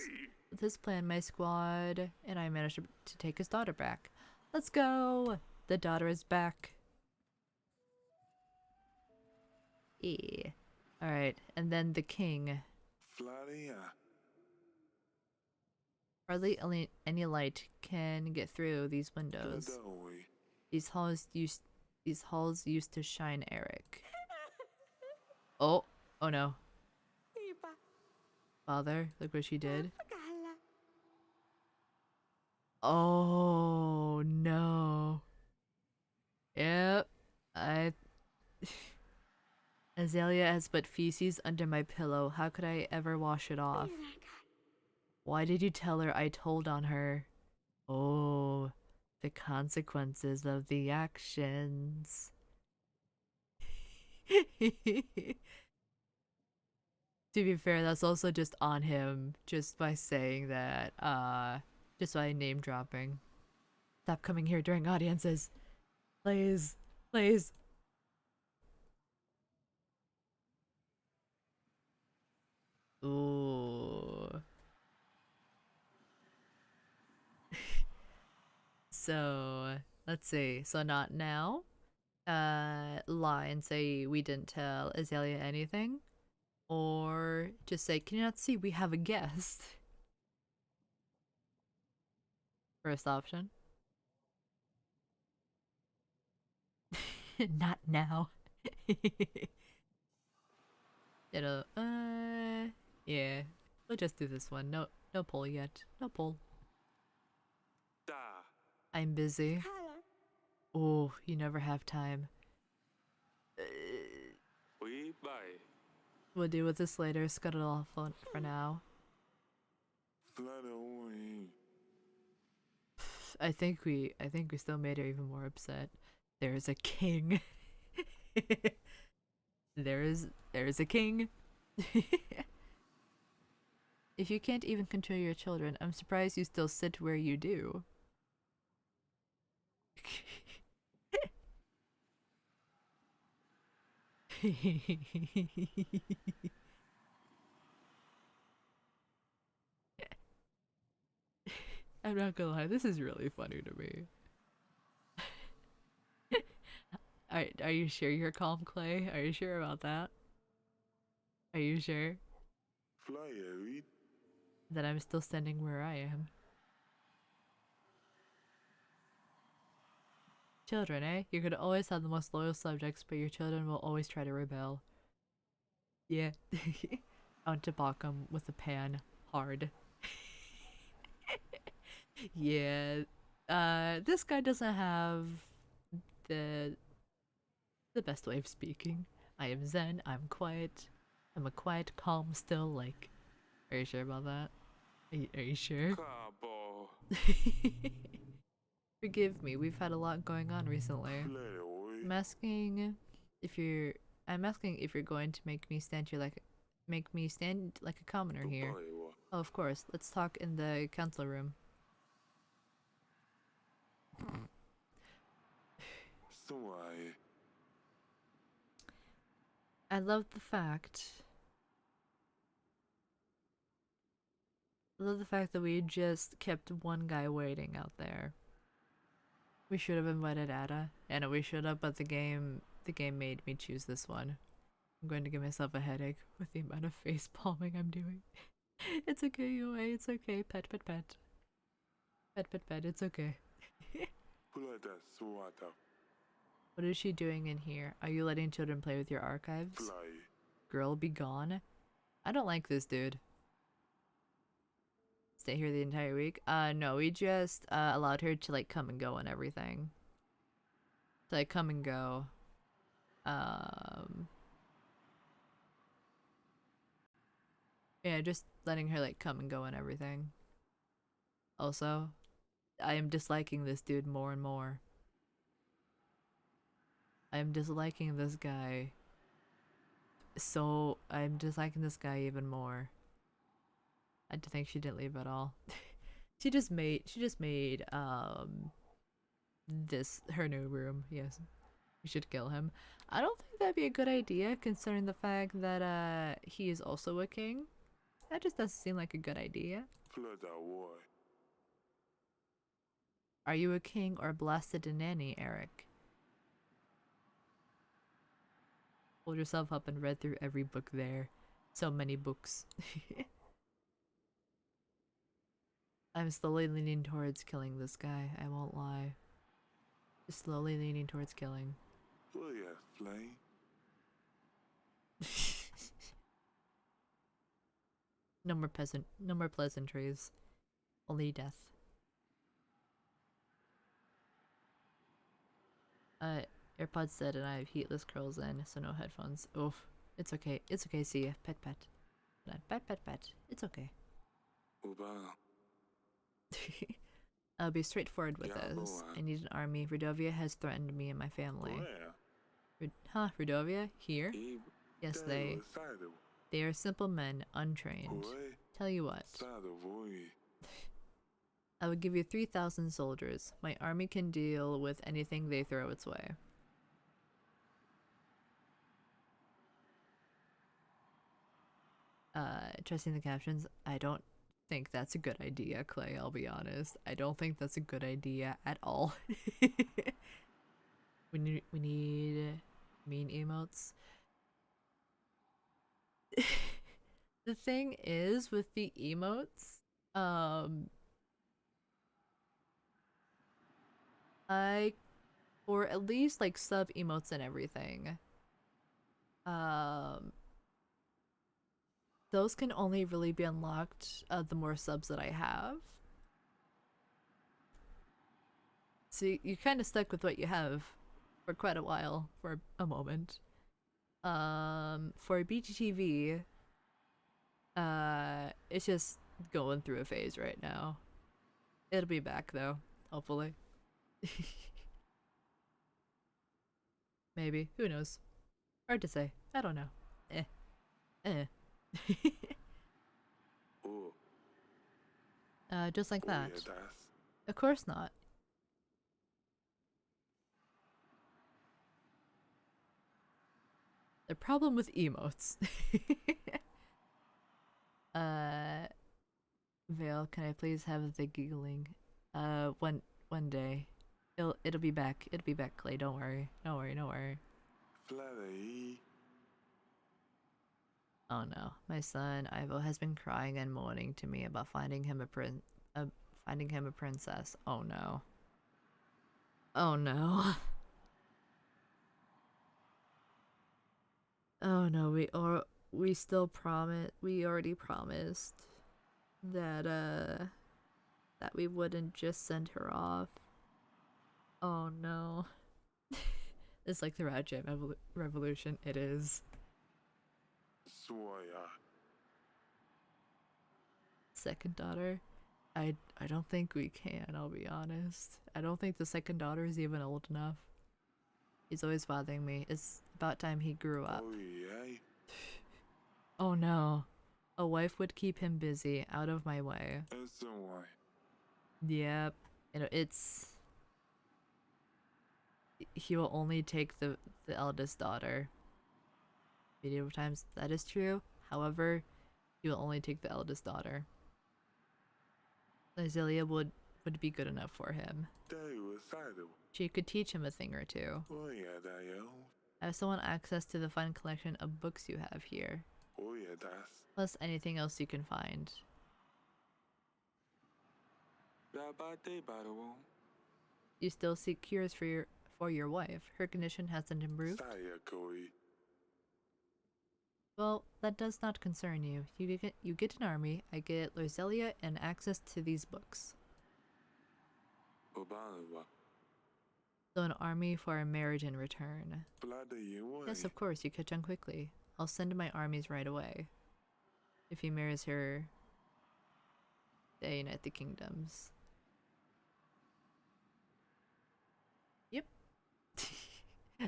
Speaker 1: With his plan, my squad and I managed to take his daughter back. Let's go! The daughter is back. Yeah. Alright, and then the king. Hardly any light can get through these windows. These halls used to shine, Eric. Oh, oh no. Father, look what she did. Oh no. Yep. Azalea has but feces under my pillow. How could I ever wash it off? Why did you tell her I told on her? Oh, the consequences of the actions. To be fair, that's also just on him, just by saying that, just by name dropping. Stop coming here during audiences. Please. Please. Ooh. So, let's see. So not now? Lie and say we didn't tell Azalea anything? Or just say, can you not see we have a guest? First option. Not now. Yeah. We'll just do this one. No poll yet. No poll. I'm busy. Oh, you never have time. We'll deal with this later. Scuttle off for now. I think we still made her even more upset. There is a king. there is a king. If you can't even control your children, I'm surprised you still sit where you do. I'm not gonna lie, this is really funny to me. Are you sure you're calm, Clay? Are you sure about that? Are you sure
Speaker 2: Fly every
Speaker 1: that I'm still standing where I am? Children, eh? You could always have the most loyal subjects, but your children will always try to rebel. Yeah. I want to balk 'em with a pan. Hard. Yeah. This guy doesn't have the best way of speaking. I am zen, I'm quiet. I'm a quiet, calm, still like. Are you sure about that? Are you sure?
Speaker 2: carball.
Speaker 1: Forgive me, we've had a lot going on recently.
Speaker 2: Fly away.
Speaker 1: I'm asking if you're going to make me stand like a commoner here. Oh, of course. Let's talk in the council room.
Speaker 2: So I
Speaker 1: I love the fact that we just kept one guy waiting out there. We should have invited Ada, and we should have, but the game made me choose this one. I'm going to give myself a headache with the amount of face palming I'm doing. It's okay, Yue, it's okay. Pet, pet, pet. Pet, pet, pet, it's okay.
Speaker 2: pull out that swat up.
Speaker 1: What is she doing in here? Are you letting children play with your archives?
Speaker 2: Fly.
Speaker 1: Girl, be gone. I don't like this dude. Stay here the entire week? No, we just allowed her to like come and go and everything. To like come and go. Yeah, just letting her like come and go and everything. Also, I am disliking this dude more and more. I am disliking this guy. So I'm disliking this guy even more. I think she didn't leave at all. she just made this her new room. Yes. We should kill him. I don't think that'd be a good idea considering the fact that he is also a king. That just doesn't seem like a good idea.
Speaker 2: Flood that war.
Speaker 1: Are you a king or blasted a nanny, Eric? Hold yourself up and read through every book there. So many books. I'm slowly leaning towards killing this guy, I won't lie. Just slowly leaning towards killing.
Speaker 2: Oh yeah, flying.
Speaker 1: No more pleasantries. Only death. AirPods dead and I have heatless curls in, so no headphones. Oof. It's okay. It's okay, see ya. Pet pet. Pet pet pet. It's okay.
Speaker 2: Uba.
Speaker 1: I'll be straightforward with this. I need an army. Redovia has threatened me and my family. Redovia? Here? Yes, they are simple men, untrained. Tell you what. I will give you 3,000 soldiers. My army can deal with anything they throw its way. Trusting the captions, I don't think that's a good idea, Clay, I'll be honest. I don't think that's a good idea at all. we need mean emotes. The thing is with the emotes, or at least like sub emotes and everything, those can only really be unlocked the more subs that I have. So you're kind of stuck with what you have for quite a while, for a moment. For BGTV, it's just going through a phase right now. It'll be back though, hopefully. Maybe, who knows? Hard to say. I don't know. Just like that. Of course not. The problem with emotes. Vale, can I please have the giggling? One day. It'll be back. It'll be back, Clay. Don't worry. Don't worry. Don't worry.
Speaker 2: Vale.
Speaker 1: Oh no, my son Ivo has been crying and moaning to me about finding him a princess. Oh no. Oh no. Oh no, we still promise we already promised that that we wouldn't just send her off. Oh no. It's like the Rat Jam revolution. It is.
Speaker 2: Swaya.
Speaker 1: Second daughter. I don't think we can, I'll be honest. I don't think the second daughter is even old enough. He's always bothering me. It's about time he grew up.
Speaker 2: Oh yeah.
Speaker 1: Oh no. A wife would keep him busy, out of my way.
Speaker 2: It's a why.
Speaker 1: Yep. You know, it's... He will only take the eldest daughter. Medieval times, that is true. However, he will only take the eldest daughter. Lysilia would be good enough for him. She could teach him a thing or two.
Speaker 2: Oh yeah, that yo.
Speaker 1: I also want access to the fine collection of books you have here.
Speaker 2: Oh yeah, that's.
Speaker 1: Plus anything else you can find. You still seek cures for your wife. Her condition hasn't improved. Well, that does not concern you. You get an army, I get Lysilia and access to these books. So an army for a marriage in return. Yes, of course, you catch on quickly. I'll send my armies right away. If he marries her, they unite the kingdoms. Yep.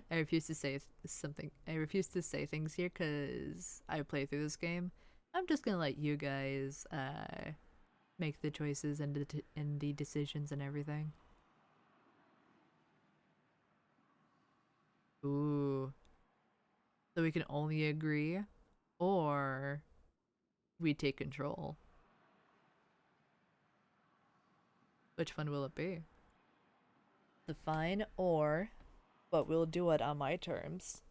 Speaker 1: I refuse to say something. I refuse to say things here because I play through this game. I'm just gonna let you guys make the choices and the decisions and everything. Ooh. So we can only agree, or we take control. Which one will it be? The fine, or but we'll do it on my terms.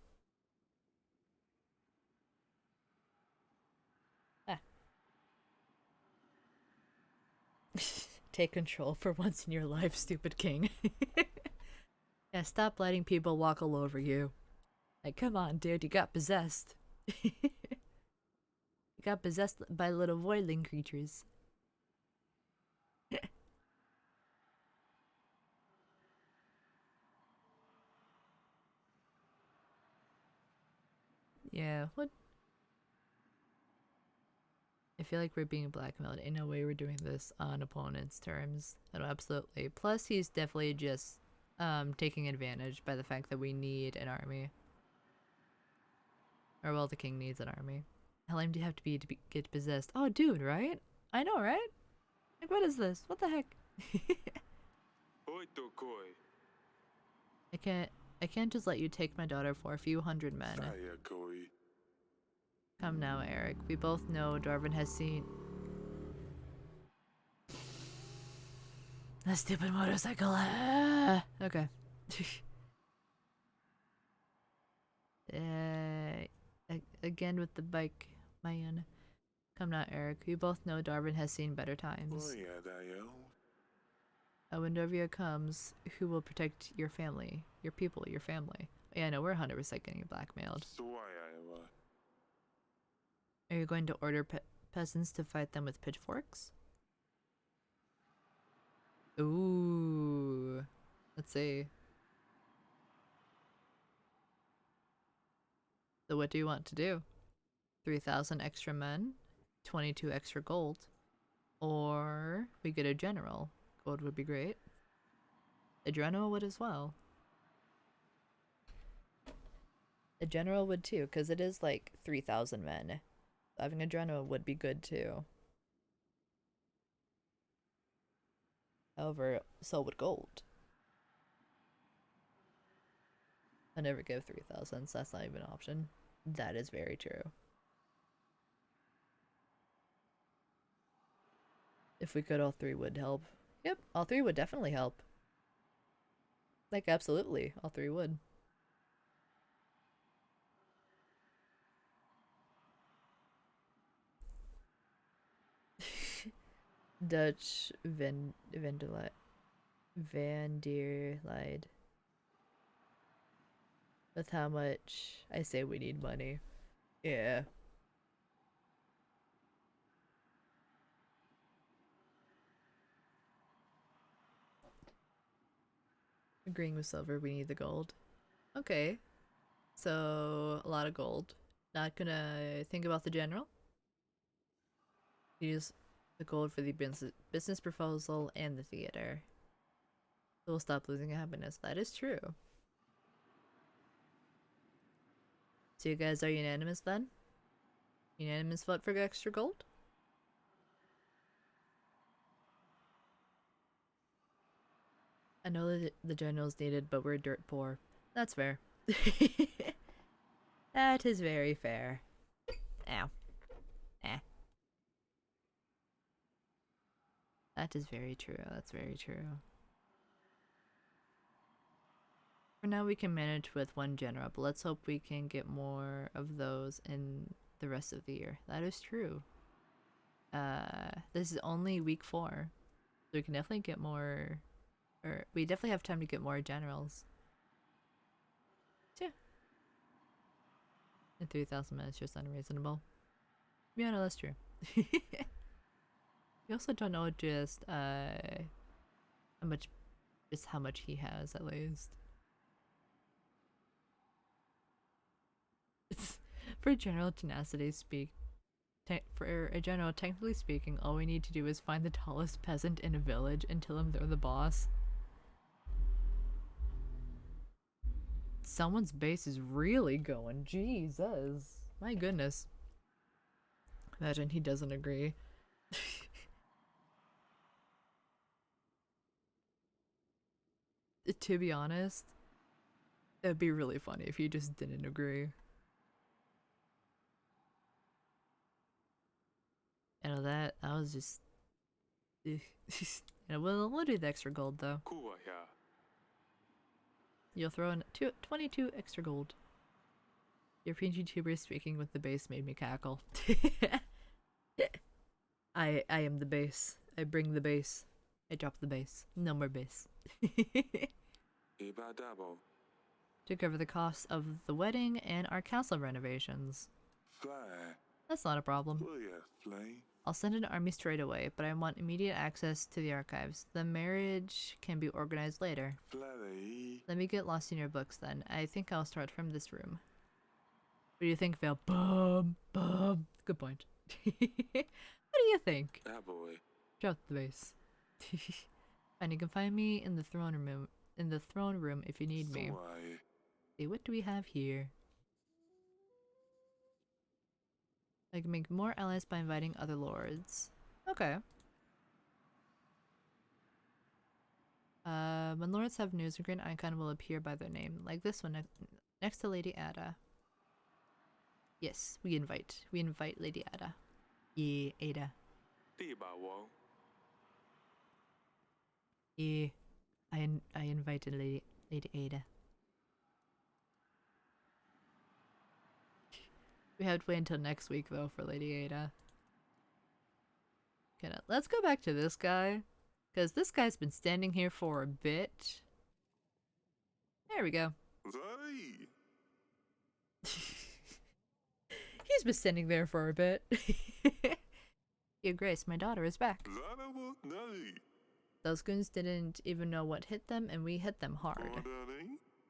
Speaker 1: Ah. Take control for once in your life, stupid king. Yeah, stop letting people walk all over you. Like, come on, dude, you got possessed. You got possessed by little voidling creatures. Yeah, what? I feel like we're being blackmailed. In no way we're doing this on opponent's terms. No, absolutely. Plus, he's definitely just taking advantage by the fact that we need an army. Or, well, the king needs an army. How lame do you have to get possessed? Oh, dude, right? I know, right? Like, what is this? What the heck? I can't just let you take my daughter for a few hundred men. Come now, Eric. We both know Darwin has seen a stupid motorcycle. Okay. Again with the bike, man. Come now, Eric. We both know Darwin has seen better times. When Windovia comes, who will protect your family? Your people, your family. Yeah, no, we're 100% getting blackmailed. Are you going to order peasants to fight them with pitchforks? Ooh. Let's see. So what do you want to do? 3,000 extra men? 22 extra gold? Or we get a general. Gold would be great. A general would as well. A general would too, because it is like 3,000 men. Having a general would be good too. However, so would gold. I never give 3,000, so that's not even an option. That is very true. If we could, all three would help. Yep, all three would definitely help. Like, absolutely. All three would. Dutch Van der Leid. With how much I say we need money. Yeah. Agreeing with Silver, we need the gold. Okay. So, a lot of gold. Not gonna think about the general. Use the gold for the business proposal and the theater. So we'll stop losing happiness. That is true. So you guys are unanimous then? Unanimous vote for extra gold? I know that the general's needed, but we're dirt poor. That's fair. That is very fair. Ow. Eh. That is very true. That's very true. For now, we can manage with one general, but let's hope we can get more of those in the rest of the year. That is true. This is only week 4, so we can definitely get more, or we definitely have time to get more generals. Yeah. And 3,000 minutes just unreasonable. Yeah, no, that's true. We also don't know just how much he has at least. It's for general tenacity for a general, technically speaking, all we need to do is find the tallest peasant in a village and tell them they're the boss. Someone's base is really going. Jesus. My goodness. Imagine he doesn't agree. To be honest, it'd be really funny if he just didn't agree. You know, that I was just yeah, we'll do the extra gold though. You'll throw in 22 extra gold. European YouTubers speaking with the base made me cackle. I am the base. I bring the base. I drop the base. No more base. To cover the costs of the wedding and our castle renovations. That's not a problem. I'll send an army straight away, but I want immediate access to the archives. The marriage can be organized later. Let me get lost in your books then. I think I'll start from this room. What do you think, Vale? Bum, bum. Good point. What do you think? Drop the base. And you can find me in the throne room. In the throne room if you need me. See, what do we have here? I can make more allies by inviting other lords. Okay. When lords have news, a green icon will appear by their name, like this one next to Lady Ada. Yes, we invite. We invite Lady Ada. Yeah, Ada. Yeah, I invited Lady Ada. We have to wait until next week though for Lady Ada. Okay, now let's go back to this guy, because this guy's been standing here for a bit. There we go. He's been standing there for a bit. Your Grace, my daughter is back. Those goons didn't even know what hit them, and we hit them hard.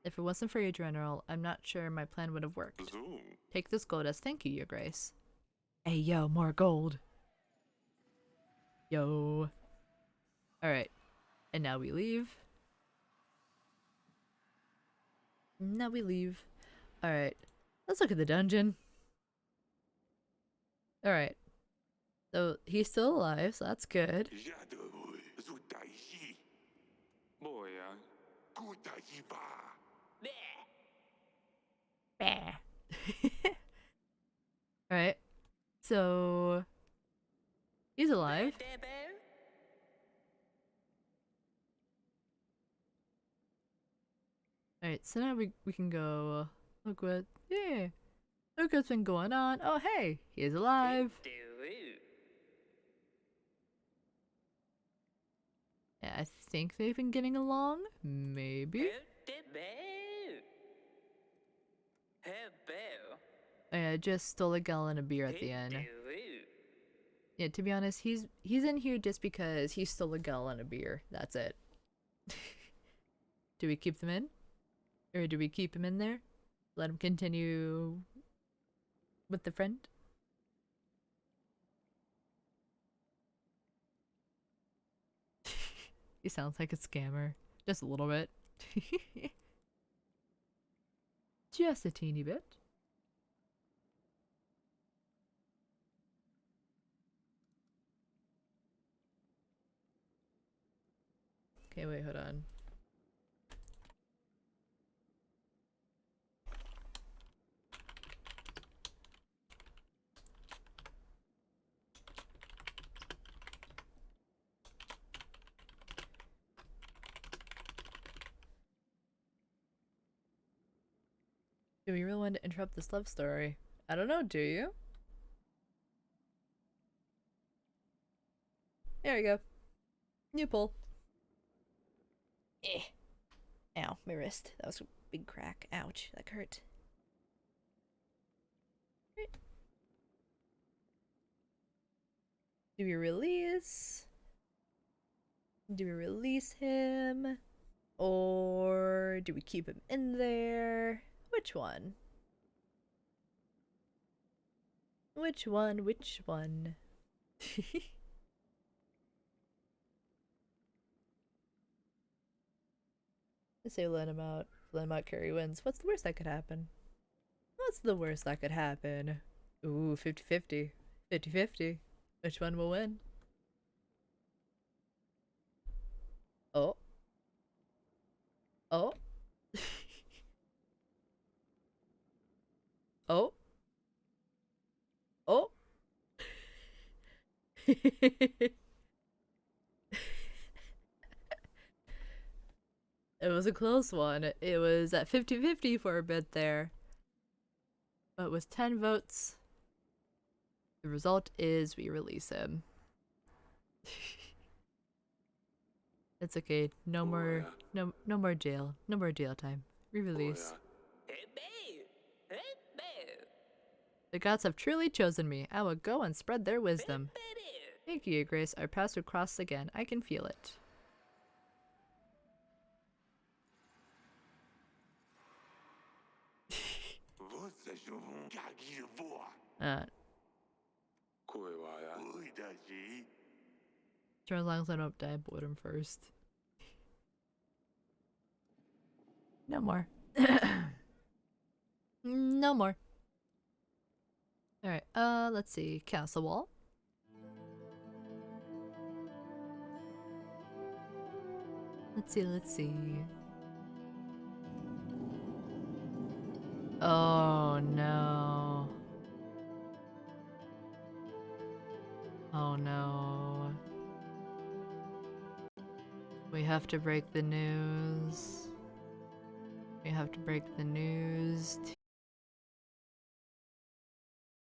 Speaker 1: If it wasn't for your general, I'm not sure my plan would have worked. Take this gold as thank you, Your Grace. Hey, yo, more gold. Yo. Alright. And now we leave. Now we leave. Alright. Let's look at the dungeon. Alright. So, he's still alive, so that's good. Alright. So, he's alive. Alright, so now we can go look what's been going on. Oh hey, he is alive. Yeah, I think they've been getting along. Maybe. Oh, yeah, I just stole a gallon of beer at the end. Yeah, to be honest, he's in here just because he stole a gallon of beer. That's it. Do we keep them in? Or do we keep him in there? Let him continue with the friend? He sounds like a scammer. Just a little bit. Just a teeny bit. Okay, wait, hold on. Do we really want to interrupt this love story? I don't know, do you? There we go. New pull. Eh. Ow, my wrist. That was a big crack. Ouch, that hurt. Do we release? Do we release him? Or do we keep him in there? Which one? Which one? Which one? I say let him out. Let him out, Carrie wins. What's the worst that could happen? What's the worst that could happen? Ooh, 50-50. 50-50. Which one will win? Oh. Oh. Oh. Oh. It was a close one. It was at 50-50 for a bit there. But with 10 votes, the result is we release him. It's okay. No more jail. No more jail time. Re-release. The gods have truly chosen me. I will go and spread their wisdom. Thank you, Your Grace. Our paths will cross again. I can feel it. Sure, as long as I don't die boredom first. No more. No more. Alright, let's see. Castle wall. Let's see. Oh no. Oh no. We have to break the news. We have to break the news